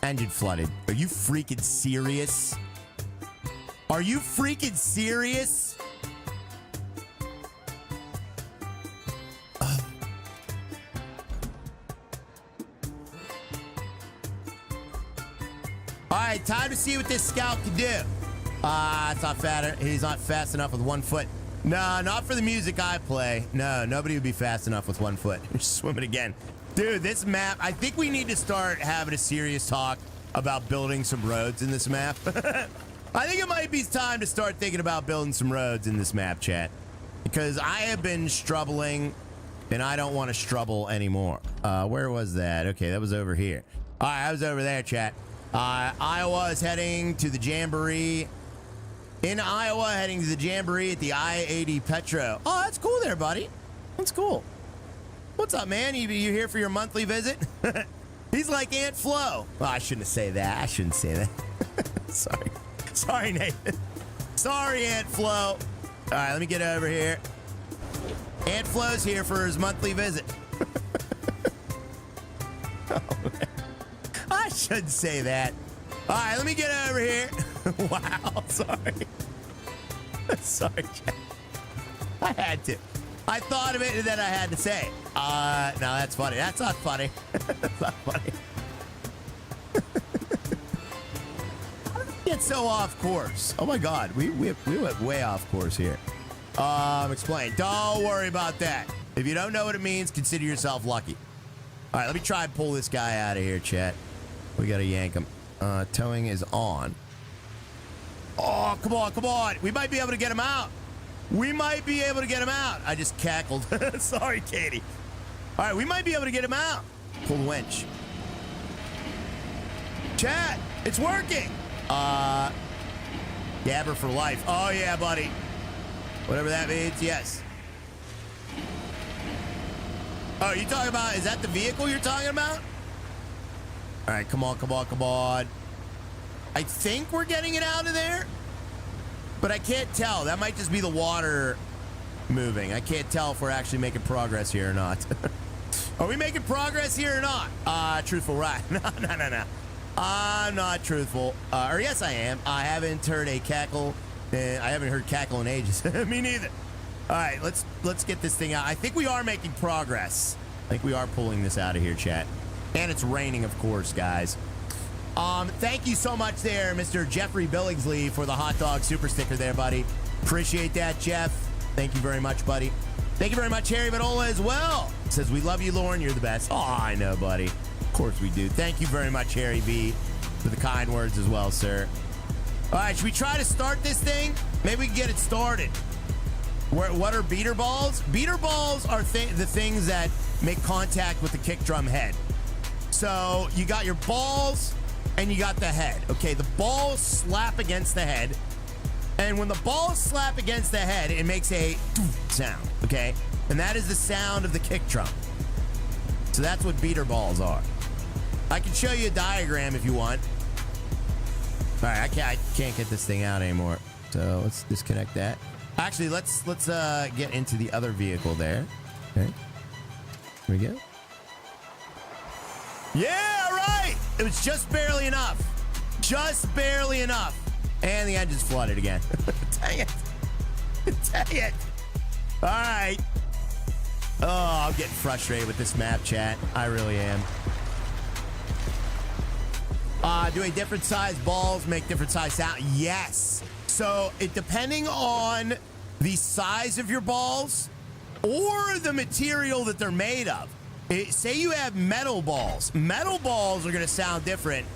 Engine flooded. Are you freaking serious? Are you freaking serious? All right, time to see what this scout can do. It's not fatter. He's not fast enough with 1 foot. No, not for the music I play. No, nobody would be fast enough with 1 foot. You're swimming again. Dude, this map, I think we need to start having a serious talk about building some roads in this map. I think it might be time to start thinking about building some roads in this map, chat. Because I have been struggling, and I don't want to struggle anymore. Where was that? Okay, that was over here. All right, I was over there, chat. Iowa is heading to the Jamboree. In Iowa, heading to the Jamboree at the I-80 Petro. Oh, that's cool there, buddy. That's cool. What's up, man? You here for your monthly visit? He's like Aunt Flo. Well, I shouldn't say that. I shouldn't say that. Sorry. Sorry, Nathan. Sorry, Aunt Flo. All right, let me get over here. Aunt Flo's here for his monthly visit. Oh, man. I shouldn't say that. All right, let me get over here. Wow, sorry. Sorry, Jack. I had to. I thought of it and then I had to say it. No, that's funny. That's not funny. That's not funny. How did we get so off course? Oh my God, we went way off course here. Explain. Don't worry about that. If you don't know what it means, consider yourself lucky. All right, let me try and pull this guy out of here, chat. We gotta yank him. Towing is on. Oh, come on, come on. We might be able to get him out. We might be able to get him out. I just cackled. Sorry, Katie. All right, we might be able to get him out. Pull the winch. Chat, it's working. Gabber for life. Oh, yeah, buddy. Whatever that means, yes. Oh, you talking about, is that the vehicle you're talking about? All right, come on, come on, come on. I think we're getting it out of there, but I can't tell. That might just be the water moving. I can't tell if we're actually making progress here or not. Are we making progress here or not? Truthful, right? No. I'm not truthful. Or yes, I am. I haven't heard a cackle. I haven't heard cackle in ages. Me neither. All right, let's get this thing out. I think we are making progress. I think we are pulling this out of here, chat. And it's raining, of course, guys. Thank you so much there, Mr. Jeffrey Billingsley, for the hot dog super sticker there, buddy. Appreciate that, Jeff. Thank you very much, buddy. Thank you very much, Harry Vanola, as well. Says, we love you, Lauren. You're the best. Oh, I know, buddy. Of course we do. Thank you very much, Harry V, for the kind words as well, sir. All right, should we try to start this thing? Maybe we can get it started. What are beater balls? Beater balls are the things that make contact with the kick drum head. So you got your balls and you got the head. Okay, the balls slap against the head. And when the balls slap against the head, it makes a sound, okay? And that is the sound of the kick drum. So that's what beater balls are. I can show you a diagram if you want. All right, I can't get this thing out anymore. So let's disconnect that. Actually, let's get into the other vehicle there. Okay, here we go. Yeah, all right. It was just barely enough. Just barely enough. And the engine's flooded again. Dang it. Dang it. All right. Oh, I'm getting frustrated with this map, chat. I really am. Do a different size balls make different size sound? Yes. So it depending on the size of your balls or the material that they're made of. Say you have metal balls. Metal balls are going to sound different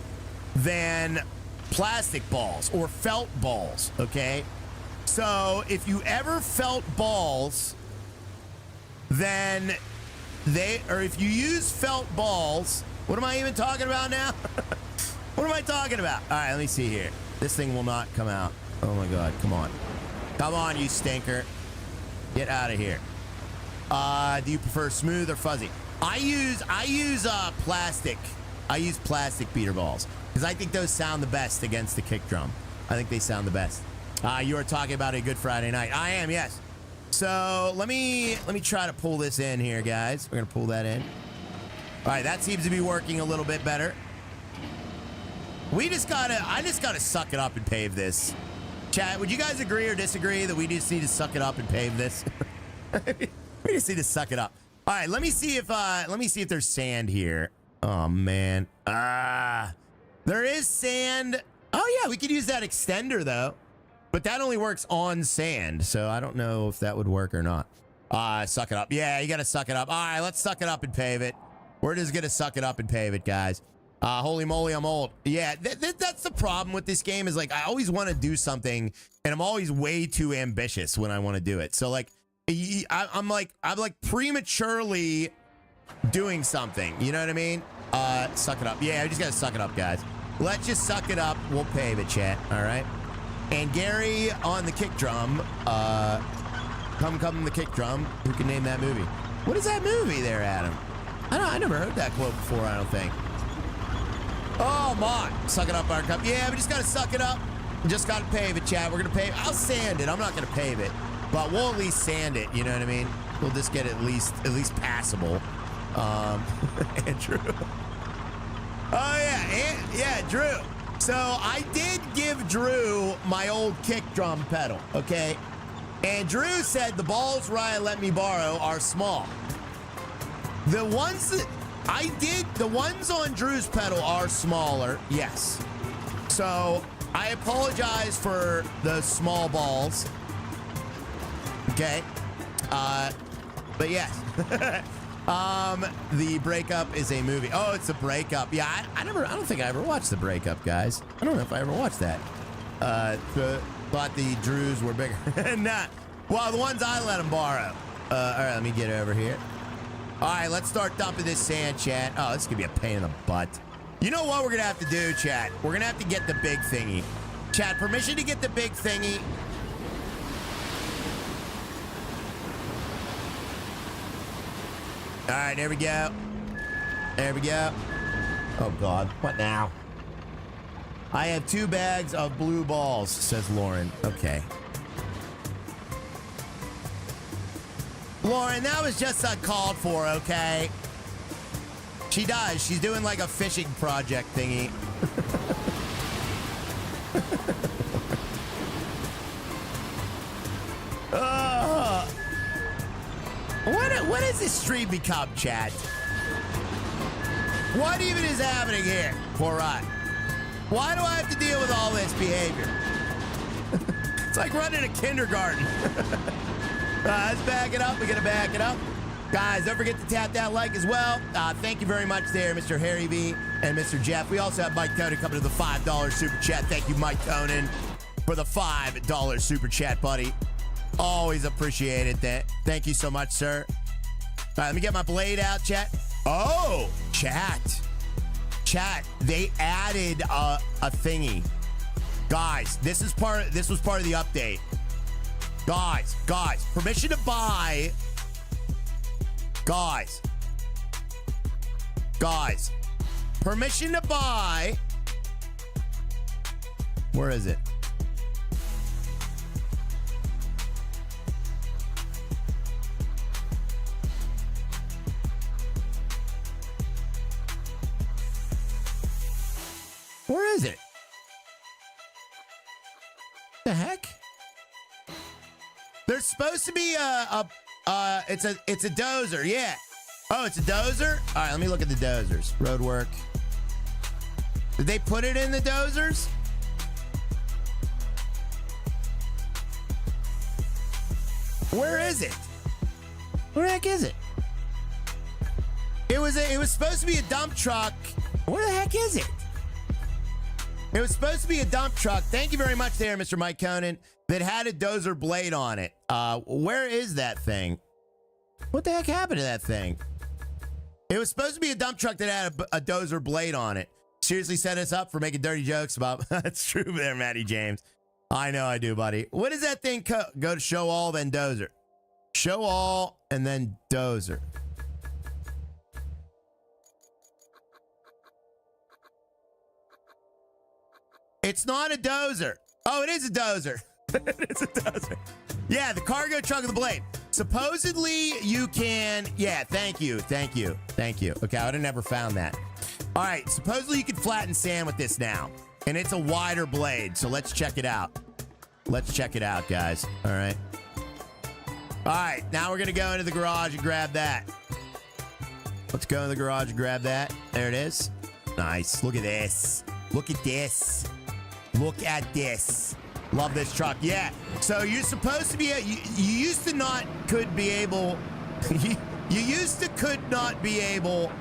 than plastic balls or felt balls, okay? So if you ever felt balls, then if you use felt balls, what am I even talking about now? What am I talking about? All right, let me see here. This thing will not come out. Oh my God, come on. Come on, you stinker. Get out of here. Do you prefer smooth or fuzzy? I use plastic. I use plastic beater balls because I think those sound the best against the kick drum. I think they sound the best. You are talking about a good Friday night. I am, yes. So let me try to pull this in here, guys. We're gonna pull that in. All right, that seems to be working a little bit better. I just gotta suck it up and pave this. Chat, would you guys agree or disagree that we just need to suck it up and pave this? We just need to suck it up. All right, let me see if there's sand here. Oh man, there is sand. Oh yeah, we could use that extender though, but that only works on sand, so I don't know if that would work or not. Suck it up. Yeah, you gotta suck it up. All right, let's suck it up and pave it. We're just gonna suck it up and pave it, guys. Holy moly, I'm old. Yeah, that's the problem with this game is like I always want to do something and I'm always way too ambitious when I want to do it. So like I'm like prematurely doing something. You know what I mean? Suck it up. Yeah, we just gotta suck it up, guys. Let's just suck it up. We'll pave it, chat. All right. And Gary on the kick drum. Come the kick drum. Who can name that movie? What is that movie there, Adam? I never heard that quote before. I don't think. Oh, my. Suck it up, our cup. Yeah, we just got to suck it up. Just got to pave it, Chad. We're going to pave. I'll sand it. I'm not going to pave it. But we'll at least sand it. You know what I mean? We'll just get it at least passable. Andrew. Oh, yeah. Yeah, Drew. So I did give Drew my old kick drum pedal, okay? And Drew said the balls Ryan let me borrow are small. The ones that... the ones on Drew's pedal are smaller, yes. So I apologize for the small balls. Okay. But yes. The Breakup is a movie. Oh, it's a Breakup. Yeah, I don't think I ever watched the Breakup, guys. I don't know if I ever watched that. Thought the Drews were bigger. Nah. Well, the ones I let him borrow. All right, let me get over here. All right, let's start dumping this sand, chat. Oh, this is going to be a pain in the butt. You know what we're going to have to do, chat? We're going to have to get the big thingy. Chat, permission to get the big thingy. All right, there we go. There we go. Oh, God. What now? I have 2 bags of blue balls, says Lauren. Okay. Lauren, that was just uncalled for, okay? She does. She's doing like a fishing project thingy. What has this stream become, chat? What even is happening here for us? Why do I have to deal with all this behavior? It's like running a kindergarten. Let's back it up. We're going to back it up. Guys, don't forget to tap that like as well. Thank you very much there, Mr. Harry V and Mr. Jeff. We also have Mike Conan coming to the $5 super chat. Thank you, Mike Conan, for the $5 super chat, buddy. Always appreciate it. Thank you so much, sir. All right, let me get my blade out, chat. Oh, chat. They added a thingy. Guys, this was part of the update. Guys, permission to buy. Guys, permission to buy. Where is it? Where is it? The heck? There's supposed to be it's a dozer, yeah. Oh, it's a dozer? All right, let me look at the dozers. Road work. Did they put it in the dozers? Where is it? Where the heck is it? It was supposed to be a dump truck. Where the heck is it? It was supposed to be a dump truck. Thank you very much there, Mr. Mike Conan, that had a dozer blade on it. Where is that thing? What the heck happened to that thing? It was supposed to be a dump truck that had a dozer blade on it. Seriously set us up for making dirty jokes about... That's true there, Matty James. I know I do, buddy. What does that thing go to show all, then dozer? Show all, and then dozer. It's not a dozer. Oh, it is a dozer. It's a dozer. Yeah, the cargo truck of the blade. Supposedly you can... Yeah, thank you. Okay, I would have never found that. All right, supposedly you can flatten sand with this now. And it's a wider blade, so let's check it out. Let's check it out, guys. All right. All right, now we're going to go into the garage and grab that. Let's go in the garage and grab that. There it is. Nice. Look at this. Look at this. Look at this. Love this truck. Yeah. So you're supposed to be... You used to not could be able... you used to could not be able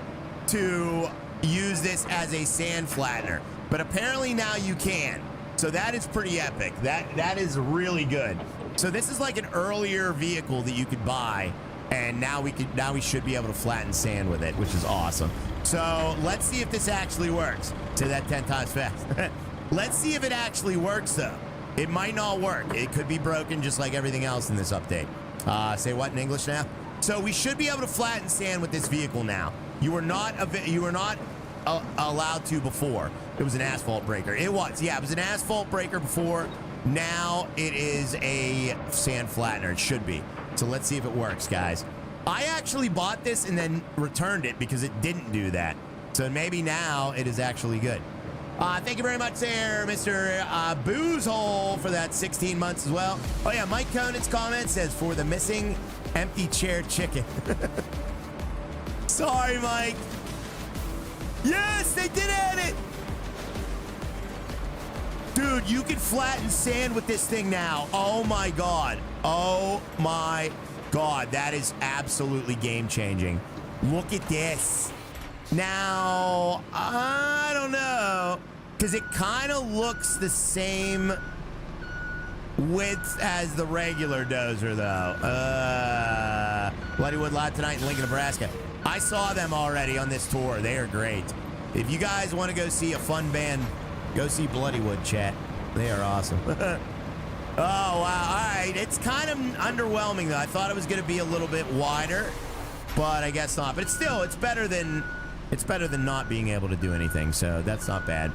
to use this as a sand flattener. But apparently now you can. So that is pretty epic. That is really good. So this is like an earlier vehicle that you could buy. And now we should be able to flatten sand with it, which is awesome. So let's see if this actually works. Say that 10 times fast. Let's see if it actually works, though. It might not work. It could be broken just like everything else in this update. Say what in English now? So we should be able to flatten sand with this vehicle now. You were not allowed to before. It was an asphalt breaker. It was. Yeah, it was an asphalt breaker before. Now it is a sand flattener. It should be. So let's see if it works, guys. I actually bought this and then returned it because it didn't do that. So maybe now it is actually good. Thank you very much there, Mr. Boozehole, for that 16 months as well. Oh, yeah, Mike Conan's comment says, for the missing empty chair chicken. Sorry, Mike. Yes, they did add it. Dude, you can flatten sand with this thing now. Oh, my God. Oh, my God. That is absolutely game-changing. Look at this. Now, I don't know, because it kind of looks the same width as the regular dozer, though. Bloodywood Live tonight in Lincoln, Nebraska. I saw them already on this tour. They are great. If you guys want to go see a fun band, go see Bloodywood, chat. They are awesome. Oh, wow. All right. It's kind of underwhelming, though. I thought it was going to be a little bit wider, but I guess not. But it's better than not being able to do anything, so that's not bad.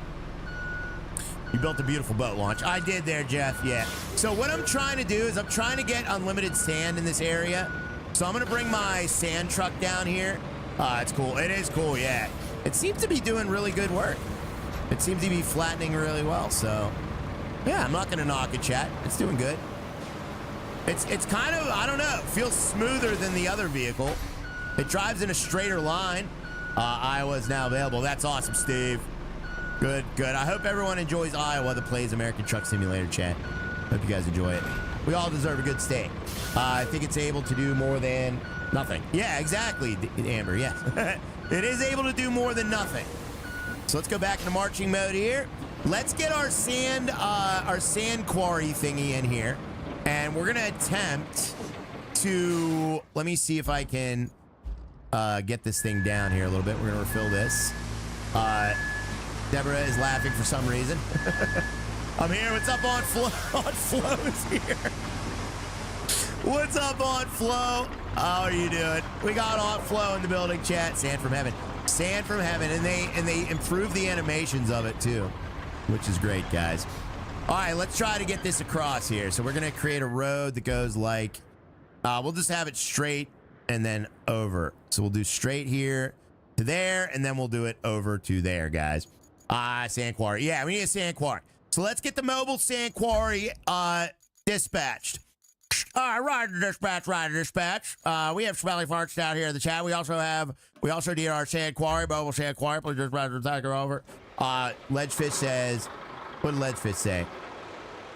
You built a beautiful boat launch. I did there, Jeff, yeah. So what I'm trying to do is I'm trying to get unlimited sand in this area. So I'm going to bring my sand truck down here. It's cool. It is cool, yeah. It seems to be doing really good work. It seems to be flattening really well, so... Yeah, I'm not going to knock it, chat. It's doing good. It's kind of, I don't know, feels smoother than the other vehicle. It drives in a straighter line. Iowa's now available. That's awesome, Steve. Good. I hope everyone enjoys Iowa that plays American Truck Simulator, chat. Hope you guys enjoy it. We all deserve a good state. I think it's able to do more than nothing. Yeah, exactly, Amber, yes. It is able to do more than nothing. So let's go back into marching mode here. Let's get our sand quarry thingy in here. And we're going to attempt to... Let me see if I can get this thing down here a little bit. We're going to refill this. Deborah is laughing for some reason. I'm here. What's up on Flo? On Flo's here. What's up on Flo? How are you doing? We got on Flo in the building chat. Sand from heaven. Sand from heaven. And they improve the animations of it too, which is great, guys. All right, let's try to get this across here. So we're going to create a road that goes like, we'll just have it straight and then over. So we'll do straight here to there, and then we'll do it over to there, guys. Sand quarry. Yeah, we need a sand quarry. So let's get the mobile sand quarry dispatched. All right, rider dispatch. We have smelly farts down here in the chat. We also need our sand quarry, mobile sand quarry. Please just take her over. Ledgefish says, what did Ledgefish say?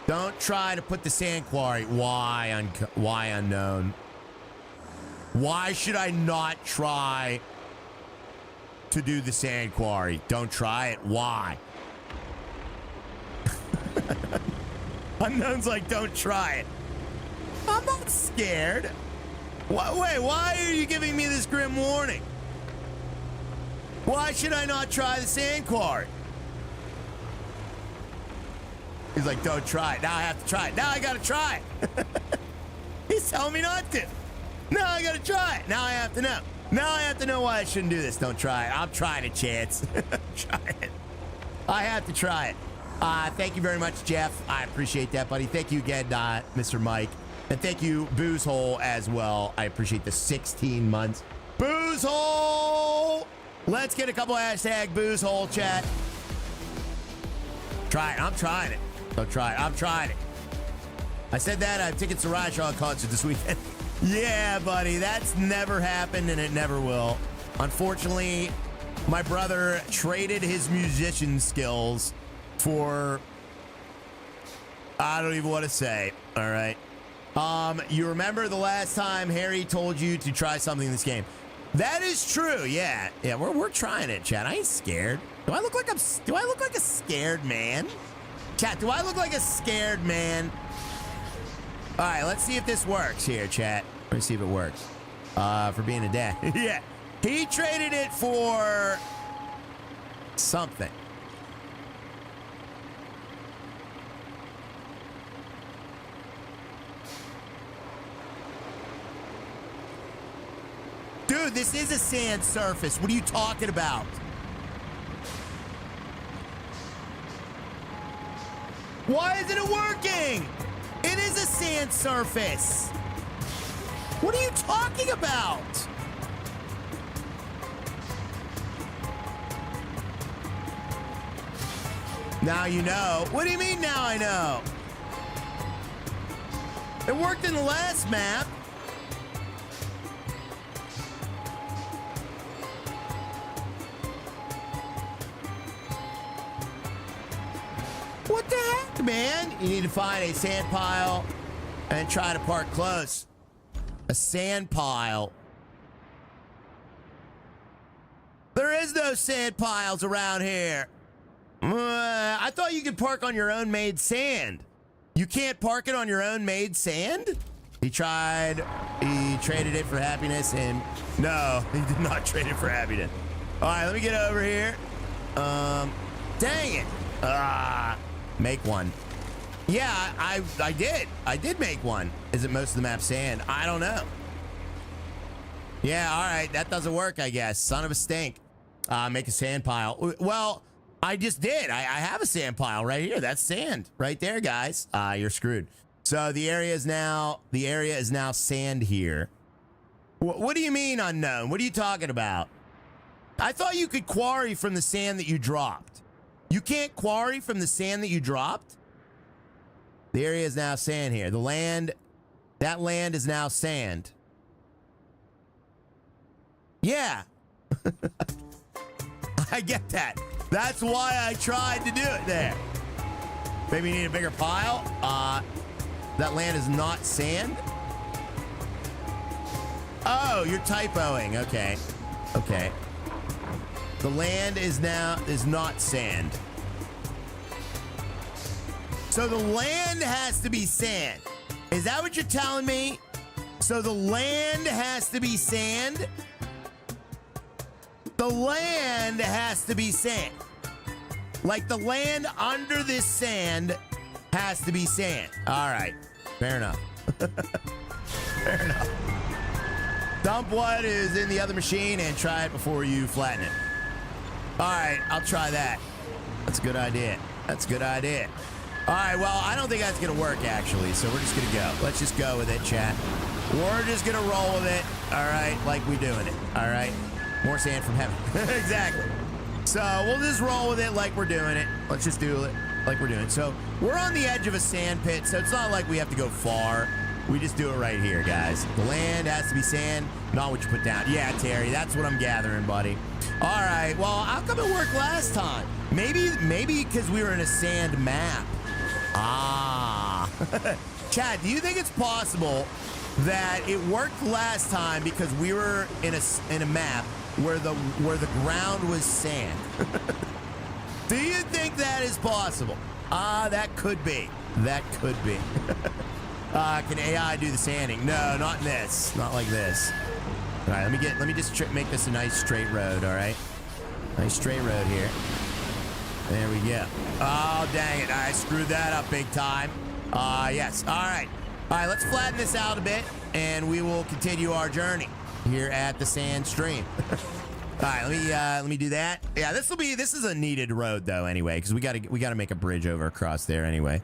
Don't try to put the sand quarry. Why unknown? Why should I not try to do the sand quarry? Don't try it. Why? Unknown's like, don't try it. I'm not scared. Wait, why are you giving me this grim warning? Why should I not try the sand quarry? He's like, don't try it. Now I have to try it. Now I gotta try it. He's telling me not to. Now I gotta try it. Now I have to know. Now I have to know why I shouldn't do this. Don't try it. I'm trying it, Chance. Try it. I have to try it. Thank you very much, Jeff. I appreciate that, buddy. Thank you again, Mr. Mike. And thank you, Boozehole, as well. I appreciate the 16 months. Boozehole! Let's get a couple hashtag Boozehole chat. Try it. I'm trying it. Don't try it. I'm trying it. I said that. I have tickets to Riot Shaw concert this weekend. Yeah, buddy. That's never happened, and it never will. Unfortunately, my brother traded his musician skills for... I don't even want to say. All right. You remember the last time Harry told you to try something in this game? That is true. Yeah. Yeah, we're trying it, chat. I ain't scared. Do I look like a scared man? Chat, do I look like a scared man? All right, let's see if this works here, chat. Let's see if it works. For being a dad. Yeah. He traded it for something. Dude, this is a sand surface. What are you talking about? Why isn't it working? It is a sand surface. What are you talking about? Now you know. What do you mean now I know? It worked in the last map. What the heck, man? You need to find a sand pile and try to park close. A sand pile. There is no sand piles around here. I thought you could park on your own made sand. You can't park it on your own made sand? He tried. He traded it for happiness, and no, he did not trade it for happiness. All right, let me get over here. Dang it. Make one. Yeah, I did. I did make one. Is it most of the map sand? I don't know. Yeah, all right. That doesn't work, I guess. Son of a stink. Make a sand pile. Well, I just did. I have a sand pile right here. That's sand right there, guys. You're screwed. So the area is now sand here. What do you mean unknown? What are you talking about? I thought you could quarry from the sand that you dropped. You can't quarry from the sand that you dropped? The area is now sand here. That land is now sand. Yeah. I get that. That's why I tried to do it there. Maybe you need a bigger pile. That land is not sand. Oh, you're typoing. Okay. Okay. The land is not sand. So the land has to be sand. Is that what you're telling me? So the land has to be sand? The land has to be sand. Like the land under this sand has to be sand. All right. Fair enough. Fair enough. Dump what is in the other machine and try it before you flatten it. All right, I'll try that. That's a good idea. That's a good idea. All right, well, I don't think that's going to work, actually, so we're just going to go. Let's just go with it, chat. We're just going to roll with it, all right, like we're doing it, all right? More sand from heaven. Exactly. So we'll just roll with it like we're doing it. Let's just do it like we're doing it. So we're on the edge of a sand pit, so it's not like we have to go far. We just do it right here, guys. The land has to be sand, not what you put down. Yeah, Terry, that's what I'm gathering, buddy. All right, well, how come it worked last time? Maybe because we were in a sand map. Ah. Chad, do you think it's possible that it worked last time because we were in a map where the ground was sand? Do you think that is possible? That could be. That could be. Can AI do the sanding? No, not in this. Not like this. All right, let me just make this a nice straight road, all right? Nice straight road here. There we go. Oh, dang it. I screwed that up big time. Yes. All right. All right, let's flatten this out a bit, and we will continue our journey here at the sand stream. All right, let me do that. Yeah, this is a needed road though anyway, because we gotta make a bridge over across there anyway.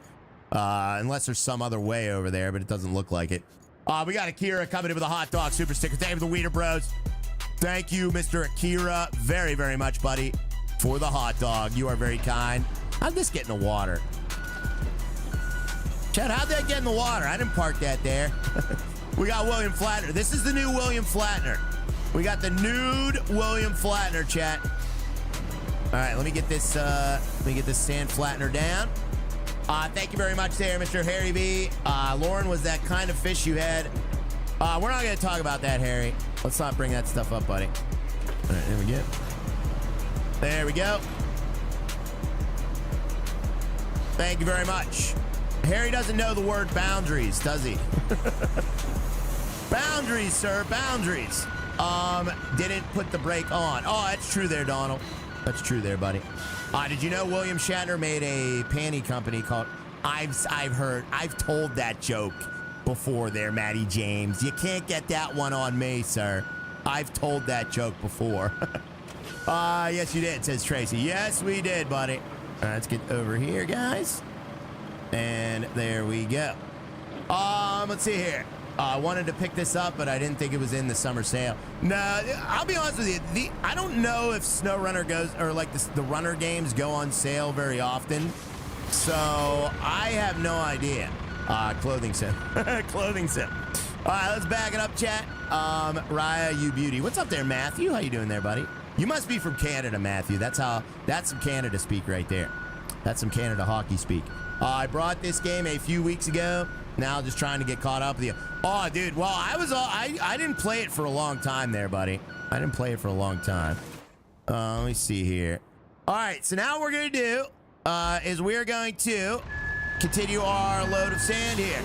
Unless there's some other way over there, but it doesn't look like it. We got Akira coming in with a hot dog super sticker. Thank you for the Weeder Bros. Thank you, Mr. Akira, very, very much, buddy, for the hot dog. You are very kind. How'd this get in the water? Chad, how'd that get in the water? I didn't park that there. We got William Flatner. This is the new William Flatner. We got the nude William Flatner, chat. All right, let me get this sand flattener down. Thank you very much there, Mr. Harry B. Lauren, was that kind of fish you had? We're not going to talk about that, Harry. Let's not bring that stuff up, buddy. All right, there we go. There we go. Thank you very much. Harry doesn't know the word boundaries, does he? Boundaries, sir, boundaries. Didn't put the brake on. Oh, that's true there, Donald. That's true there, buddy. Did you know William Shatner made a panty company called... I've told that joke before there, Matty James. You can't get that one on me, sir. I've told that joke before. Yes, you did, says Tracy. Yes, we did, buddy. All right, let's get over here, guys. And there we go. Let's see here. I wanted to pick this up, but I didn't think it was in the summer sale. No, I'll be honest with you. I don't know if SnowRunner goes, or like the runner games go on sale very often. So I have no idea. Clothing sim. Clothing sim. All right, let's back it up, chat. Raya, you beauty. What's up there, Matthew? How you doing there, buddy? You must be from Canada, Matthew. That's some Canada speak right there. That's some Canada hockey speak. I brought this game a few weeks ago. Now just trying to get caught up with you. Oh, dude. Well, I didn't play it for a long time there, buddy. I didn't play it for a long time. Let me see here. All right. So now what we're going to do is we're going to continue our load of sand here.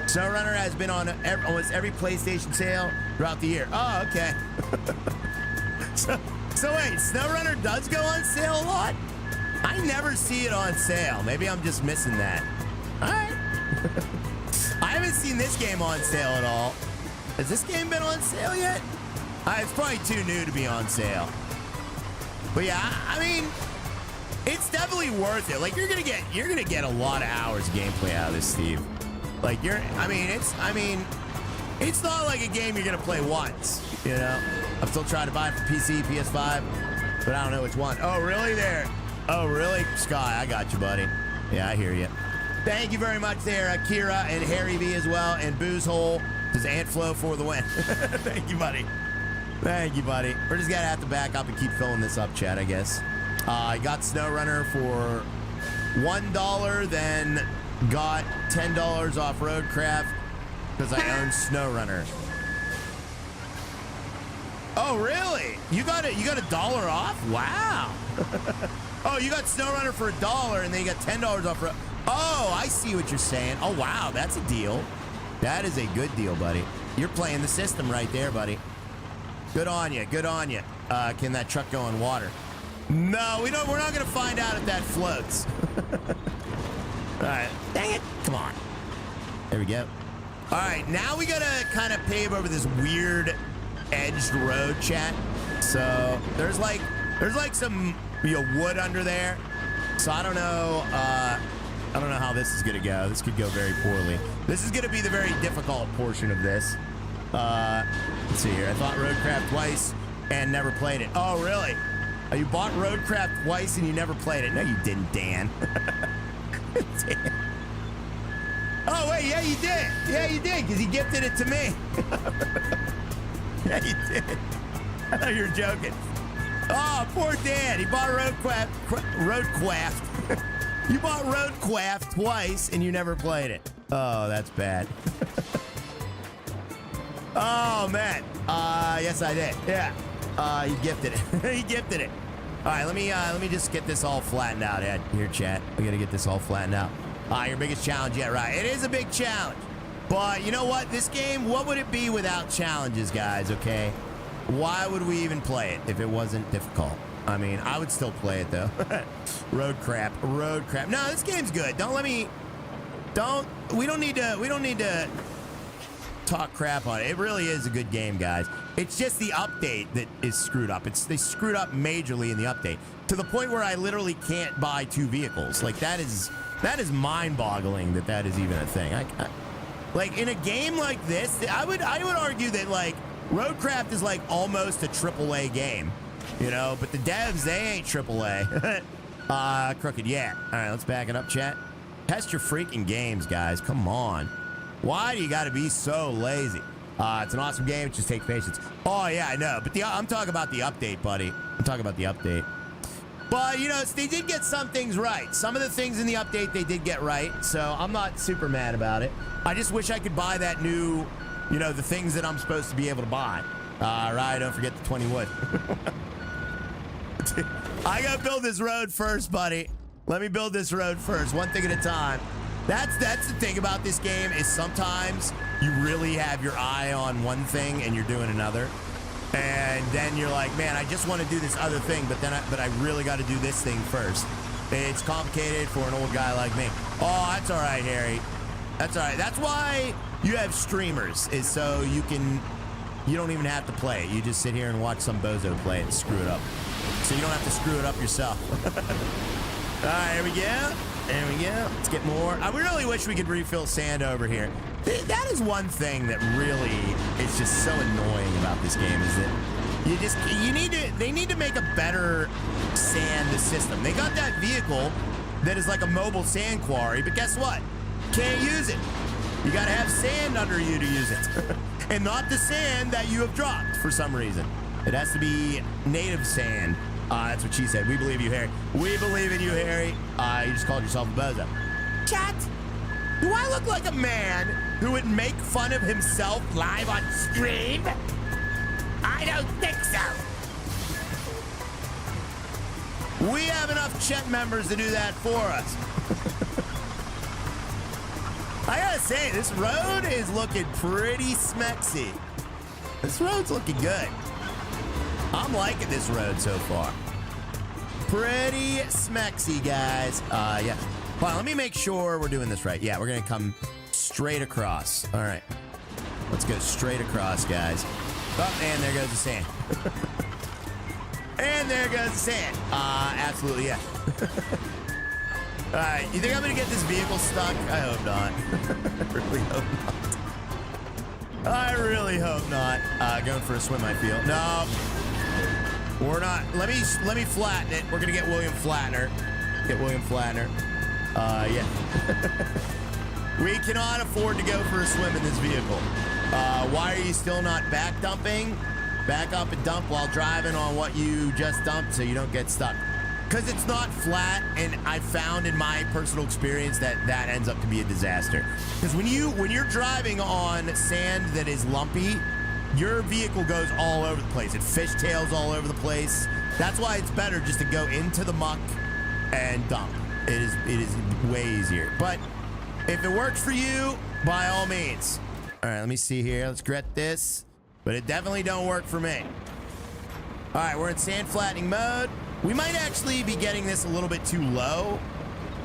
SnowRunner has been on almost every PlayStation sale throughout the year. Oh, okay. So wait, SnowRunner does go on sale a lot? I never see it on sale. Maybe I'm just missing that. All right. I haven't seen this game on sale at all. Has this game been on sale yet? It's probably too new to be on sale. But yeah, I mean, it's definitely worth it. Like you're gonna get a lot of hours of gameplay out of this, Steve. Like it's not like a game you're gonna play once. You know, I'm still trying to buy it for PC, PS5, but I don't know which one. Oh, really? There. Oh, really? Sky, I got you, buddy. Yeah, I hear you. Thank you very much there, Akira and Harry B as well, and Booze Hole says Antflow for the win. Thank you, buddy. Thank you, buddy. We're just gonna have to back up and keep filling this up, chat, I guess. I got SnowRunner for $1, then got $10 off Roadcraft because I own SnowRunner. Oh, really? You got $1 off? Wow. Oh, you got SnowRunner for $1, and then you got $10 off. Oh, I see what you're saying. Oh, wow, that's a deal. That is a good deal, buddy. You're playing the system right there, buddy. Good on you. Good on you. Can that truck go in water? No, we don't. We're not going to find out if that floats. All right. Dang it. Come on. There we go. All right. Now we got to kind of pave over this weird edged road, chat. So there's like some wood under there. So I don't know. I don't know how this is going to go. This could go very poorly. This is going to be the very difficult portion of this. Let's see here. I thought Roadcraft twice and never played it. Oh, really? You bought Roadcraft twice and you never played it? No, you didn't, Dan. Dan. Oh, wait. Yeah, you did. Yeah, you did, because he gifted it to me. Yeah, you did. I thought you were joking. Oh, poor Dan. He bought Roadcraft. You bought Roadcraft twice and you never played it. Oh, that's bad. Oh, man. Yes, I did. Yeah. He gifted it. He gifted it. All right, let me just get this all flattened out here, chat. We got to get this all flattened out. Your biggest challenge yet, right? It is a big challenge. But you know what? This game, what would it be without challenges, guys, okay? Why would we even play it if it wasn't difficult? I mean, I would still play it, though. Roadcraft. No, this game's good. We don't need to talk crap on it. It really is a good game, guys. It's just the update that is screwed up. They screwed up majorly in the update to the point where I literally can't buy 2 vehicles. Like, that is mind-boggling that is even a thing. Like, in a game like this, I would argue that, like, Roadcraft is like almost a AAA game, you know, but the devs, they ain't AAA. Crooked, yeah. All right, let's back it up, chat. Test your freaking games, guys. Come on. Why do you got to be so lazy? It's an awesome game. It just takes patience. Oh, yeah, I know. But I'm talking about the update, buddy. I'm talking about the update. But, you know, they did get some things right. Some of the things in the update they did get right, so I'm not super mad about it. I just wish I could buy that new, you know, the things that I'm supposed to be able to buy. Right, don't forget the 20 wood. I gotta build this road first, buddy. Let me build this road first, one thing at a time. That's the thing about this game is sometimes you really have your eye on one thing and you're doing another. And then you're like, man, I just want to do this other thing, but I really got to do this thing first. It's complicated for an old guy like me. Oh, that's all right, Harry. That's all right. That's why you have streamers, is so you don't even have to play it. You just sit here and watch some bozo play it and screw it up. So you don't have to screw it up yourself. All right, here we go. There we go. Let's get more. I really wish we could refill sand over here. That is one thing that really is just so annoying about this game, is that they need to make a better sand system. They got that vehicle that is like a mobile sand quarry, but guess what? Can't use it. You gotta have sand under you to use it. And not the sand that you have dropped for some reason. It has to be native sand. That's what she said. We believe you, Harry. We believe in you, Harry. You just called yourself a bozo. Chat, do I look like a man who would make fun of himself live on stream? I don't think so. We have enough chat members to do that for us. I gotta say, this road is looking pretty smexy. This road's looking good. I'm liking this road so far. Pretty smexy, guys. Yeah. Hold on, let me make sure we're doing this right. Yeah, we're gonna come straight across. All right. Let's go straight across, guys. Oh, and there goes the sand. And there goes the sand. Absolutely, yeah. All right, you think I'm gonna get this vehicle stuck? I hope not. I really hope not. I really hope not. Going for a swim, I feel. No. We're not. Let me flatten it. We're gonna get William Flatner. Get William Flatner. Yeah. We cannot afford to go for a swim in this vehicle. Why are you still not back dumping? Back up and dump while driving on what you just dumped so you don't get stuck. Because it's not flat, and I found in my personal experience that ends up to be a disaster. Because when you're driving on sand that is lumpy, your vehicle goes all over the place. It fishtails all over the place. That's why it's better just to go into the muck and dump. It is way easier. But if it works for you, by all means, All right, let me see here. Let's grit this. But it definitely don't work for me. All right, we're in sand flattening mode. We might actually be getting this a little bit too low.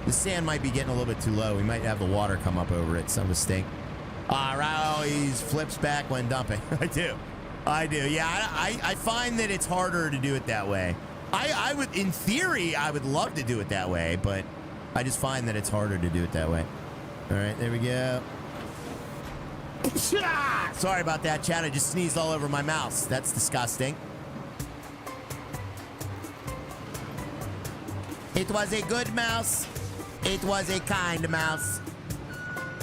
The sand might be getting a little bit too low. We might have the water come up over it. Some mistake. All right, oh, he flips back when dumping. I do. Yeah, I find that it's harder to do it that way. I would, in theory, I would love to do it that way, but I just find that it's harder to do it that way. All right, there we go. Sorry about that, chat. I just sneezed all over my mouse. That's disgusting. It was a good mouse. It was a kind mouse.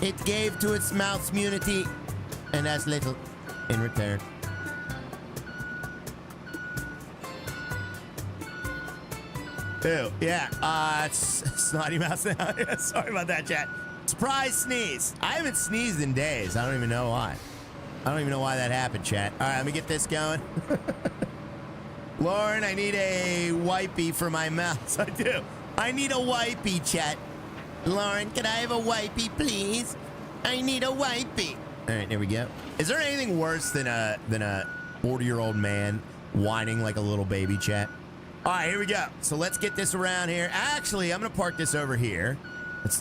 It gave to its mouse immunity and as little in return. Ew, yeah, it's snotty mouse now. Sorry about that, chat. Surprise sneeze. I haven't sneezed in days. I don't even know why. I don't even know why that happened, chat. All right, let me get this going. Lauren, I need a wipey for my mouse. I do. I need a wipey, chat. Lauren, can I have a wipey, please? I need a wipey. All right, there we go. Is there anything worse than a 40-year-old man whining like a little baby, chat? All right, here we go. So let's get this around here. Actually, I'm gonna park this over here.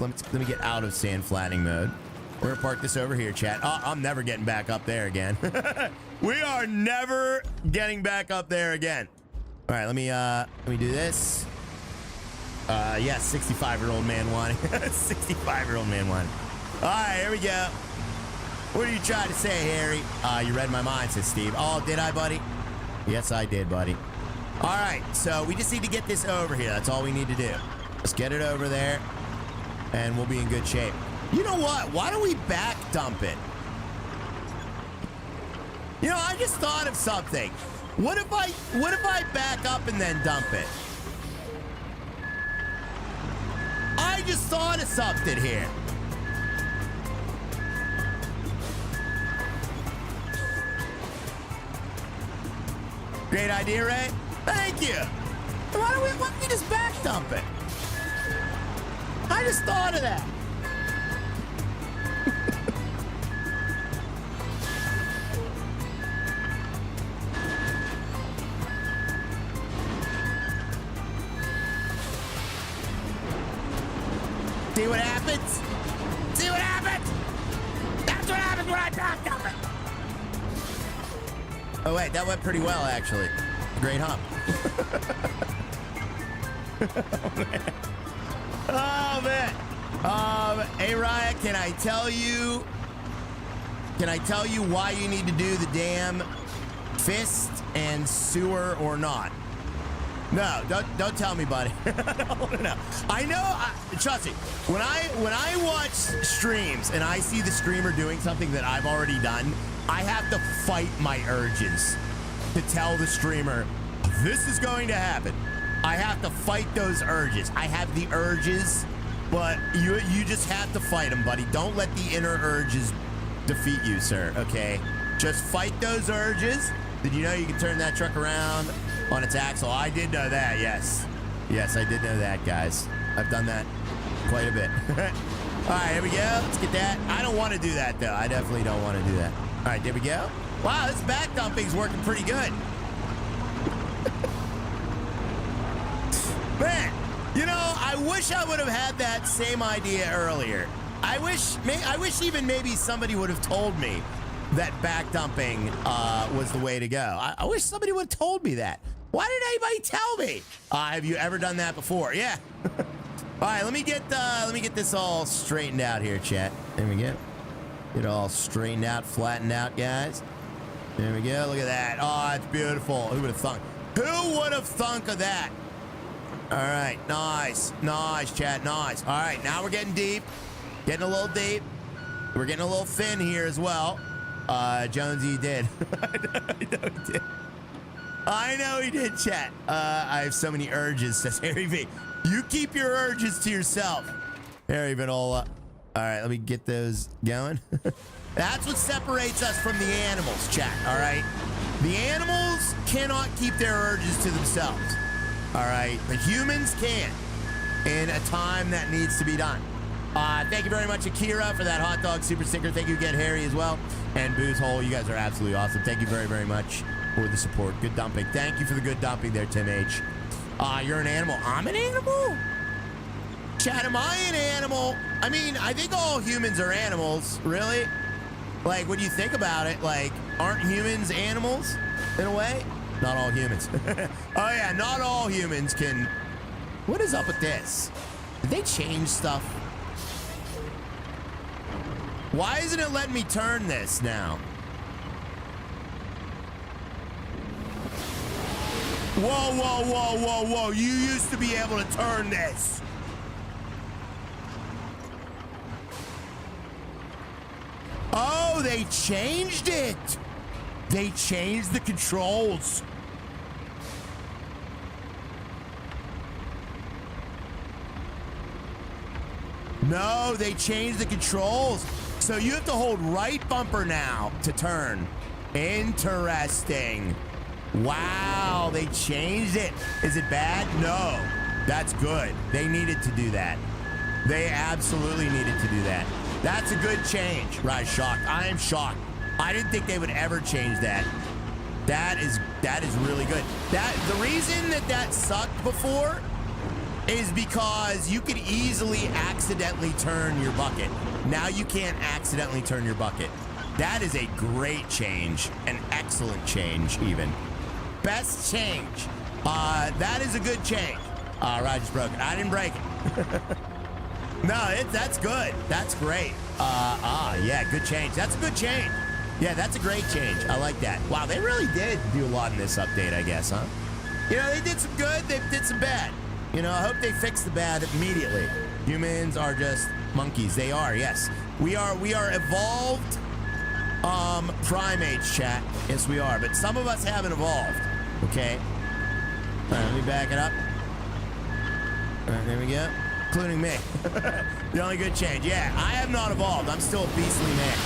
Let me get out of sand flattening mode. We're gonna park this over here, chat. Oh, I'm never getting back up there again. We are never getting back up there again. All right, let me do this. Yeah, 65-year-old man whining. 65-year-old man whining. All right, here we go. What are you trying to say, Harry? You read my mind, says Steve. Oh, did I, buddy? Yes, I did, buddy. All right, so we just need to get this over here. That's all we need to do. Let's get it over there, and we'll be in good shape. You know what? Why don't we back dump it? You know, I just thought of something. What if I back up and then dump it? I just thought of something here. Great idea, Ray. Thank you. Why don't we just back dump it? I just thought of that. See what happens? See what happens? That's what happens when I back dump it. Oh wait, that went pretty well actually. Great hump. Oh man. Hey Riot, can I tell you why you need to do the damn fist and sewer or not? No, don't tell me, buddy. No. I know. Trust me. When I watch streams and I see the streamer doing something that I've already done, I have to fight my urges to tell the streamer this is going to happen. I have to fight those urges. I have the urges, but you just have to fight them, buddy. Don't let the inner urges defeat you, sir. Okay, just fight those urges. Did you know you can turn that truck around on its axle? I did know that. Yes, I did know that, guys. I've done that quite a bit. All right, here we go. Let's get that. I don't want to do that though. I definitely don't want to do that. All right, there we go. Wow, this back dumping's working pretty good. Man, you know, I wish I would have had that same idea earlier. I wish even maybe somebody would have told me that back dumping was the way to go. I wish somebody would have told me that. Why didn't anybody tell me? Have you ever done that before? Yeah. All right, let me get this all straightened out here, chat. There we go. Get it all straightened out, flattened out, guys. There we go. Look at that. Oh, it's beautiful. Who would have thunk? Who would have thunk of that? All right, nice, chat, nice. All right, now we're getting deep, getting a little deep. We're getting a little thin here as well. Jonesy did. I know he did, chat. I have so many urges, says Harry V. You keep your urges to yourself, Harry Vinola. All right, let me get those going. That's what separates us from the animals, chat, all right? The animals cannot keep their urges to themselves. All right, the humans can in a time that needs to be done. Thank you very much, Akira, for that hot dog super sticker. Thank you again, Harry, as well. And Booze Hole, you guys are absolutely awesome. Thank you very, very much for the support. Good dumping. Thank you for the good dumping there, Tim H. You're an animal. I'm an animal? Chad, am I an animal? I mean, I think all humans are animals, really. Like, when you think about it, like, aren't humans animals in a way? Not all humans. Oh, yeah, not all humans can... What is up with this? Did they change stuff? Why isn't it letting me turn this now? Whoa, whoa, whoa, whoa, whoa. You used to be able to turn this. Oh, they changed it. They changed the controls. No, they changed the controls. So you have to hold right bumper now to turn. Interesting. Wow, they changed it. Is it bad? No, that's good. They needed to do that. They absolutely needed to do that. That's a good change. Right, shocked. I am shocked. I didn't think they would ever change that. That is really good. The reason that sucked before is because you could easily accidentally turn your bucket. Now you can't accidentally turn your bucket. That is a great change, an excellent change even. Best change. That is a good change. Rod just broke it. I didn't break it. No, that's good. That's great. Yeah, good change. That's a good change. Yeah, that's a great change. I like that. Wow, they really did do a lot in this update, I guess, huh? You know, they did some good, they did some bad. You know, I hope they fix the bad immediately. Humans are just monkeys. They are, yes. We are evolved primates, chat. Yes, we are. But some of us haven't evolved. Okay. All right, let me back it up. All right, there we go. Including me. The only good change. Yeah, I have not evolved. I'm still a beastly man.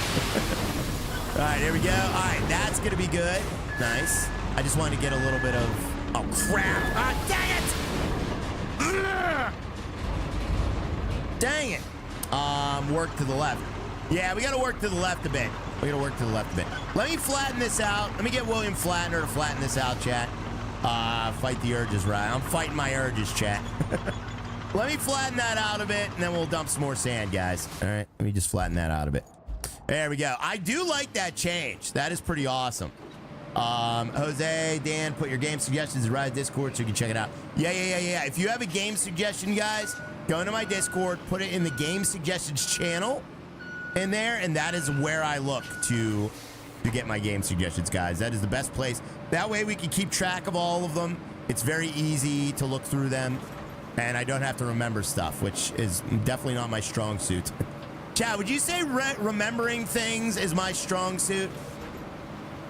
All right, here we go. All right, that's going to be good. Nice. I just wanted to get a little bit of... Oh, crap. Ah, dang it! Ugh. Dang it. Work to the left. Yeah, we got to work to the left a bit. We got to work to the left a bit. Let me flatten this out. Let me get William Flatner to flatten this out, chat. Fight the urges, right? I'm fighting my urges, chat. Let me flatten that out a bit, and then we'll dump some more sand, guys. All right, let me just flatten that out a bit. There we go. I do like that change. That is pretty awesome. Jose, Dan, put your game suggestions in Rise Discord so you can check it out. Yeah. If you have a game suggestion, guys, go into my Discord, put it in the game suggestions channel in there, and that is where I look to get my game suggestions, guys. That is the best place. That way we can keep track of all of them. It's very easy to look through them, and I don't have to remember stuff, which is definitely not my strong suit. Chad, would you say remembering things is my strong suit?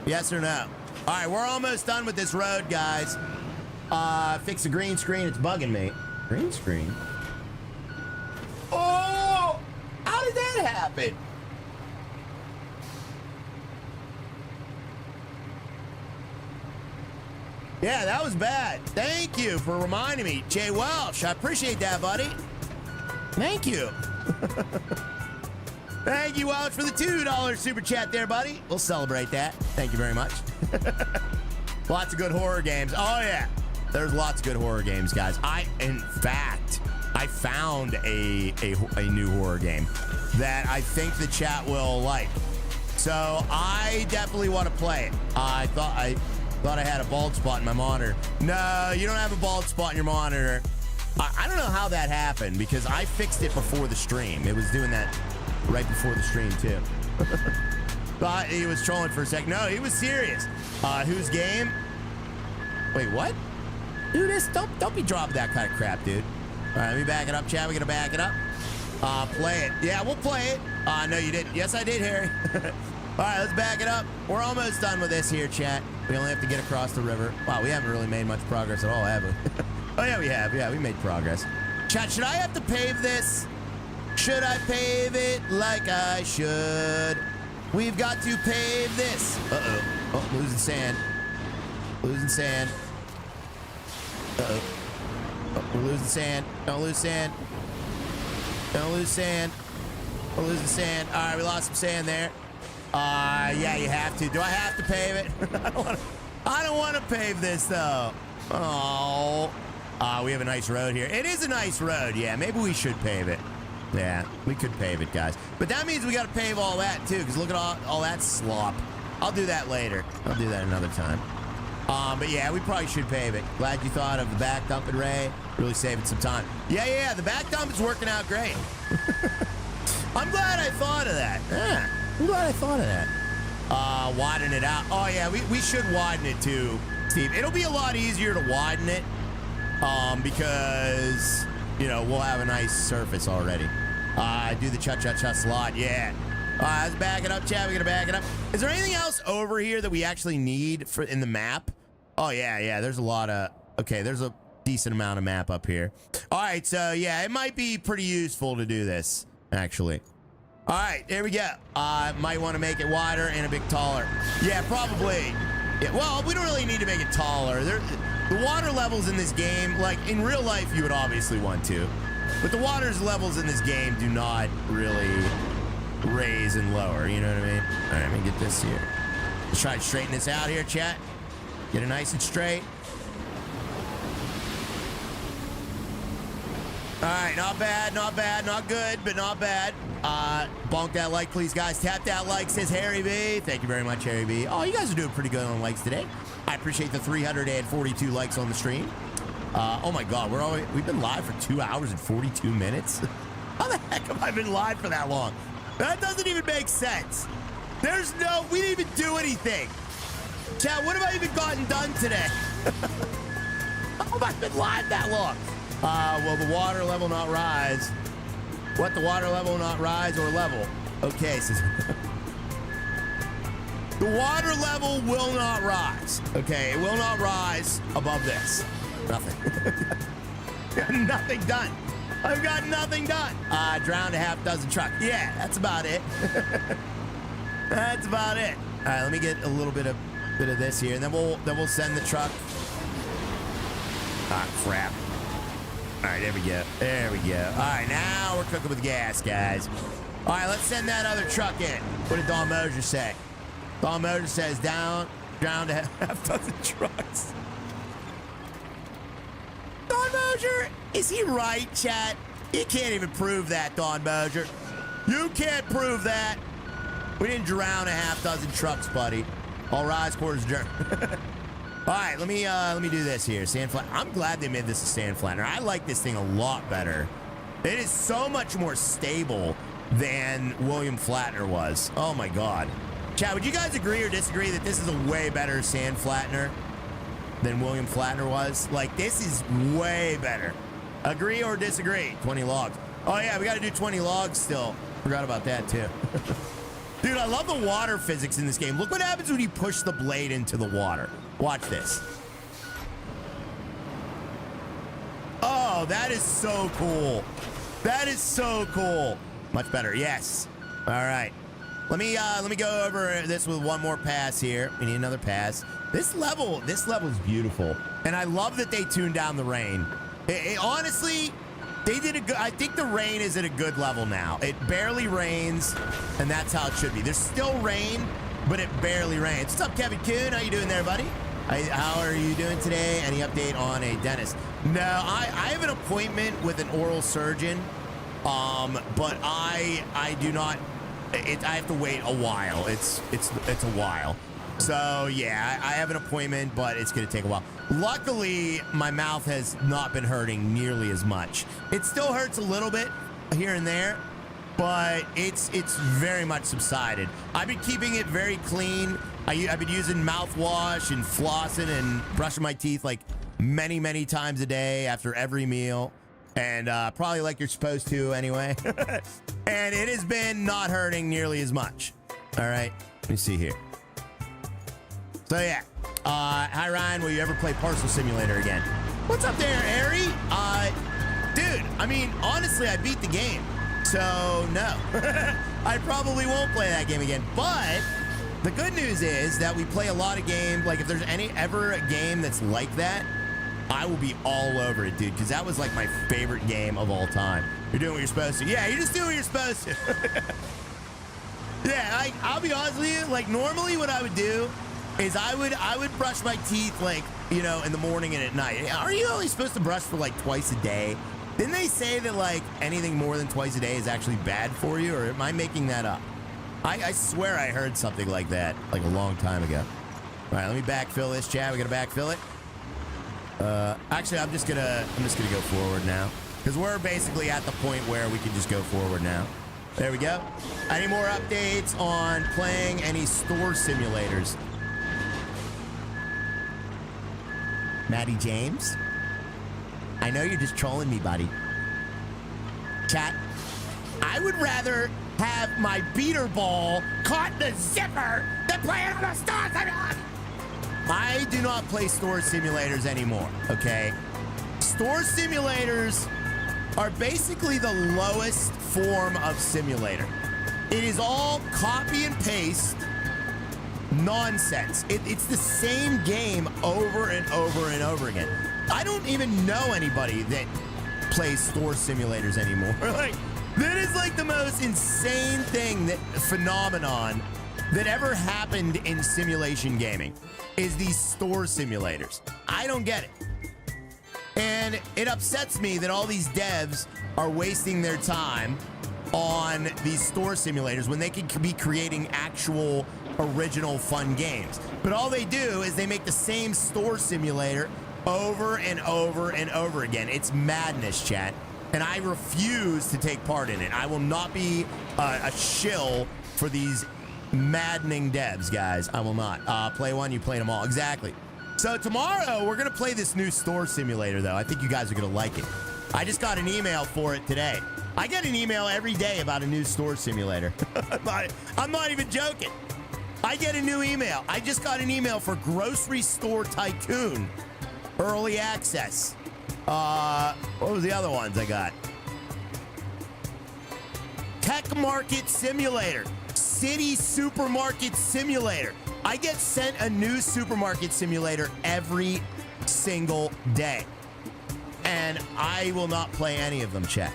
Yes or no? All right, we're almost done with this road, guys. Fix the green screen. It's bugging me. Green screen? Oh! How did that happen? Yeah, that was bad. Thank you for reminding me. Jay Welsh, I appreciate that, buddy. Thank you. Thank you, Welch, for the $2 super chat there, buddy. We'll celebrate that. Thank you very much. Lots of good horror games. Oh, yeah. There's lots of good horror games, guys. In fact, I found a new horror game that I think the chat will like. So I definitely want to play it. I thought I had a bald spot in my monitor. No, you don't have a bald spot in your monitor. I don't know how that happened because I fixed it before the stream. It was doing that right before the stream too. Thought he was trolling for a sec. No, he was serious. Whose game? Wait, what? Dude, don't be dropping that kind of crap, dude. All right, let me back it up, Chad. We're gonna back it up. Play it. Yeah, we'll play it. No, you didn't. Yes, I did, Harry. All right, let's back it up. We're almost done with this here, chat. We only have to get across the river. Wow, we haven't really made much progress at all, have we? Oh, yeah, we have. Yeah, we made progress. Chat, should I have to pave this? Should I pave it like I should? We've got to pave this. Uh-oh. Oh, losing sand. Losing sand. Uh-oh. Oh, we're losing sand. Don't lose sand. Don't lose sand. Don't lose the sand. All right, we lost some sand there. Yeah, you have to. Do I have to pave it? I don't want to pave this, though. Oh. We have a nice road here. It is a nice road. Yeah, maybe we should pave it. Yeah, we could pave it, guys. But that means we got to pave all that, too, because look at all that slop. I'll do that later. I'll do that another time. But yeah, we probably should pave it. Glad you thought of the back dumping, Ray. Really saving some time. Yeah, the back dump is working out great. I'm glad I thought of that. Yeah, I'm glad I thought of that. Widen it out. Oh, yeah, we should widen it, too, Steve. It'll be a lot easier to widen it because, you know, we'll have a nice surface already. Do the cha-cha-cha slot. Yeah. Let's back it up, Chad. We're going to back it up. Is there anything else over here that we actually need for in the map? Oh, yeah. There's a lot of... Okay, there's a decent amount of map up here. All right, so, yeah, it might be pretty useful to do this, actually. All right, there we go. Might want to make it wider and a bit taller. Yeah, probably. Yeah, well, we don't really need to make it taller. The water levels in this game, like, in real life, you would obviously want to. But the water's levels in this game do not really... raise and lower, you know what I mean? All right, let me get this here. Let's try to straighten this out here, chat. Get it nice and straight. All right, not bad, not good, but not bad. Bonk that like, please, guys. Tap that like, says Harry B. Thank you very much, Harry B. Oh, you guys are doing pretty good on likes today. I appreciate the 342 likes on the stream. Oh my God, we've been live for 2 hours and 42 minutes. How the heck have I been live for that long? That doesn't even make sense. We didn't even do anything. Chat, what have I even gotten done today? How have I been live that long? Will the water level not rise? What, the water level not rise or level? Okay, so the water level will not rise. Okay, it will not rise above this. Nothing. Got nothing done. I've got nothing done. Drowned a half dozen truck. Yeah, that's about it. That's about it. All right, let me get a little bit of this here, and then we'll send the truck. Ah, crap. All right, there we go. There we go. All right, now we're cooking with gas, guys. All right, let's send that other truck in. What did Don Mosier say? Don Mosier says drowned a half dozen trucks. Don Mosier, is he right, chat? You can't even prove that, Don Mosier. You can't prove that. We didn't drown a half dozen trucks, buddy. All rise, quarters adjourned. All right, let me do this here. Sand flat. I'm glad they made this a sand flattener. I like this thing a lot better. It is so much more stable than William Flatner was. Oh my God. Chat, would you guys agree or disagree that this is a way better sand flattener than William Flatner was? Like, this is way better. Agree or disagree? 20 logs. Oh yeah, we got to do 20 logs still. Forgot about that too. Dude, I love the water physics in this game. Look what happens when you push the blade into the water. Watch this. Oh, that is so cool. That is so cool. Much better, yes. All right. Let me go over this with one more pass here. We need another pass. This level is beautiful. And I love that they tuned down the rain. Honestly, they did a good, I think the rain is at a good level now. It barely rains, and that's how it should be. There's still rain, but it barely rains. What's up, Kevin Kuhn? How you doing there, buddy? How are you doing today? Any update on a dentist? No, I have an appointment with an oral surgeon, but I do not. I have to wait a while. It's a while. So yeah, I have an appointment, but it's gonna take a while. Luckily, my mouth has not been hurting nearly as much. It still hurts a little bit here and there, but it's very much subsided. I've been keeping it very clean. I've been using mouthwash and flossing and brushing my teeth like many times a day after every meal, and probably like you're supposed to anyway. And it has been not hurting nearly as much. All right, let me see here. So yeah, hi Ryan, will you ever play Parcel Simulator again? What's up there, Ari? Dude, I mean, honestly, I beat the game, so no. I probably won't play that game again, but the good news is that we play a lot of games. Like, if there's ever a game that's like that, I will be all over it, dude, because that was like my favorite game of all time. You're doing what you're supposed to. Yeah, you're just doing what you're supposed to. Yeah, I'll be honest with you. Like, normally what I would do is I would brush my teeth, like, you know, in the morning and at night. Are you only supposed to brush for like twice a day? Didn't they say that like anything more than twice a day is actually bad for you, or am I making that up? I swear I heard something like that like a long time ago. All right, let me backfill this, chat. We gotta backfill it. Actually, I'm just gonna go forward now because we're basically at the point where we can just go forward now. There we go. Any more updates on playing any store simulators? Maddie James? I know you're just trolling me, buddy. Chat, I would rather have my beater ball caught in the zipper than play it on a store simulator. I do not play store simulators anymore, okay? Store simulators are basically the lowest form of simulator. It is all copy and paste nonsense. It's the same game over and over and over again. I don't even know anybody that plays store simulators anymore. Like, that is like the most insane phenomenon that ever happened in simulation gaming is these store simulators. I don't get it. And it upsets me that all these devs are wasting their time on these store simulators when they could be creating actual original fun games. But all they do is they make the same store simulator over and over and over again. It's madness, chat. And I refuse to take part in it. I will not be a shill for these maddening devs, guys. I will not. Play one, you play them all. Exactly. So tomorrow, we're going to play this new store simulator, though. I think you guys are going to like it. I just got an email for it today. I get an email every day about a new store simulator. I'm not even joking. I get a new email. I just got an email for Grocery Store Tycoon. Early access. What was the other ones I got? Tech Market Simulator. City Supermarket Simulator. I get sent a new supermarket simulator every single day. And I will not play any of them, chat.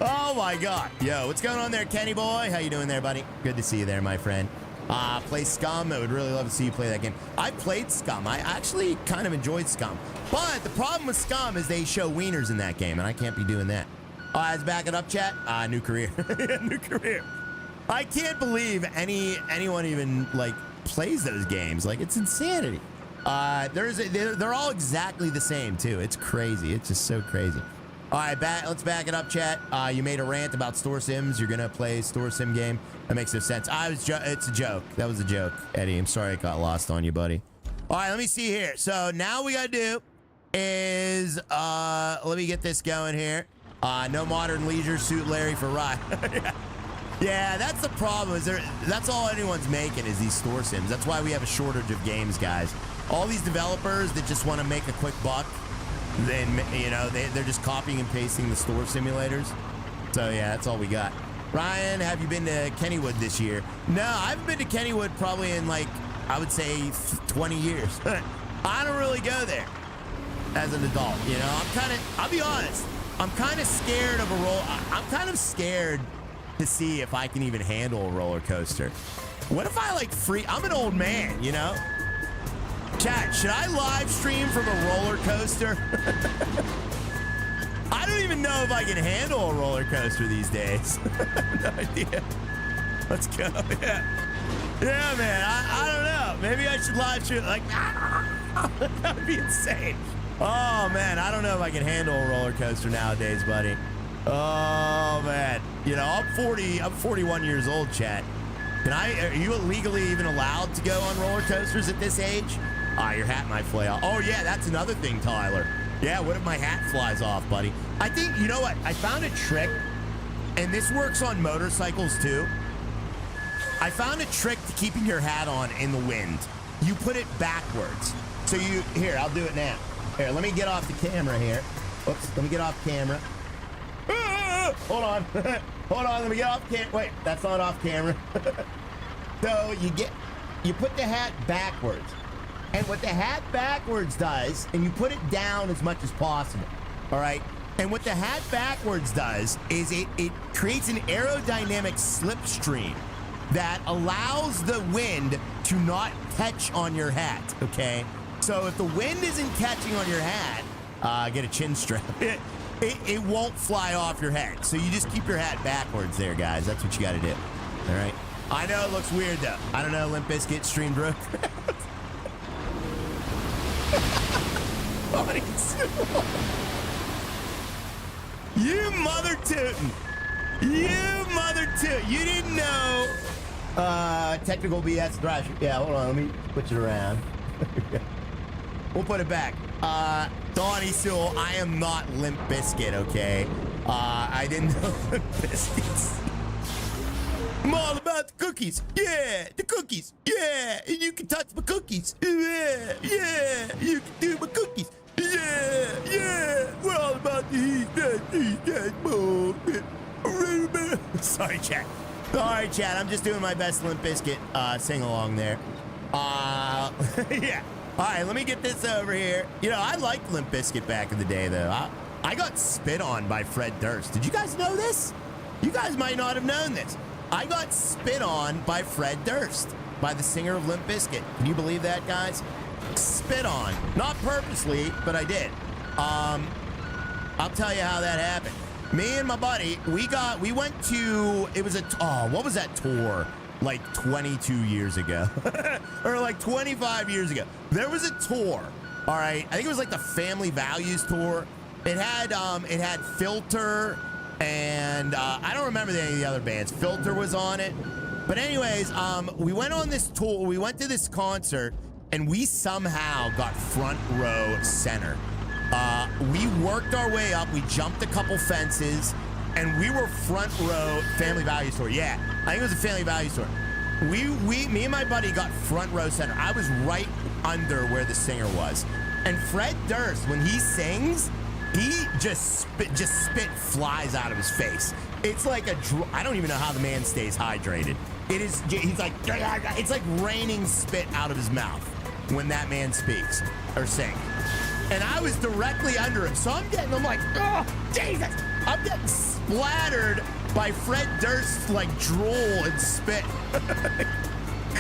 Oh my God. Yo, what's going on there, Kenny boy? How you doing there, buddy? Good to see you there, my friend. Play Scum. I would really love to see you play that game. I played Scum. I actually kind of enjoyed Scum. But the problem with Scum is they show wieners in that game, and I can't be doing that. Let's back it up, chat. New career. New career. I can't believe anyone even, like, plays those games. Like, it's insanity. They're all exactly the same, too. It's crazy. It's just so crazy. All right, let's back it up, chat. You made a rant about store sims. You're gonna play store sim game. That makes no sense. It's a joke. That was a joke, Eddie. I'm sorry I got lost on you, buddy. All right, let me see here. So now what we gotta do is let me get this going here. No modern leisure suit Larry for ride. Yeah, that's the problem. That's all anyone's making is these store sims. That's why we have a shortage of games, guys. All these developers that just want to make a quick buck, then, you know, they're just copying and pasting the store simulators. So yeah, that's all we got. Ryan, have you been to Kennywood this year? No, I haven't been to Kennywood probably in, like, I would say 20 years. I don't really go there as an adult, you know. I'll be honest, I'm kind of scared of I'm kind of scared to see if I can even handle a roller coaster. What if I, like, I'm an old man, you know? Chat, should I live stream from a roller coaster? I don't even know if I can handle a roller coaster these days. No idea. Let's go. Yeah, man. I don't know. Maybe I should live stream. Like, that would be insane. Oh, man. I don't know if I can handle a roller coaster nowadays, buddy. Oh, man. You know, I'm 41 years old, chat. Are you legally even allowed to go on roller coasters at this age? Your hat might fly off. Oh, yeah, that's another thing, Tyler. Yeah, what if my hat flies off, buddy? I think, you know what? I found a trick, and this works on motorcycles, too. I found a trick to keeping your hat on in the wind. You put it backwards. So here, I'll do it now. Here, let me get off the camera here. Oops, let me get off camera. Hold on. Hold on, let me get off camera. Wait, that's not off camera. So you put the hat backwards. And what the hat backwards does, and you put it down as much as possible, all right? And what the hat backwards does is it creates an aerodynamic slipstream that allows the wind to not catch on your hat, okay? So if the wind isn't catching on your hat, get a chin strap. It won't fly off your head. So you just keep your hat backwards there, guys. That's what you got to do. All right? I know it looks weird, though. I don't know, Limp Bizkit streamed Roadcraft. You mother tootin'. You mother tootin'. You didn't know. Technical BS thrash. Yeah, hold on. Let me switch it around. We'll put it back. Donnie Sewell, I am not Limp Bizkit, okay? I didn't know Limp Bizkits. I'm all about the cookies. Yeah, the cookies. Yeah, and you can touch my cookies. Yeah, yeah, you can do my cookies. Yeah, yeah, we're all about the heat that bullshit. Sorry, chat. Sorry, chat. I'm just doing my best Limp Bizkit sing-along there. Yeah. All right, let me get this over here. You know, I liked Limp Bizkit back in the day, though. I got spit on by Fred Durst. Did you guys know this? You guys might not have known this. I got spit on by Fred Durst, by the singer of Limp Bizkit. Can you believe that, guys? Spit on. Not purposely, but I did. I'll tell you how that happened. Me and my buddy, we went to, it was what was that tour? Like 22 years ago or like 25 years ago. There was a tour. All right. I think it was like the Family Values tour. It had Filter and I don't remember any of the other bands. Filter was on it. But anyways, we went on this tour. We went to this concert and we somehow got front row center. We worked our way up. We jumped a couple fences. And we were front row Family Values tour. Yeah, I think it was a Family Values tour. Me and my buddy got front row center. I was right under where the singer was. And Fred Durst, when he sings, he just spit flies out of his face. It's like I don't even know how the man stays hydrated. He's like, it's like raining spit out of his mouth when that man speaks or sings. And I was directly under him. So I'm like, oh, Jesus. I'm getting splattered by Fred Durst's like drool and spit.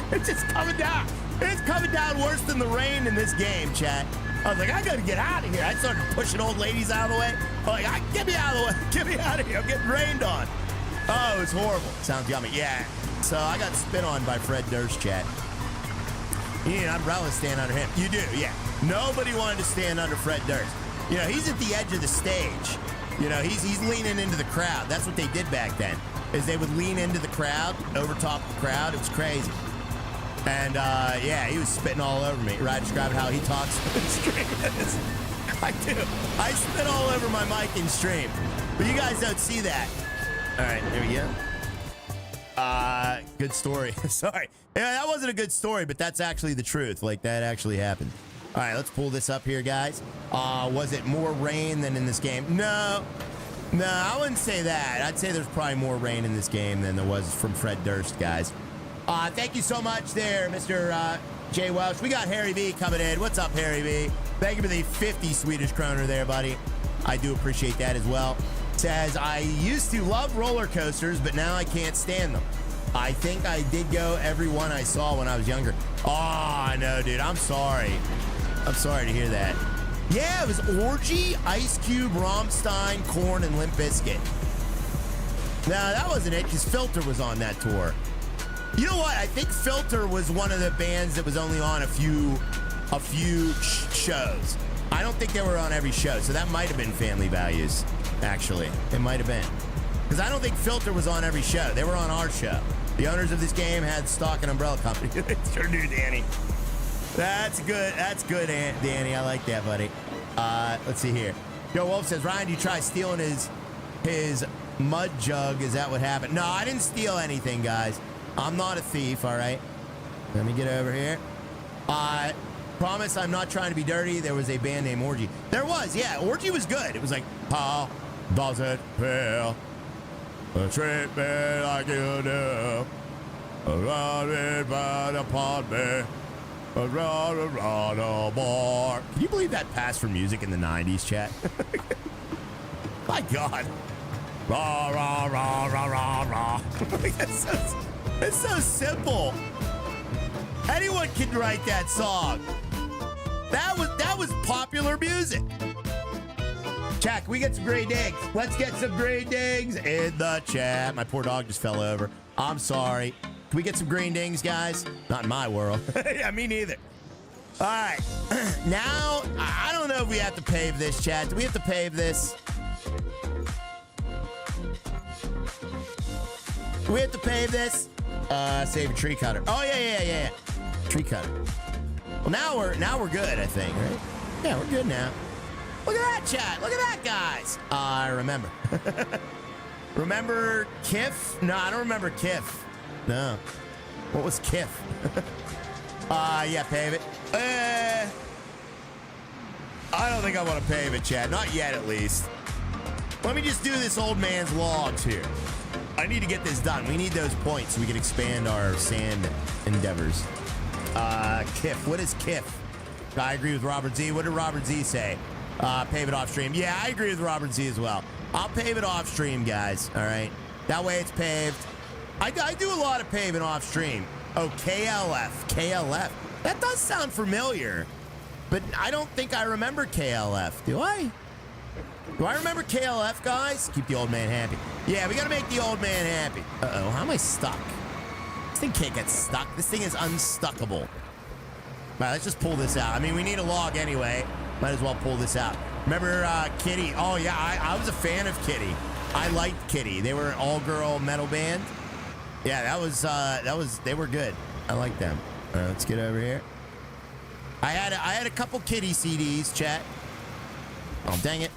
It's just coming down. It's coming down worse than the rain in this game, chat. I was like, I gotta get out of here. I started pushing old ladies out of the way. I'm like, get me out of the way. Get me out of here. I'm getting rained on. Oh, it was horrible. Sounds yummy. Yeah. So I got spit on by Fred Durst, chat. You need an umbrella to stand under him. You do, yeah. Nobody wanted to stand under Fred Durst. You know, he's at the edge of the stage. You know, he's leaning into the crowd. That's what they did back then, is they would lean into the crowd, over top of the crowd. It was crazy. And, yeah, he was spitting all over me. Right, describing how he talks in stream. I do. I spit all over my mic in stream. But you guys don't see that. All right, here we go. Good story. Sorry. Yeah, that wasn't a good story, but that's actually the truth. Like, that actually happened. All right, let's pull this up here, guys. Was it more rain than in this game? No, I wouldn't say that. I'd say there's probably more rain in this game than there was from Fred Durst, guys. Thank you so much there, Mr. Jay Welsh. We got Harry B coming in. What's up, Harry B? Thank you for the 50 Swedish kroner there, buddy. I do appreciate that as well. Says, I used to love roller coasters, but now I can't stand them. I think I did go every one I saw when I was younger. Oh, I know, dude. I'm sorry. I'm sorry to hear that. Yeah, it was Orgy, Ice Cube, Rammstein, Korn, and Limp Bizkit. No, that wasn't it, because Filter was on that tour. You know what? I think Filter was one of the bands that was only on a few shows. I don't think they were on every show, so that might have been Family Values, actually. It might have been. Because I don't think Filter was on every show. They were on our show. The owners of this game had stock and umbrella company. Sure do, Danny. That's good. That's good, Danny. I like that, buddy. Let's see here. Joe Wolf says, Ryan, you try stealing his mud jug? Is that what happened? No, I didn't steal anything, guys. I'm not a thief, all right? Let me get over here. Promise I'm not trying to be dirty. There was a band named Orgy. There was, yeah. Orgy was good. It was like, how does it feel to treat me like you do? Running by upon me. Can you believe that passed for music in the 90s, chat? My God. Rah, rah, rah, rah, rah, rah. It's so simple. Anyone can write that song. That was popular music. Chat, can we get some great digs? Let's get some great digs in the chat. My poor dog just fell over. I'm sorry. Can we get some green dings, guys? Not in my world. Yeah, me neither. All right. Now, I don't know if we have to pave this, chat. Do we have to pave this? Do we have to pave this? Save a tree cutter. Oh, yeah. Tree cutter. Well, now we're good, I think, right? Yeah, we're good now. Look at that, chat. Look at that, guys. I remember. Remember Kiff? No, I don't remember Kiff. No. What was Kiff? Yeah, pave it. I don't think I want to pave it, chat. Not yet, at least. Let me just do this old man's logs here. I need to get this done. We need those points so we can expand our sand endeavors. Kiff. What is Kiff? I agree with Robert Z. What did Robert Z say? Pave it off stream. Yeah, I agree with Robert Z as well. I'll pave it off stream, guys. All right. That way it's paved. I do a lot of paving off stream. Oh, KLF. KLF. That does sound familiar. But I don't think I remember KLF. Do I? Do I remember KLF, guys? Keep the old man happy. Yeah, we got to make the old man happy. Uh-oh. How am I stuck? This thing can't get stuck. This thing is unstuckable. All right, let's just pull this out. I mean, we need a log anyway. Might as well pull this out. Remember Kitty? Oh, yeah, I was a fan of Kitty. I liked Kitty. They were an all-girl metal band. Yeah, they were good. I like them. All right, let's get over here. I had a couple Kitty CDs, chat. Oh, dang it.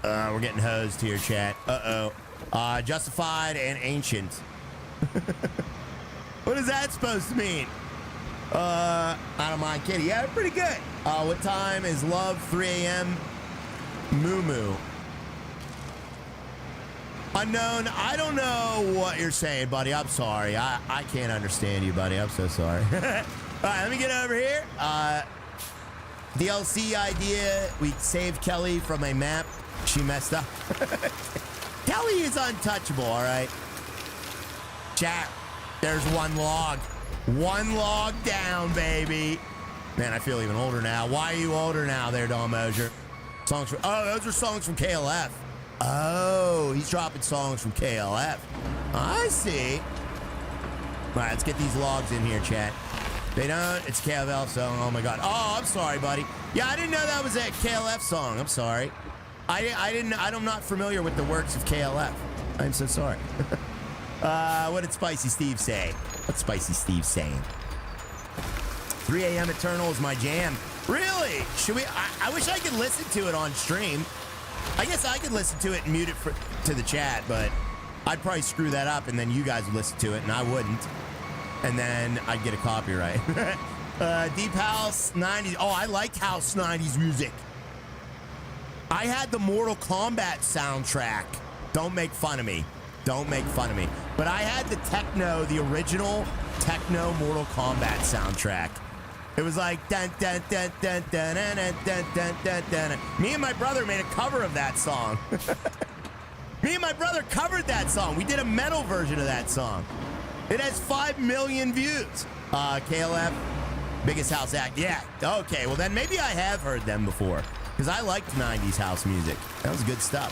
We're getting hosed here, chat. Uh-oh. Justified and Ancient. What is that supposed to mean? I don't mind Kitty. Yeah, pretty good. What time is love? 3 a.m. Moo Moo. Unknown, I don't know what you're saying, buddy. I'm sorry. I can't understand you, buddy. I'm so sorry. All right, let me get over here. DLC idea. We saved Kelly from a map. She messed up. Kelly is untouchable, all right? Chat, there's one log. One log down, baby. Man, I feel even older now. Why are you older now there, Don Mosier? Songs from, oh, those are songs from KLF. Oh, he's dropping songs from KLF. I see. All right, let's get these logs in here, chat. They don't. It's KLF song. Oh my God. Oh, I'm sorry, buddy. Yeah, I didn't know that was a KLF song. I'm sorry. I'm not familiar with the works of KLF. I'm so sorry. What did Spicy Steve say? What's Spicy Steve saying? 3 a.m. Eternal is my jam. Really? Should we? I wish I could listen to it on stream. I guess I could listen to it and mute it to the chat, but I'd probably screw that up, and then you guys would listen to it, and I wouldn't. And then I'd get a copyright. Deep House 90s. Oh, I like House 90s music. I had the Mortal Kombat soundtrack. Don't make fun of me. Don't make fun of me. But I had the original techno Mortal Kombat soundtrack. It was like dun dun dun dun dun dun dun dun dun dun. Me and my brother made a cover of that song. Me and my brother covered that song. We did a metal version of that song. It has 5 million views. KLF, biggest house act. Yeah. Okay. Well, then maybe I have heard them before because I liked 90s house music. That was good stuff.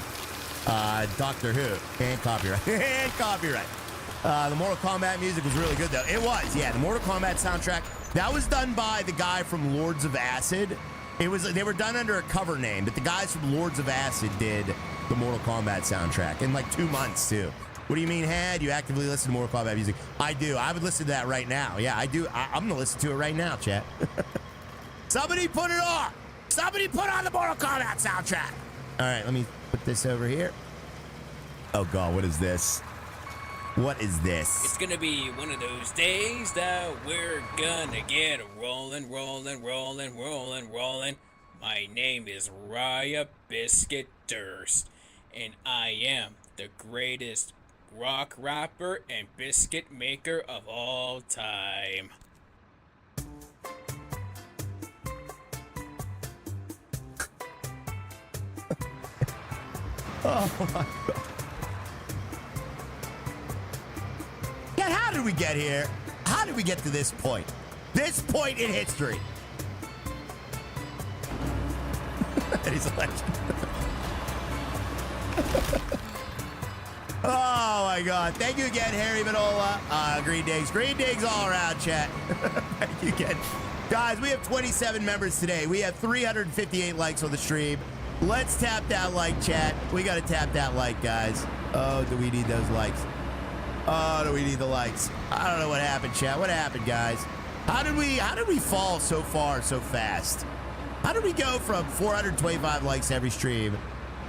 Doctor Who and copyright and copyright. The Mortal Kombat music was really good though. It was, yeah. The Mortal Kombat soundtrack that was done by the guy from Lords of Acid. They were done under a cover name, but the guys from Lords of Acid did the Mortal Kombat soundtrack in like 2 months too. What do you mean, Had? You actively listen to Mortal Kombat music? I do. I would listen to that right now. Yeah, I do. I'm gonna listen to it right now, chat. Somebody put it on. Somebody put on the Mortal Kombat soundtrack. All right, let me put this over here. Oh God, what is this? What is this? It's gonna be one of those days that we're gonna get rolling. My name is Raya Biscuit Durst, and I am the greatest rock rapper and biscuit maker of all time. Oh my God. Yeah, how did we get here? How did we get to this point? This point in history. He's a legend. Oh my God. Thank you again, Harry Manola. Green Digs all around, chat. Thank you again. Guys, we have 27 members today. We have 358 likes on the stream. Let's tap that like, chat. We got to tap that like, guys. Oh, do we need those likes? Oh, do we need the likes? I don't know what happened, chat. What happened, guys? How did we fall so far so fast? How did we go from 425 likes every stream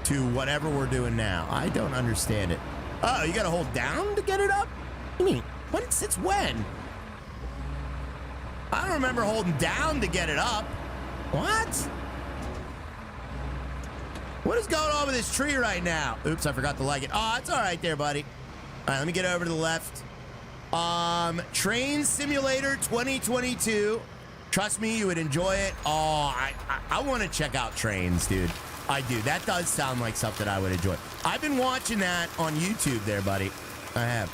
to whatever we're doing now? I don't understand it. Oh, you got to hold down to get it up? What do you mean? Since when? I don't remember holding down to get it up. What? What is going on with this tree right now? Oops, I forgot to like it. Oh, it's all right there, buddy. All right, let me get over to the left. Train Simulator 2022. Trust me, you would enjoy it. Oh, I want to check out Trains, dude. I do. That does sound like something I would enjoy. I've been watching that on YouTube there, buddy. I have.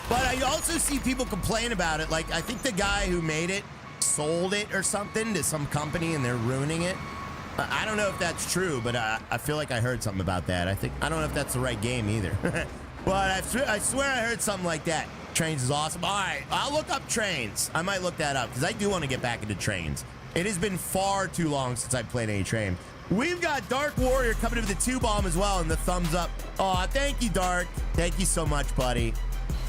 But I also see people complain about it. Like, I think the guy who made it sold it or something to some company and they're ruining it. I don't know if that's true, but I feel like I heard something about that. I don't know if that's the right game either. But I swear I heard something like that. Trains is awesome. All right, I'll look up Trains. I might look that up because I do want to get back into Trains. It has been far too long since I've played any train. We've got Dark Warrior coming in with the 2-bomb as well and the thumbs up. Oh, thank you, Dark. Thank you so much, buddy.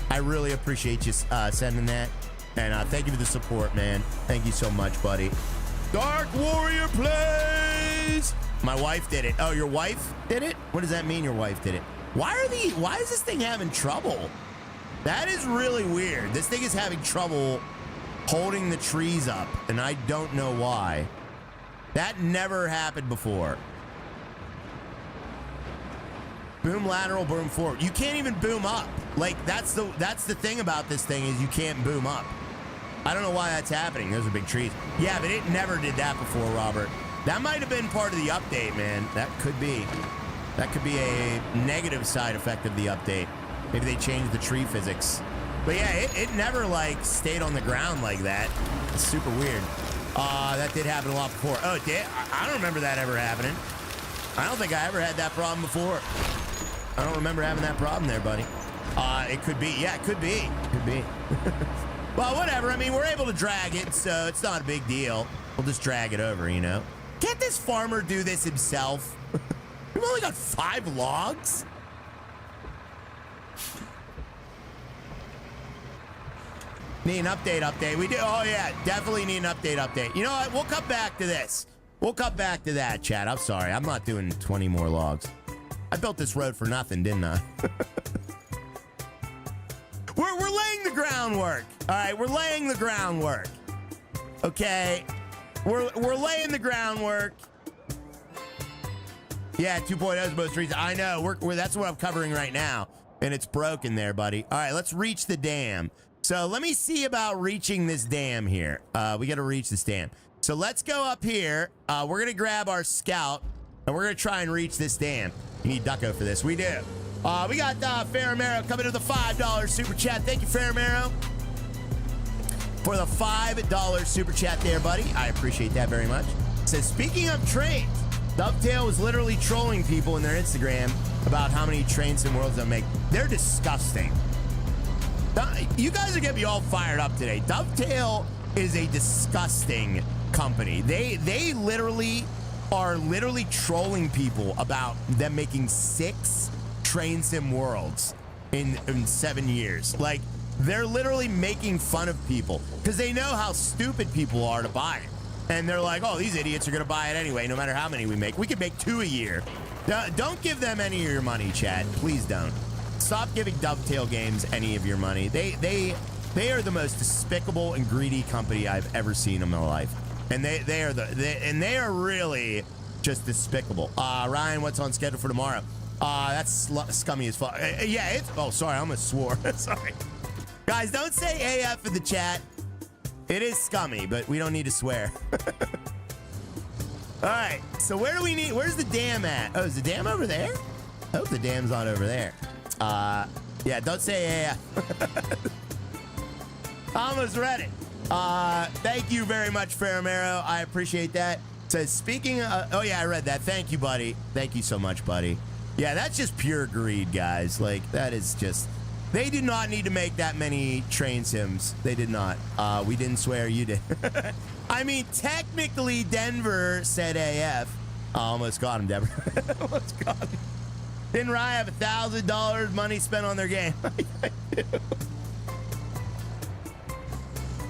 I really appreciate you sending that. And thank you for the support, man. Thank you so much, buddy. Dark Warrior plays. My wife did it. Oh, your wife did it? What does that mean, your wife did it? Why is this thing having trouble? That is really weird. This thing is having trouble holding the trees up, and I don't know why. That never happened before. Boom lateral, boom forward. You can't even boom up. Like, that's the thing about this thing is you can't boom up. I don't know why that's happening. Those are big trees. Yeah, but it never did that before, Robert. That might have been part of the update, man. That could be. That could be a negative side effect of the update. Maybe they changed the tree physics. But yeah, it never, like, stayed on the ground like that. It's super weird. That did happen a lot before. Oh, it did? I don't remember that ever happening. I don't think I ever had that problem before. I don't remember having that problem there, buddy. It could be. Yeah, it could be. Could be. Well, whatever. I mean, we're able to drag it, so it's not a big deal. We'll just drag it over, you know? Can't this farmer do this himself? We've only got 5 logs? Need an update. We do. Oh, yeah. Definitely need an update. You know what? We'll come back to this. We'll come back to that, chat. I'm sorry. I'm not doing 20 more logs. I built this road for nothing, didn't I? We're laying the groundwork. All right, we're laying the groundwork. Okay, we're laying the groundwork. Yeah, 2.0 is most recent. I know. That's what I'm covering right now, and it's broken there, buddy. All right, let's reach the dam. So let me see about reaching this dam here. We got to reach this dam. So let's go up here. We're gonna grab our scout, and we're gonna try and reach this dam. You need Ducko for this. We do. We got Faramaro coming to the $5 super chat. Thank you, Faramaro, for the $5 super chat there, buddy. I appreciate that very much. It says, speaking of trains, Dovetail was literally trolling people in their Instagram about how many train sim worlds they make. They're disgusting. You guys are gonna be all fired up today. Dovetail is a disgusting company. They literally are trolling people about them making 6 train sim worlds in 7 years. Like, they're literally making fun of people because they know how stupid people are to buy it. And they're like, oh, these idiots are gonna buy it anyway, no matter how many we make. We could make 2 a year. Don't give them any of your money, Chad. Please don't. Stop giving Dovetail Games any of your money. They are the most despicable and greedy company I've ever seen in my life. And they are really just despicable. Ryan, what's on schedule for tomorrow? That's scummy as fuck. Yeah, it's... Oh, sorry, I almost swore. Sorry. Guys, don't say AF in the chat. It is scummy, but we don't need to swear. All right, so where's the dam at? Oh, is the dam over there? I hope the dam's not over there. Yeah, don't say yeah. Almost read it. Thank you very much, Faramero. I appreciate that. So speaking of, oh yeah, I read that. Thank you, buddy. Thank you so much, buddy. Yeah, that's just pure greed, guys. Like, that is just, they did not need to make that many train sims. They did not. We didn't swear, you did. I mean, technically, Denver said AF. Almost got him, Denver. Almost got him. Didn't Rye have $1,000 money spent on their game?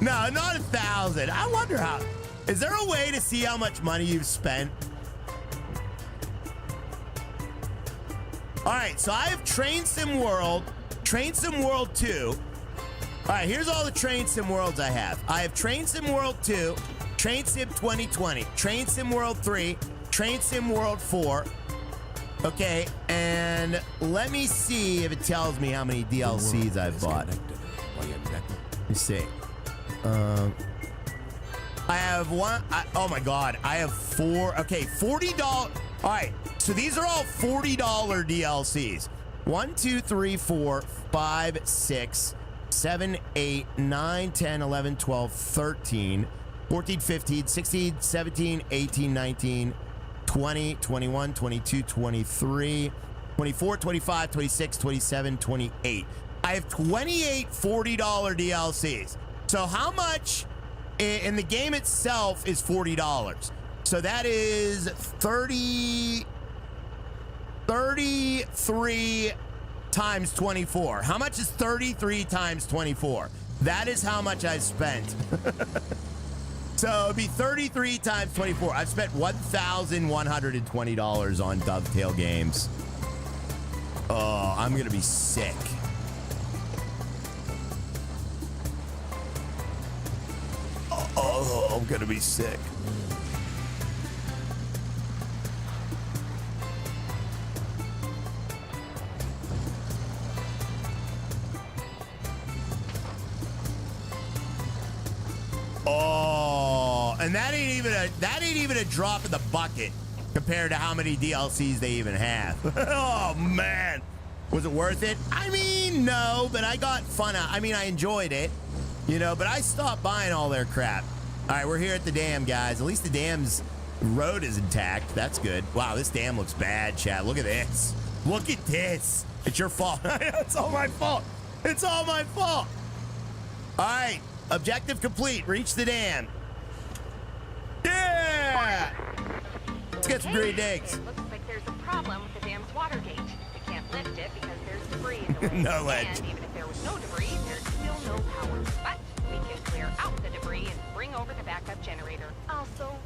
No, not 1,000. I wonder how. Is there a way to see how much money you've spent? All right, so I have Train Sim World 2. All right, here's all the Train Sim Worlds I have. I have Train Sim World 2, Train Sim 2020, Train Sim World 3, Train Sim World 4. Okay, and let me see if it tells me how many DLCs I've bought. Let me see. I have one. Oh my God, I have 4. Okay, $40. All right, so these are all $40 DLCs. 1, 2, 3, 4, 5, 6, 7, 8, 9, 10, 11, 12, 13, 14, 15, 16, 17, 18, 19, 20, 21, 22, 23, 24, 25, 26, 27, 28. I have 28 $40 DLCs. So how much in the game itself is $40? So that is 33 times 24. How much is 33 times 24? That is how much I spent. So it'd be 33 times 24. I've spent $1,120 on Dovetail games. Oh, I'm gonna be sick. Oh, I'm gonna be sick. Oh, and that ain't even a drop in the bucket compared to how many DLCs they even have. Oh man, was it worth it? I mean, no, but I got fun out. I mean, I enjoyed it, you know, but I stopped buying all their crap. All right, we're here at the dam, guys. At least the dam's road is intact. That's good. Wow, this dam looks bad, chat. Look at this. Look at this. It's your fault. It's all my fault. It's all my fault. All right, objective complete. Reach the dam. Yeah! Let's get some green eggs. It looks like there's a problem with the dam's water gate. We can't lift it because there's debris in the way. No ledge. And even if there was no debris, there's still no power. But we can clear out the debris and bring over the backup generator. Also,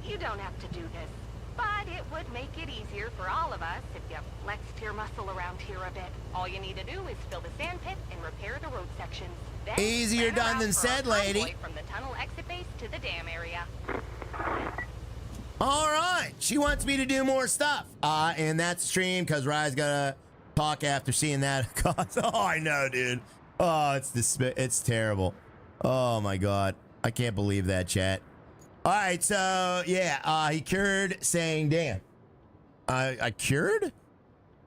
you don't have to do this, but it would make it easier for all of us if you flexed your muscle around here a bit. All you need to do is fill the sand pit and repair the road sections. Then Easier plan done around than for said, a lady. convoy from the tunnel exit base to the dam area. All right, she wants me to do more stuff. And that's stream because Rye's gonna talk after seeing that. Oh, I know, dude. Oh, it's terrible. Oh my God, I can't believe that, chat. All right, so yeah, he cured saying, "Damn, I cured."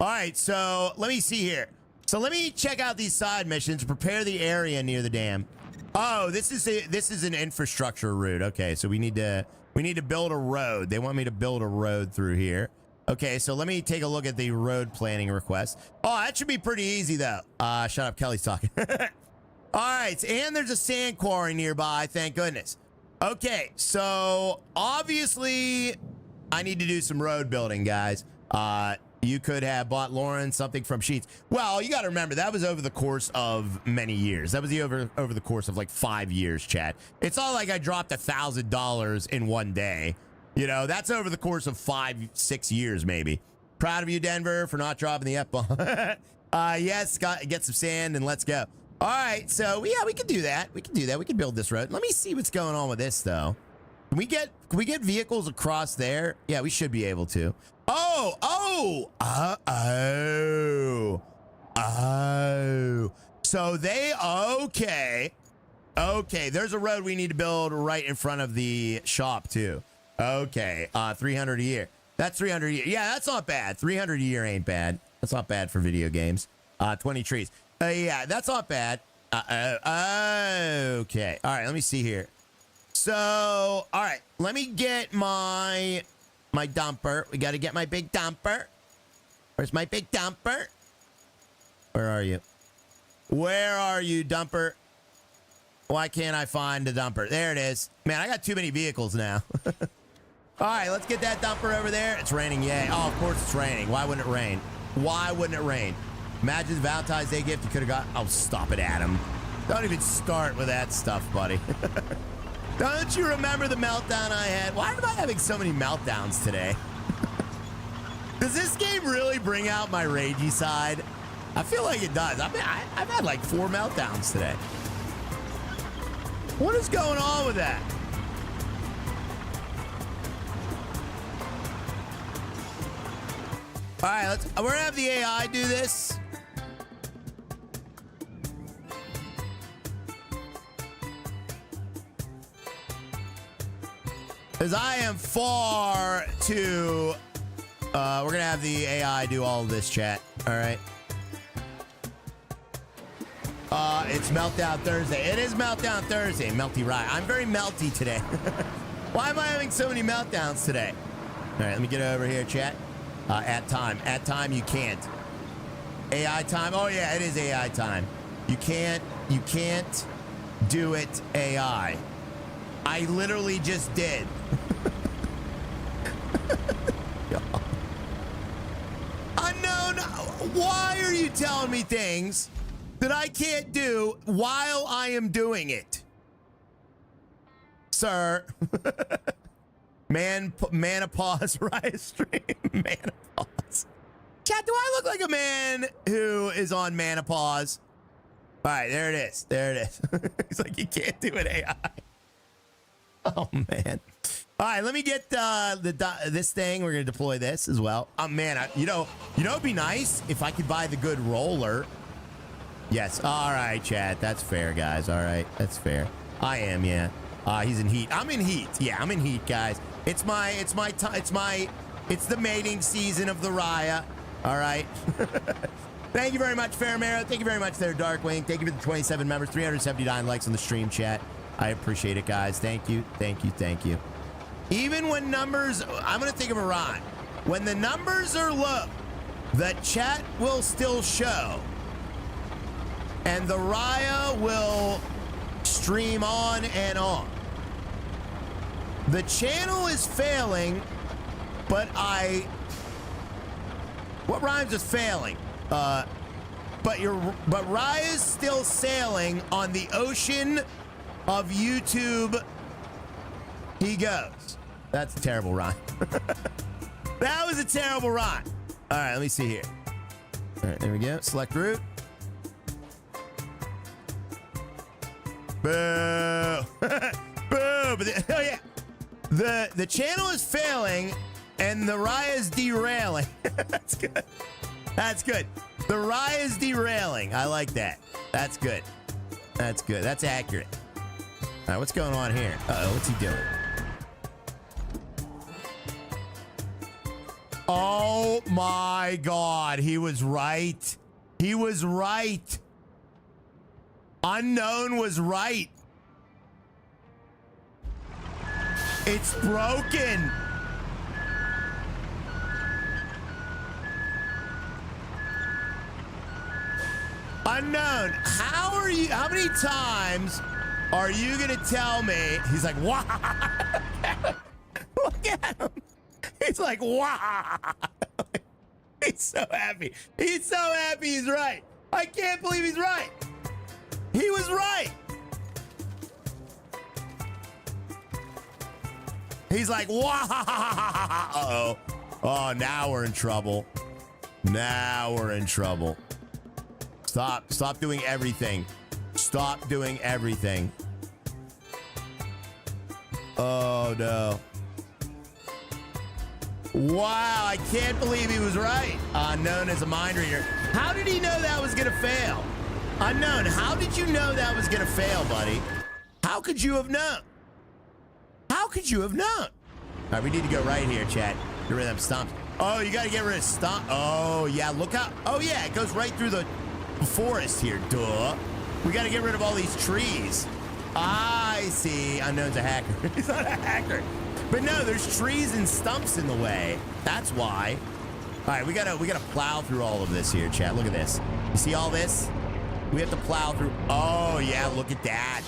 All right, so let me see here. So let me check out these side missions. Prepare the area near the dam. Oh, this is an infrastructure route. Okay, so we need to build a road. They want me to build a road through here. Okay, so let me take a look at the road planning request. Oh, that should be pretty easy though. Shut up, Kelly's talking. All right, and there's a sand quarry nearby. Thank goodness. Okay, so obviously I need to do some road building, guys. You could have bought Lauren something from Sheets. Well, you got to remember, that was over the course of many years. That was over the course of like 5 years, chat. It's not like I dropped $1,000 in one day. You know, that's over the course of 5-6 years, maybe. Proud of you, Denver, for not dropping the F-bomb. Yes, get some sand and let's go. All right, so yeah, we can do that. We can do that. We can build this road. Let me see what's going on with this, though. Can we get vehicles across there? Yeah, we should be able to. Oh. So okay. There's a road we need to build right in front of the shop too. Okay, 300 a year. That's 300 a year. Yeah, that's not bad. 300 a year ain't bad. That's not bad for video games. 20 trees. Yeah, that's not bad. Okay. All right, let me see here. So, all right, let me get my dumper. We got to get my big dumper. Where's my big dumper? Where are you? Where are you, dumper? Why can't I find the dumper? There it is. Man, I got too many vehicles now. All right, let's get that dumper over there. It's raining, yay. Oh, of course it's raining. Why wouldn't it rain? Why wouldn't it rain? Imagine the Valentine's Day gift you could have got. Oh, stop it, Adam. Don't even start with that stuff, buddy. Don't you remember the meltdown I had? Why am I having so many meltdowns today? Does this game really bring out my ragey side? I feel like it does. I've had like 4 meltdowns today. What is going on with that? All right, we're gonna have the AI do this. Because I am far too... we're going to have the AI do all of this, chat. All right. It's Meltdown Thursday. It is Meltdown Thursday. Melty Rye. I'm very melty today. Why am I having so many meltdowns today? All right, let me get over here, chat. At time. At time, you can't. AI time. Oh, yeah, it is AI time. You can't do it AI. I literally just did. Unknown, why are you telling me things that I can't do while I am doing it? Sir. Manopause Riot stream. Manopause. Chat, do I look like a man who is on menopause? All right, there it is. There it is. He's like, you can't do it AI. Oh, man. All right, let me get this thing. We're going to deploy this as well. Oh, man, you know it'd be nice if I could buy the good roller. Yes. All right, chat. That's fair, guys. All right. That's fair. I am, yeah. He's in heat. I'm in heat. Yeah, I'm in heat, guys. It's the mating season of the Raya. All right. Thank you very much, Fairmero. Thank you very much there, Darkwing. Thank you for the 27 members, 379 likes on the stream, chat. I appreciate it, guys. Thank you. Thank you. Thank you. Even when numbers, I'm going to think of a rhyme. When the numbers are low, the chat will still show. And the Raya will stream on and on. The channel is failing, but what rhymes with failing? But Raya's still sailing on the ocean of YouTube. He goes. That's a terrible rhyme. That was a terrible rhyme. All right, let me see here. All right, there we go. Select route. Boo. Boo. Oh, yeah. The channel is failing and the Raya is derailing. That's good. That's good. The Raya is derailing. I like that. That's good. That's good. That's accurate. All right, what's going on here? Uh-oh, what's he doing? Oh my God, he was right. He was right. Unknown was right. It's broken. Unknown, how many times are you gonna tell me? He's like, wow. Look at him. He's like, wow. He's so happy. He's so happy he's right. I can't believe he's right. He was right. He's like, wow. Uh-oh. Oh, now we're in trouble. Now we're in trouble. Stop doing everything. Stop doing everything. Oh, no. Wow, I can't believe he was right. Unknown as a mind reader. How did he know that was going to fail? Unknown, how did you know that was going to fail, buddy? How could you have known? How could you have known? All right, we need to go right here, chat. Get rid of them stumps. Oh, you got to get rid of stump. Oh, yeah, look how. Oh, yeah, it goes right through the forest here. Duh. We got to get rid of all these trees. I see. Unknown's a hacker. He's not a hacker. But no, there's trees and stumps in the way. That's why. All right, we gotta plow through all of this here, chat. Look at this. You see all this? We have to plow through. Oh, yeah, look at that.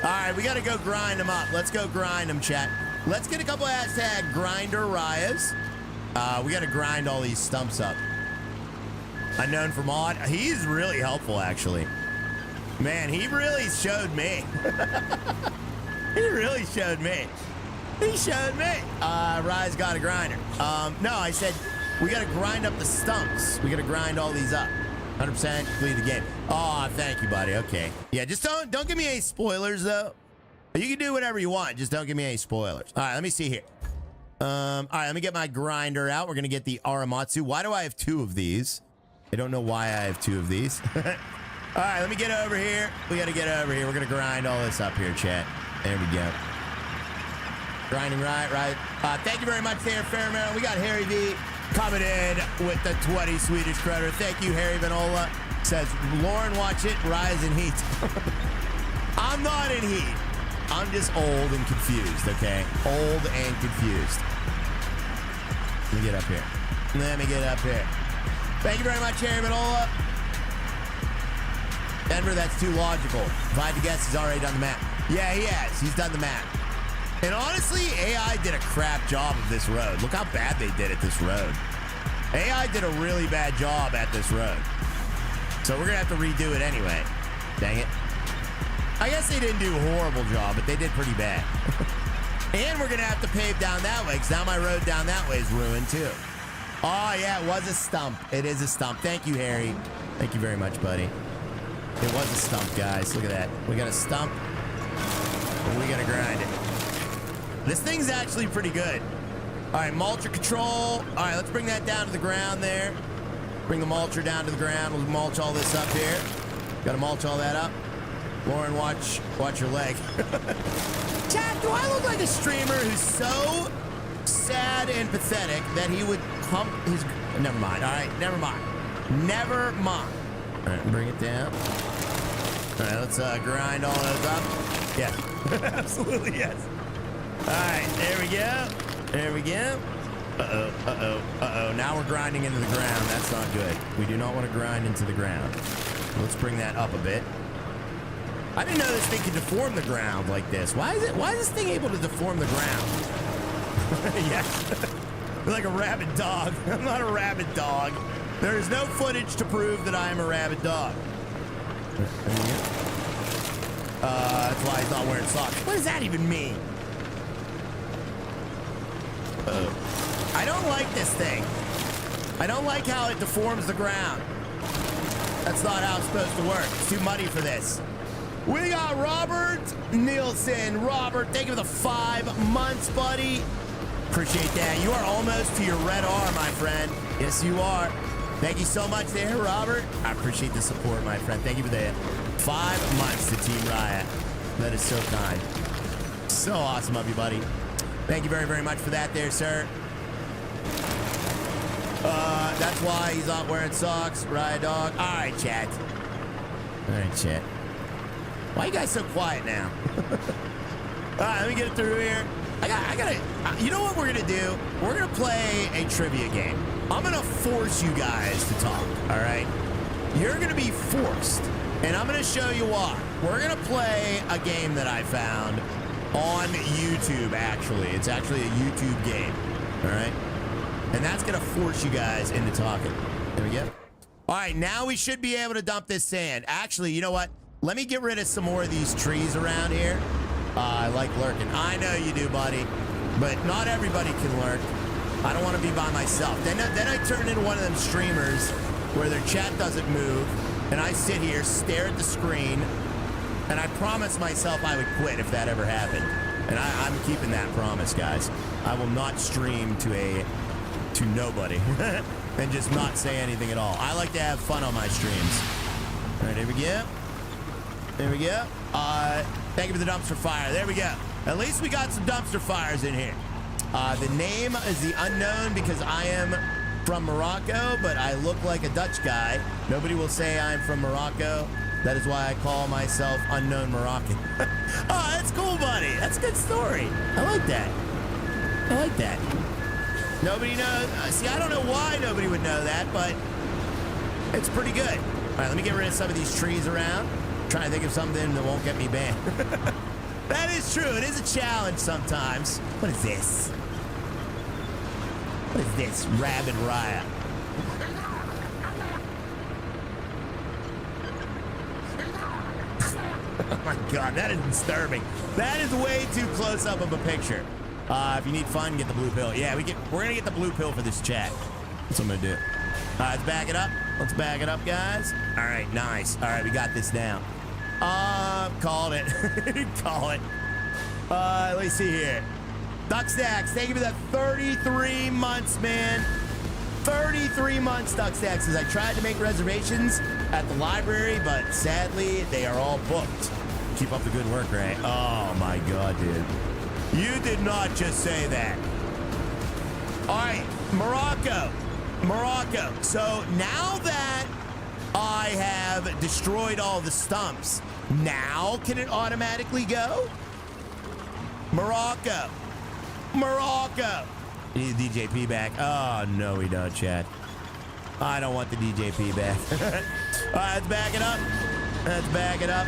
All right, we got to go grind them up. Let's go grind them, chat. Let's get a couple hashtag grinder Ryas. We got to grind all these stumps up. Unknown for mod. He's really helpful, actually. Man, he really showed me. He really showed me. He showed me. Rise got a grinder. No, I said we got to grind up the stumps. We got to grind all these up. 100% complete the game. Oh, thank you, buddy. Okay. Yeah, just don't give me any spoilers, though. You can do whatever you want. Just don't give me any spoilers. All right, let me see here. All right, let me get my grinder out. We're going to get the Aramatsu. Why do I have 2 of these? I don't know why I have 2 of these. All right, let me get over here. We got to get over here. We're going to grind all this up here, chat. There we go. Grinding right. Thank you very much there, Fairmount. We got Harry V coming in with the 20 Swedish credit. Thank you, Harry Vanola. Says, Lauren, watch it, rise in heat. I'm not in heat. I'm just old and confused, okay? Old and confused. Let me get up here. Thank you very much, Harry Vanola. Denver, that's too logical. If I had to guess, he's already done the map. Yeah, he has. He's done the map. And honestly, AI did a crap job of this road. Look how bad they did at this road. AI did a really bad job at this road. So we're going to have to redo it anyway. Dang it. I guess they didn't do a horrible job, but they did pretty bad. And we're going to have to pave down that way, because now my road down that way is ruined too. Oh, yeah, it was a stump. It is a stump. Thank you, Harry. Thank you very much, buddy. It was a stump, guys. Look at that. We got a stump, and we got to grind it. This thing's actually pretty good. All right, mulcher control. All right, let's bring that down to the ground there. Bring the mulcher down to the ground. We'll mulch all this up here. Got to mulch all that up. Lauren, watch your leg. Chat, do I look like a streamer who's so sad and pathetic that he would hump his... Never mind. All right, never mind. Never mind. All right, bring it down. All right, let's grind all those up. Yeah, absolutely, yes. All right, there we go. There we go. Uh-oh. Now we're grinding into the ground. That's not good. We do not want to grind into the ground. Let's bring that up a bit. I didn't know this thing could deform the ground like this. Why is this thing able to deform the ground? Yes. Like a rabid dog. I'm not a rabid dog. There is no footage to prove that I am a rabid dog. That's why he's not wearing socks. What does that even mean? I don't like this thing. I don't like how it deforms the ground. That's not how it's supposed to work. It's too muddy for this. We got Robert Nielsen. Robert, thank you for the 5 months, buddy. Appreciate that. You are almost to your red R, my friend. Yes, you are. Thank you so much there, Robert. I appreciate the support, my friend. Thank you for the 5 months to Team Riot. That is so kind. So awesome of you, buddy. Thank you very, very much for that there, sir. That's why he's not wearing socks. Riot dog. All right, chat. Why are you guys so quiet now? All right, let me get it through here. I gotta, you know what we're gonna do? We're gonna play a trivia game. I'm gonna force you guys to talk, all right? You're gonna be forced, and I'm gonna show you why. We're gonna play a game that I found on YouTube, actually. It's actually a YouTube game, all right? And that's gonna force you guys into talking. There we go. All right, now we should be able to dump this sand. Actually, you know what? Let me get rid of some more of these trees around here. I like lurking. I know you do, buddy. But not everybody can lurk. I don't want to be by myself. Then I turn into one of them streamers where their chat doesn't move, and I sit here, stare at the screen, and I promise myself I would quit if that ever happened. And I'm keeping that promise, guys. I will not stream to nobody and just not say anything at all. I like to have fun on my streams. All right, here we go. There we go. Thank you for the dumpster fire. There we go. At least we got some dumpster fires in here. The name is the unknown because I am from Morocco, but I look like a Dutch guy. Nobody will say I'm from Morocco. That is why I call myself Unknown Moroccan. Oh, that's cool, buddy. That's a good story. I like that. I like that. Nobody knows. See, I don't know why nobody would know that, but it's pretty good. All right, let me get rid of some of these trees around. I'm trying to think of something that won't get me banned. That is true. It is a challenge sometimes. What is this? What is this? Rabid riot. Oh my God, that is disturbing. That is way too close up of a picture. If you need fun, get the blue pill. Yeah, we're gonna get the blue pill for this chat. That's what I'm gonna do. Let's back it up. Let's back it up, guys. All right, nice. All right, we got this down. Called it. Call it. Let me see here. Duck Stacks, thank you for that 33 months, man. 33 months, Duck Stacks, as I tried to make reservations at the library, but sadly, they are all booked. Keep up the good work, Ray. Oh my God, dude. You did not just say that. All right, Morocco. Morocco. So now that I have destroyed all the stumps, now can it automatically go? Morocco. Morocco. You need the DJP back. Oh, no, we don't, Chad. I don't want the DJP back. All right, let's back it up. Let's back it up.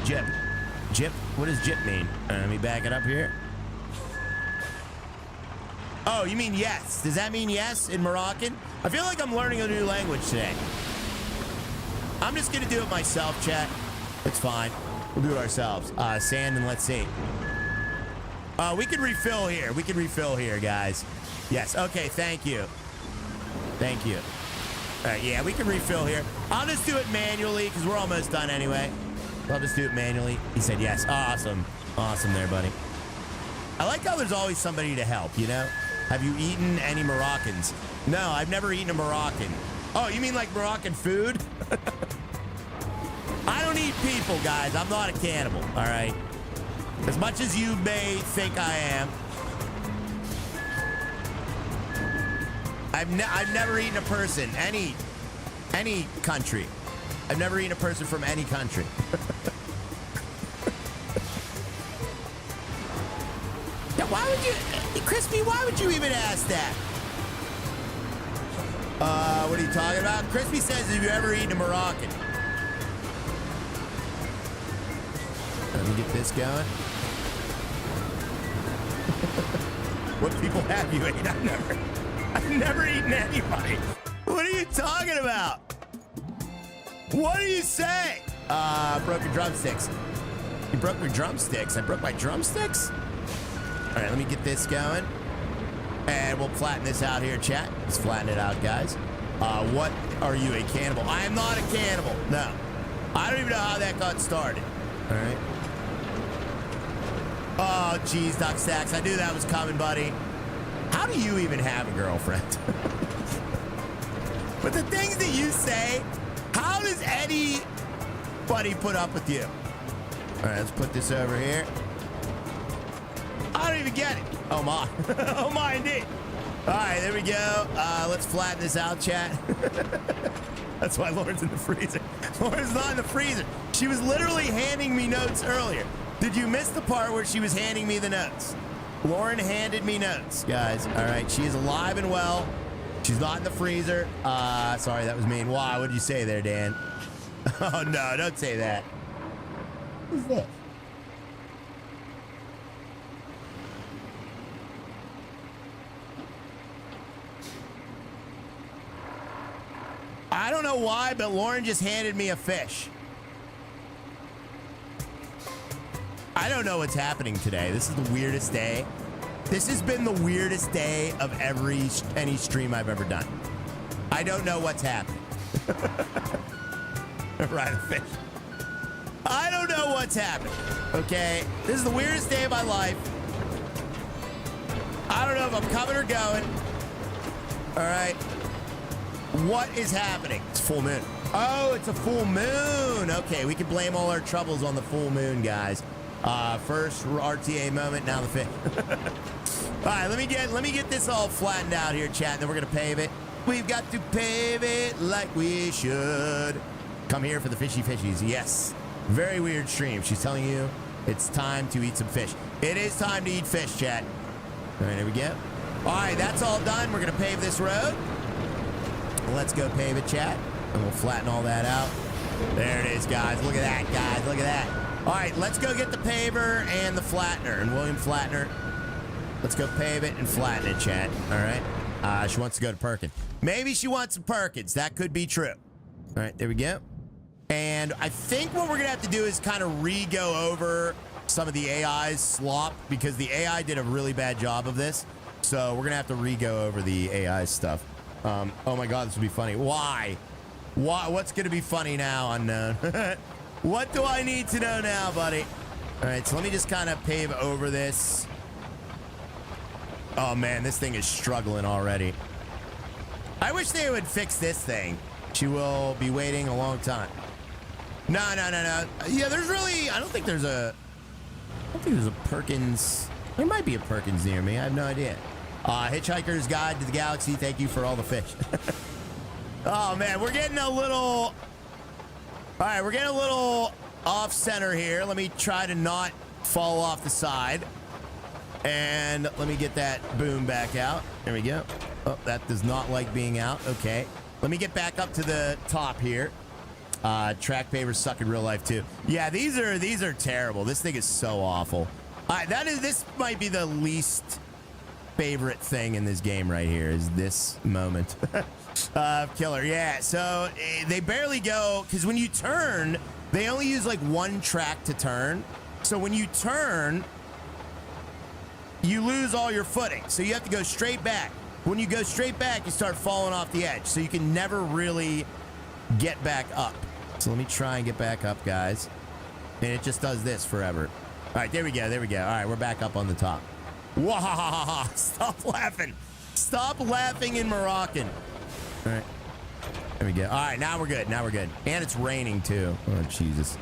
Jip. Jip? What does jip mean? Let me back it up here. Oh, you mean yes. Does that mean yes in Moroccan? I feel like I'm learning a new language today. I'm just going to do it myself, chat. It's fine. We'll do it ourselves. Sand and let's see. We can refill here. We can refill here, guys. Yes. Okay. Thank you. Thank you. All right. Yeah, we can refill here. I'll just do it manually because we're almost done anyway. I'll just do it manually. He said yes. Awesome. Awesome there, buddy. I like how there's always somebody to help, you know? Have you eaten any Moroccans? No, I've never eaten a Moroccan. Oh, you mean like Moroccan food? I don't eat people, guys. I'm not a cannibal, all right? As much as you may think I am. I've never eaten a person, any country. I've never eaten a person from any country. Now, why would you, Crispy, why would you even ask that? What are you talking about? Crispy says, have you ever eaten a Moroccan? Let me get this going. What people have you eaten? I've never eaten anybody. What are you talking about? What do you say? Broke your drumsticks. You broke your drumsticks? I broke my drumsticks? All right, let me get this going. And we'll flatten this out here, chat. Let's flatten it out, guys. What are you, a cannibal? I am not a cannibal. No. I don't even know how that got started. All right. Oh, geez, Duck Stacks. I knew that was coming, buddy. How do you even have a girlfriend? But the things that you say, how does anybody put up with you? All right, let's put this over here. I don't even get it. Oh, my. Oh, my, indeed. All right, there we go. Let's flatten this out, chat. That's why Lauren's in the freezer. Lauren's not in the freezer. She was literally handing me notes earlier. Did you miss the part where she was handing me the notes? Lauren handed me notes, guys. All right, she is alive and well. She's not in the freezer. Sorry, that was mean. Why? What did you say there, Dan? Oh, no, don't say that. Who's this? I don't know why, but Lauren just handed me a fish. I don't know what's happening today. This is the weirdest day. This has been the weirdest day of any stream I've ever done. I don't know what's happening. Right, a fish. I don't know what's happening. Okay, this is the weirdest day of my life. I don't know if I'm coming or going. All right. What is happening? It's full moon. Oh, it's a full moon. Okay, we can blame all our troubles on the full moon, guys. First RTA moment, now the fifth. All right, let me get this all flattened out here, chat, and then we're gonna pave it. We've got to pave it like we should. Come here for the fishy fishies. Yes. Very weird stream. She's telling you it's time to eat some fish. It is time to eat fish, chat. All right, here we go. All right, that's all done. We're gonna pave this road. Let's go pave it, chat, and we'll flatten all that out. There it is, guys. Look at that, guys. Look at that. All right, let's go get the paver and the flattener. And William Flattener, let's go pave it and flatten it, chat. All right. She wants to go to Perkins. Maybe she wants some Perkins. That could be true. All right, there we go. And I think what we're going to have to do is kind of re-go over some of the AI's slop because the AI did a really bad job of this. So we're going to have to re-go over the AI stuff. Oh, my God, this would be funny. Why? What's going to be funny now, unknown? What do I need to know now, buddy? All right, so let me just kind of pave over this. Oh, man, this thing is struggling already. I wish they would fix this thing. She will be waiting a long time. No. Yeah, there's really... I don't think there's a Perkins... There might be a Perkins near me. I have no idea. Hitchhiker's Guide to the Galaxy. Thank you for all the fish. Oh, man, we're getting a little... All right, we're getting a little off-center here. Let me try to not fall off the side. And let me get that boom back out. There we go. Oh, that does not like being out. Okay. Let me get back up to the top here. Track pavers suck in real life, too. Yeah, these are terrible. This thing is so awful. All right, this might be the least favorite thing in this game right here is this moment. Killer, yeah. So they barely go because when you turn, they only use like one track to turn. So when you turn, you lose all your footing. So you have to go straight back. When you go straight back, you start falling off the edge. So you can never really get back up. So let me try and get back up, guys. And it just does this forever. All right, there we go. There we go. All right, we're back up on the top. Wah! Stop laughing. Stop laughing in Moroccan. All right. There we go. All right, now we're good. Now we're good. And it's raining, too. Oh, Jesus.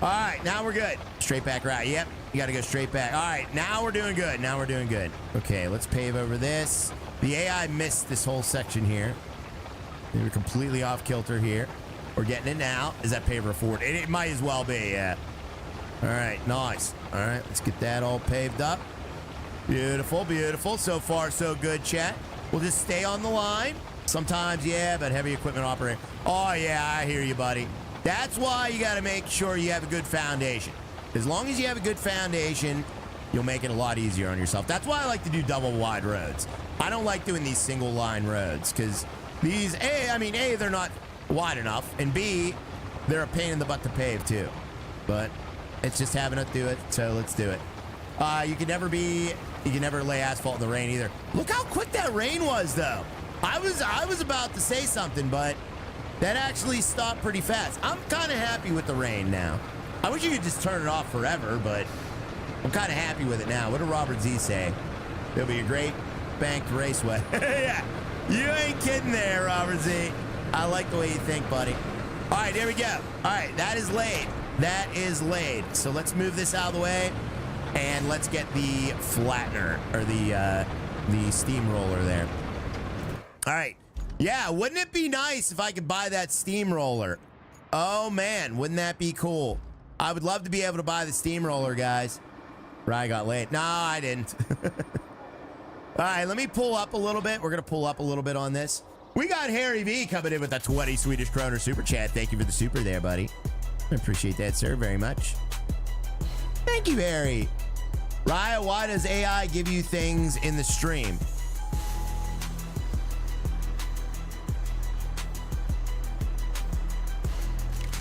All right, now we're good. Straight back route. Yep, you got to go straight back. All right, now we're doing good. Now we're doing good. Okay, let's pave over this. The AI missed this whole section here. They were completely off kilter here. We're getting it now. Is that paver forward? It might as well be, yeah. All right, nice. All right, let's get that all paved up. Beautiful, beautiful. So far, so good, chat. We'll just stay on the line. Sometimes, yeah, but heavy equipment operator. Oh, yeah, I hear you, buddy. That's why you got to make sure you have a good foundation. As long as you have a good foundation, you'll make it a lot easier on yourself. That's why I like to do double wide roads. I don't like doing these single line roads because these, A, they're not wide enough, and B, they're a pain in the butt to pave too. But it's just having to do it, so let's do it. You can never lay asphalt in the rain either. Look how quick that rain was, though. I was about to say something, but that actually stopped pretty fast. I'm kind of happy with the rain now. I wish you could just turn it off forever, but I'm kind of happy with it now. What did Robert Z say? It'll be a great banked raceway. Yeah, you ain't kidding there, Robert Z. I like the way you think, buddy. All right, here we go. All right, that is laid. That is laid. So let's move this out of the way, and let's get the flattener, or the steamroller there. All right. Yeah, wouldn't it be nice if I could buy that steamroller? Oh, man, wouldn't that be cool? I would love to be able to buy the steamroller, guys. Ryan got late. No, I didn't. All right, let me pull up a little bit. We're going to pull up a little bit on this. We got Harry V coming in with a 20 Swedish kroner super chat. Thank you for the super there, buddy. I appreciate that, sir, very much. Thank you, Harry. Raya, why does AI give you things in the stream?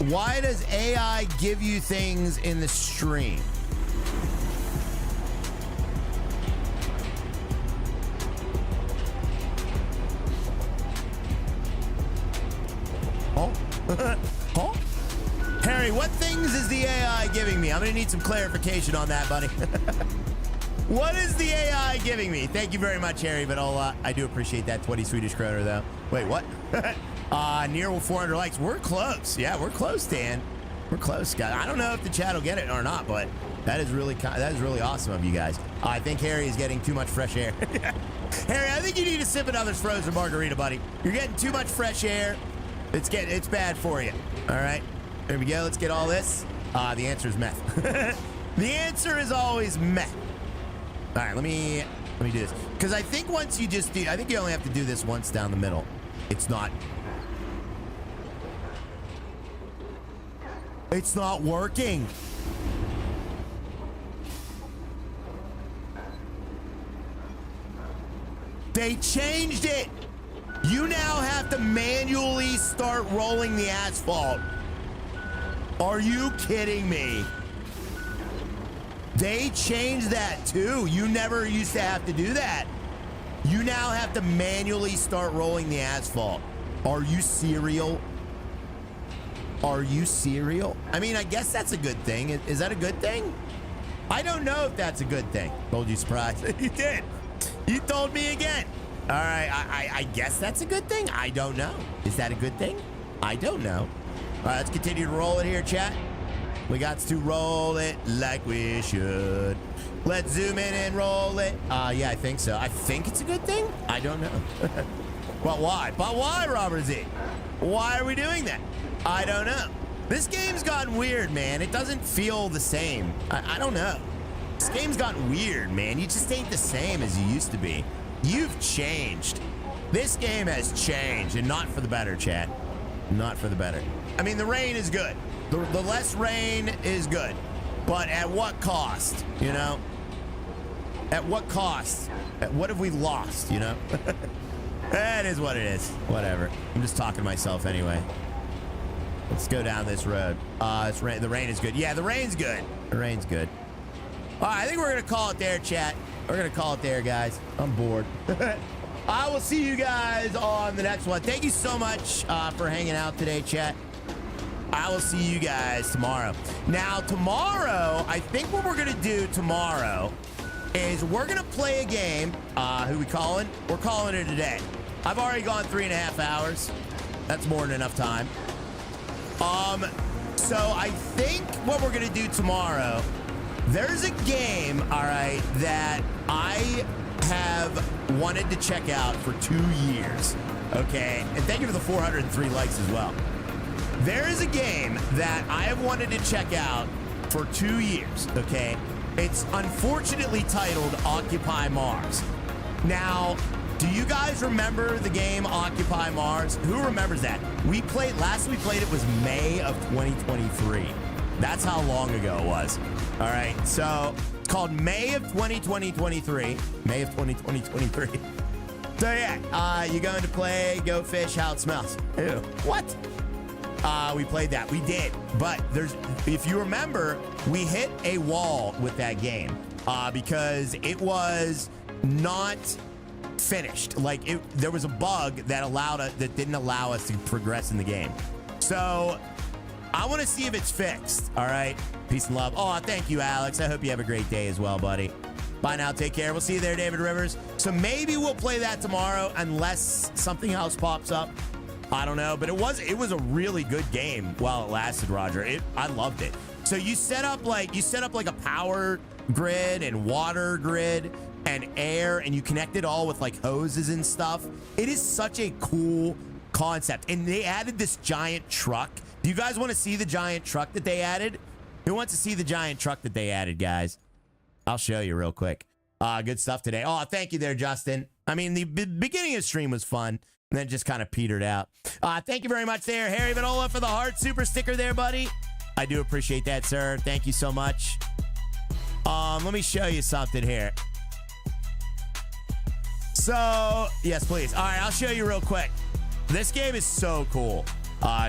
Why does AI give you things in the stream? Oh? Oh? Harry, what things is the AI giving me? I'm going to need some clarification on that, buddy. What is the AI giving me? Thank you very much, Harry, but I do appreciate that 20 Swedish kroner, though. Wait, what? Near 400 likes. We're close. Yeah, we're close, Dan. We're close, guys. I don't know if the chat will get it or not, but that is really awesome of you guys. I think Harry is getting too much fresh air. Harry, I think you need to sip another frozen margarita, buddy. You're getting too much fresh air. It's bad for you. All right, there we go. Let's get all this. The answer is meth. The answer is always meth. All right, let me do this, because I think once you just do, I think you only have to do this once down the middle. It's not working. They changed it. You now have to manually start rolling the asphalt. Are you kidding me? They changed that too. You never used to have to do that. You now have to manually start rolling the asphalt. Are you serial? Are you serial? I mean, I guess that's a good thing. Is that a good thing? I don't know if that's a good thing. Told you, surprise. You did. You told me again. All right, I guess that's a good thing. I don't know. Is that a good thing? I don't know. All right, let's continue to roll it here, chat. We got to roll it like we should. Let's zoom in and roll it. Yeah, I think so. I think it's a good thing. I don't know. But why? But why, Robert Z? Why are we doing that? I don't know. This game's gotten weird, man. It doesn't feel the same. I don't know. This game's gotten weird, man. You just ain't the same as you used to be. You've changed. This game has changed, and not for the better, chat. Not for the better. I mean, the rain is good. The less rain is good. But at what cost, you know? At what cost? What have we lost, you know? That is what it is. Whatever. I'm just talking to myself anyway. Let's go down this road. The rain is good. Yeah, the rain's good. The rain's good. All right, I think we're going to call it there, chat. We're going to call it there, guys. I'm bored. I will see you guys on the next one. Thank you so much for hanging out today, chat. I will see you guys tomorrow. Now, tomorrow, I think what we're going to do tomorrow is we're going to play a game. Who we calling? We're calling it a day. I've already gone 3.5 hours. That's more than enough time. So I think what we're going to do tomorrow, there's a game, all right, that I have wanted to check out for 2 years, okay? And thank you for the 403 likes as well. There is a game that I have wanted to check out for 2 years, okay? It's unfortunately titled Occupy Mars. Now, do you guys remember the game Occupy Mars? Who remembers that? Last we played it was May of 2023. That's how long ago it was. All right, so it's called May of 2023. May of 2023. So yeah, you're going to play Go Fish, How It Smells. Ew, what? We played that. We did. But if you remember, we hit a wall with that game because it was not finished. Like there was a bug that didn't allow us to progress in the game. So I want to see if it's fixed. All right. Peace and love. Oh, thank you, Alex. I hope you have a great day as well, buddy. Bye now. Take care. We'll see you there, David Rivers. So maybe we'll play that tomorrow unless something else pops up. I don't know, but it was a really good game while it lasted, Roger. I loved it. So you set up like a power grid and water grid and air, and you connect it all with like hoses and stuff. It is such a cool concept. And they added this giant truck. Do you guys want to see the giant truck that they added? Who wants to see the giant truck that they added, guys? I'll show you real quick. Good stuff today. Oh, thank you there, Justin. I mean, the beginning of the stream was fun. And then just kind of petered out. Thank you very much there, Harry Vanola, for the heart super sticker there, buddy. I do appreciate that, sir. Thank you so much. Let me show you something here. So, yes, please. All right, I'll show you real quick. This game is so cool.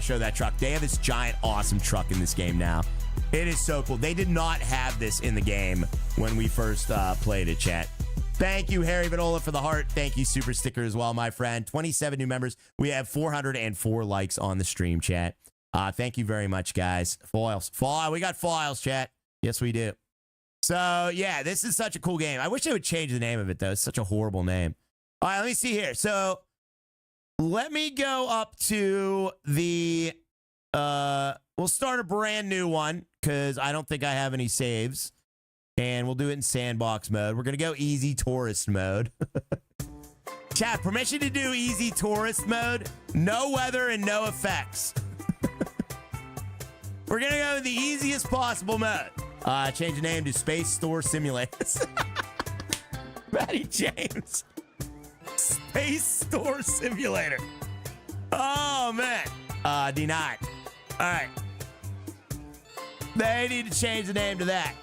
Show that truck. They have this giant, awesome truck in this game now. It is so cool. They did not have this in the game when we first played it, chat. Thank you, Harry Vanola, for the heart. Thank you, super sticker as well, my friend. 27 new members. We have 404 likes on the stream, chat. Thank you very much, guys. Foils. We got foils, chat. Yes, we do. So, yeah, this is such a cool game. I wish they would change the name of it, though. It's such a horrible name. All right, let me see here. So, let me go up to the... we'll start a brand new one, because I don't think I have any saves. And we'll do it in sandbox mode. We're going to go easy tourist mode. Chat, permission to do easy tourist mode. No weather and no effects. We're going to go in the easiest possible mode. Change the name to Space Store Simulators. Matty James. Space Store Simulator. Oh, man. Denied. All right. They need to change the name to that.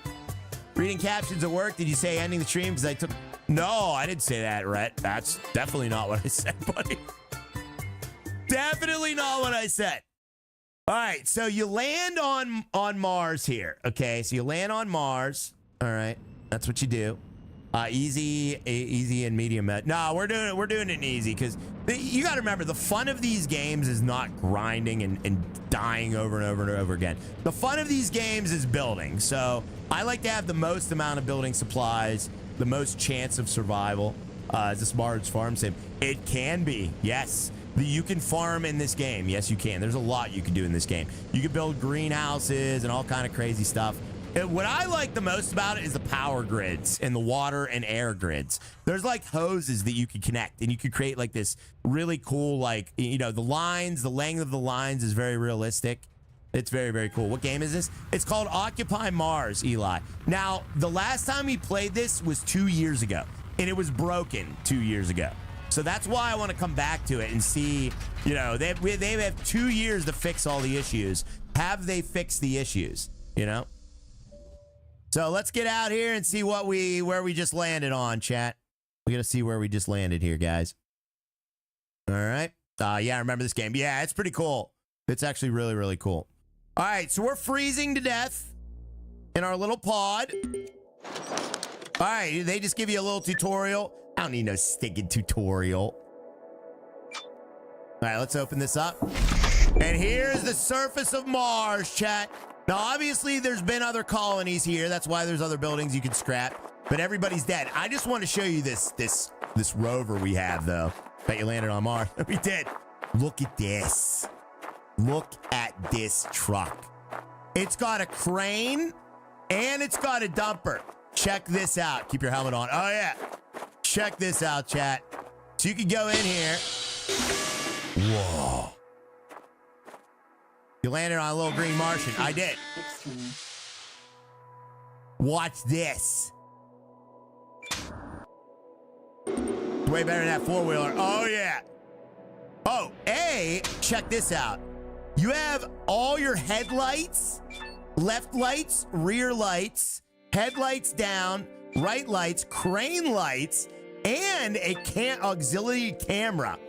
Reading captions at work. Did you say ending the stream because I took... No, I didn't say that, Rhett. That's definitely not what I said, buddy. Definitely not what I said. All right, so you land on Mars here. Okay, so you land on Mars. All right, that's what you do. Easy and medium. No, we're doing it in easy because you got to remember the fun of these games is not grinding and dying over and over and over again. The fun of these games is building. So I like to have the most amount of building supplies, the most chance of survival. Is this Mars farm sim? It can be, yes. You can farm in this game. Yes, you can. There's a lot you can do in this game. You can build greenhouses and all kind of crazy stuff. What I like the most about it is the power grids and the water and air grids. There's like hoses that you can connect and you can create like this really cool, like, you know, the lines, the length of the lines is very realistic. It's very, very cool. What game is this? It's called Occupy Mars, Eli. Now, the last time we played this was 2 years ago and it was broken 2 years ago. So that's why I want to come back to it and see, you know, they have 2 years to fix all the issues. Have they fixed the issues, you know? So let's get out here and see where we just landed on, chat. We got to see where we just landed here, guys. All right. Yeah, I remember this game. Yeah, it's pretty cool. It's actually really, really cool. All right, so we're freezing to death in our little pod. All right, they just give you a little tutorial. I don't need no stinking tutorial. All right, let's open this up. And here's the surface of Mars, chat. Now, obviously, there's been other colonies here. That's why there's other buildings you can scrap. But everybody's dead. I just want to show you this rover we have, though. Bet you landed on Mars. We did. Look at this. Look at this truck. It's got a crane, and it's got a dumper. Check this out. Keep your helmet on. Oh, yeah. Check this out, chat. So you can go in here. Whoa. You landed on a little green Martian. I did. Watch this. Way better than that four-wheeler. Oh, yeah. Oh, check this out. You have all your headlights, left lights, rear lights, headlights down, right lights, crane lights, and a auxiliary camera.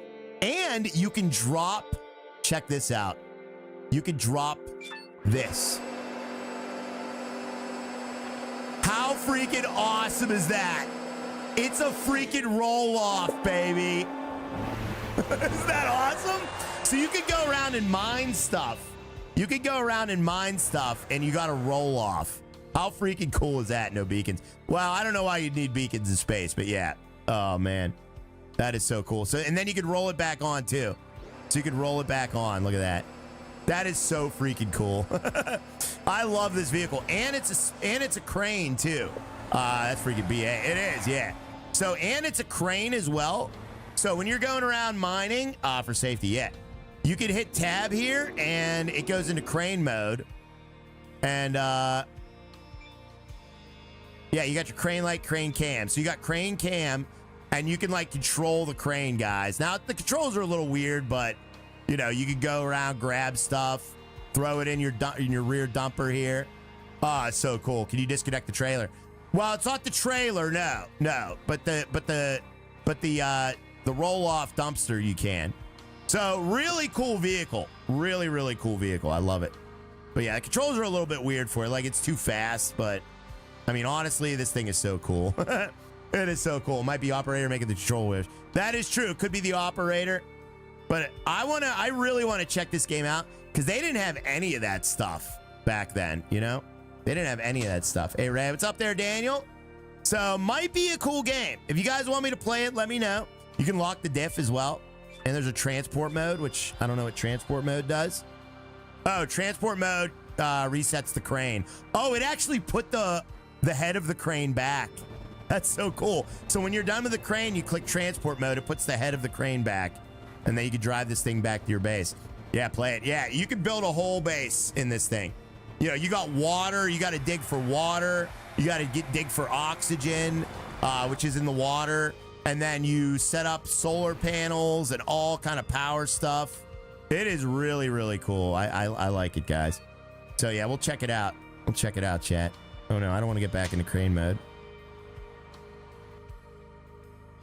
And you can drop, check this out. You can drop this. How freaking awesome is that? It's a freaking roll-off, baby. Isn't that awesome? So you could go around and mine stuff. You could go around and mine stuff, and you got a roll-off. How freaking cool is that? No beacons. Well, I don't know why you'd need beacons in space, but yeah. Oh, man. That is so cool. So, and then you could roll it back on, too. So you could roll it back on. Look at that. That is so freaking cool. I love this vehicle. And it's a crane, too. That's freaking BA. It is, yeah. So, and it's a crane as well. So when you're going around mining, for safety, yeah. You can hit tab here, and it goes into crane mode. And, yeah, you got your crane light, crane cam. So you got crane cam, and you can, like, control the crane, guys. Now, the controls are a little weird, but, you know, you can go around, grab stuff, throw it in your rear dumper here. Oh, it's so cool. Can you disconnect the trailer? Well, it's not the trailer, no. But the roll-off dumpster you can. So, really cool vehicle. Really, really cool vehicle. I love it. But yeah, the controls are a little bit weird for it. Like, it's too fast, but I mean, honestly, this thing is so cool. It is so cool. It might be operator making the control wish. That is true. It could be the operator. But I really want to check this game out because they didn't have any of that stuff back then, you know? They didn't have any of that stuff. Hey, Ray, what's up there, Daniel? So, might be a cool game. If you guys want me to play it, let me know. You can lock the diff as well. And there's a transport mode, which I don't know what transport mode does. Oh, transport mode resets the crane. Oh, it actually put the the head of the crane back. That's so cool. So when you're done with the crane, you click transport mode. It puts the head of the crane back, and then you can drive this thing back to your base. Yeah, play it. Yeah, you can build a whole base in this thing. You know, you got water. You got to dig for water. You got to dig for oxygen, which is in the water. And then you set up solar panels and all kind of power stuff. It is really, really cool. I like it, guys. So yeah, we'll check it out. We'll check it out, chat. Oh no, I don't want to get back into crane mode.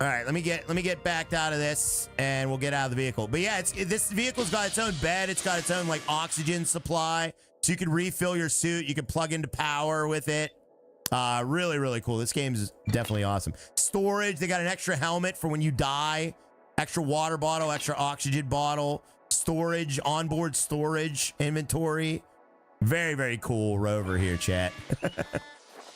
All right, let me get backed out of this, and we'll get out of the vehicle. But yeah, this vehicle's got its own bed. It's got its own like oxygen supply, so you can refill your suit. You can plug into power with it. Really, really cool. This game is definitely awesome. Storage. They got an extra helmet for when you die. Extra water bottle. Extra oxygen bottle. Storage. Onboard storage inventory. Very, very cool rover here, chat.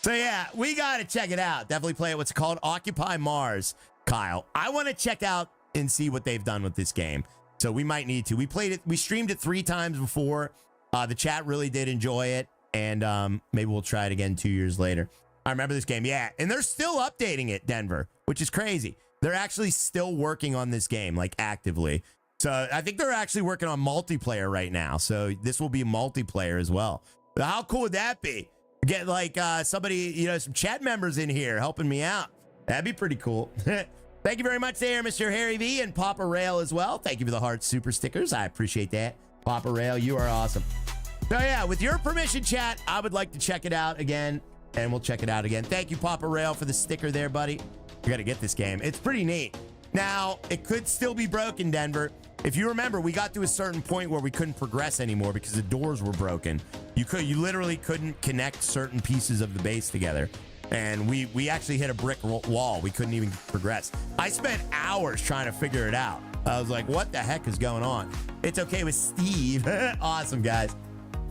So yeah, we got to check it out. Definitely play it. What's it called? Occupy Mars, Kyle. I want to check out and see what they've done with this game. So we might need to. We played it. We streamed it 3 times before. The chat really did enjoy it. And maybe we'll try it again 2 years later. I remember this game. Yeah. And they're still updating it, Denver, which is crazy. They're actually still working on this game, like actively. So I think they're actually working on multiplayer right now. So this will be multiplayer as well. But how cool would that be? Get like somebody, you know, some chat members in here helping me out. That'd be pretty cool. Thank you very much there, Mr. Harry V and Papa Rail as well. Thank you for the heart super stickers. I appreciate that. Papa Rail, you are awesome. So yeah, with your permission, chat, I would like to check it out again, and we'll check it out again. Thank you, Papa Rail, for the sticker there, buddy. You got to get this game. It's pretty neat. Now, it could still be broken, Denver. If you remember, we got to a certain point where we couldn't progress anymore because the doors were broken. You literally couldn't connect certain pieces of the base together. And we actually hit a brick wall. We couldn't even progress. I spent hours trying to figure it out. I was like, what the heck is going on? It's okay with Steve. Awesome, guys.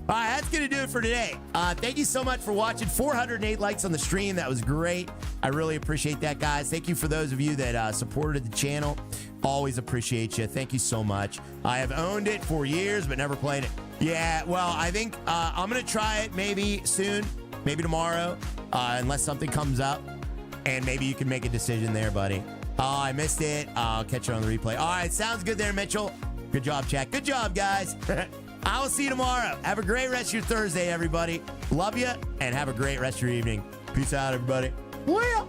All right, that's going to do it for today. Thank you so much for watching. 408 likes on the stream. That was great. I really appreciate that, guys. Thank you for those of you that supported the channel. Always appreciate you. Thank you so much. I have owned it for years, but never played it. Yeah, well, I think I'm going to try it maybe soon, maybe tomorrow, unless something comes up. And maybe you can make a decision there, buddy. Oh, I missed it. I'll catch you on the replay. All right, sounds good there, Mitchell. Good job, chat. Good job, guys. I will see you tomorrow. Have a great rest of your Thursday, everybody. Love you, and have a great rest of your evening. Peace out, everybody. Well.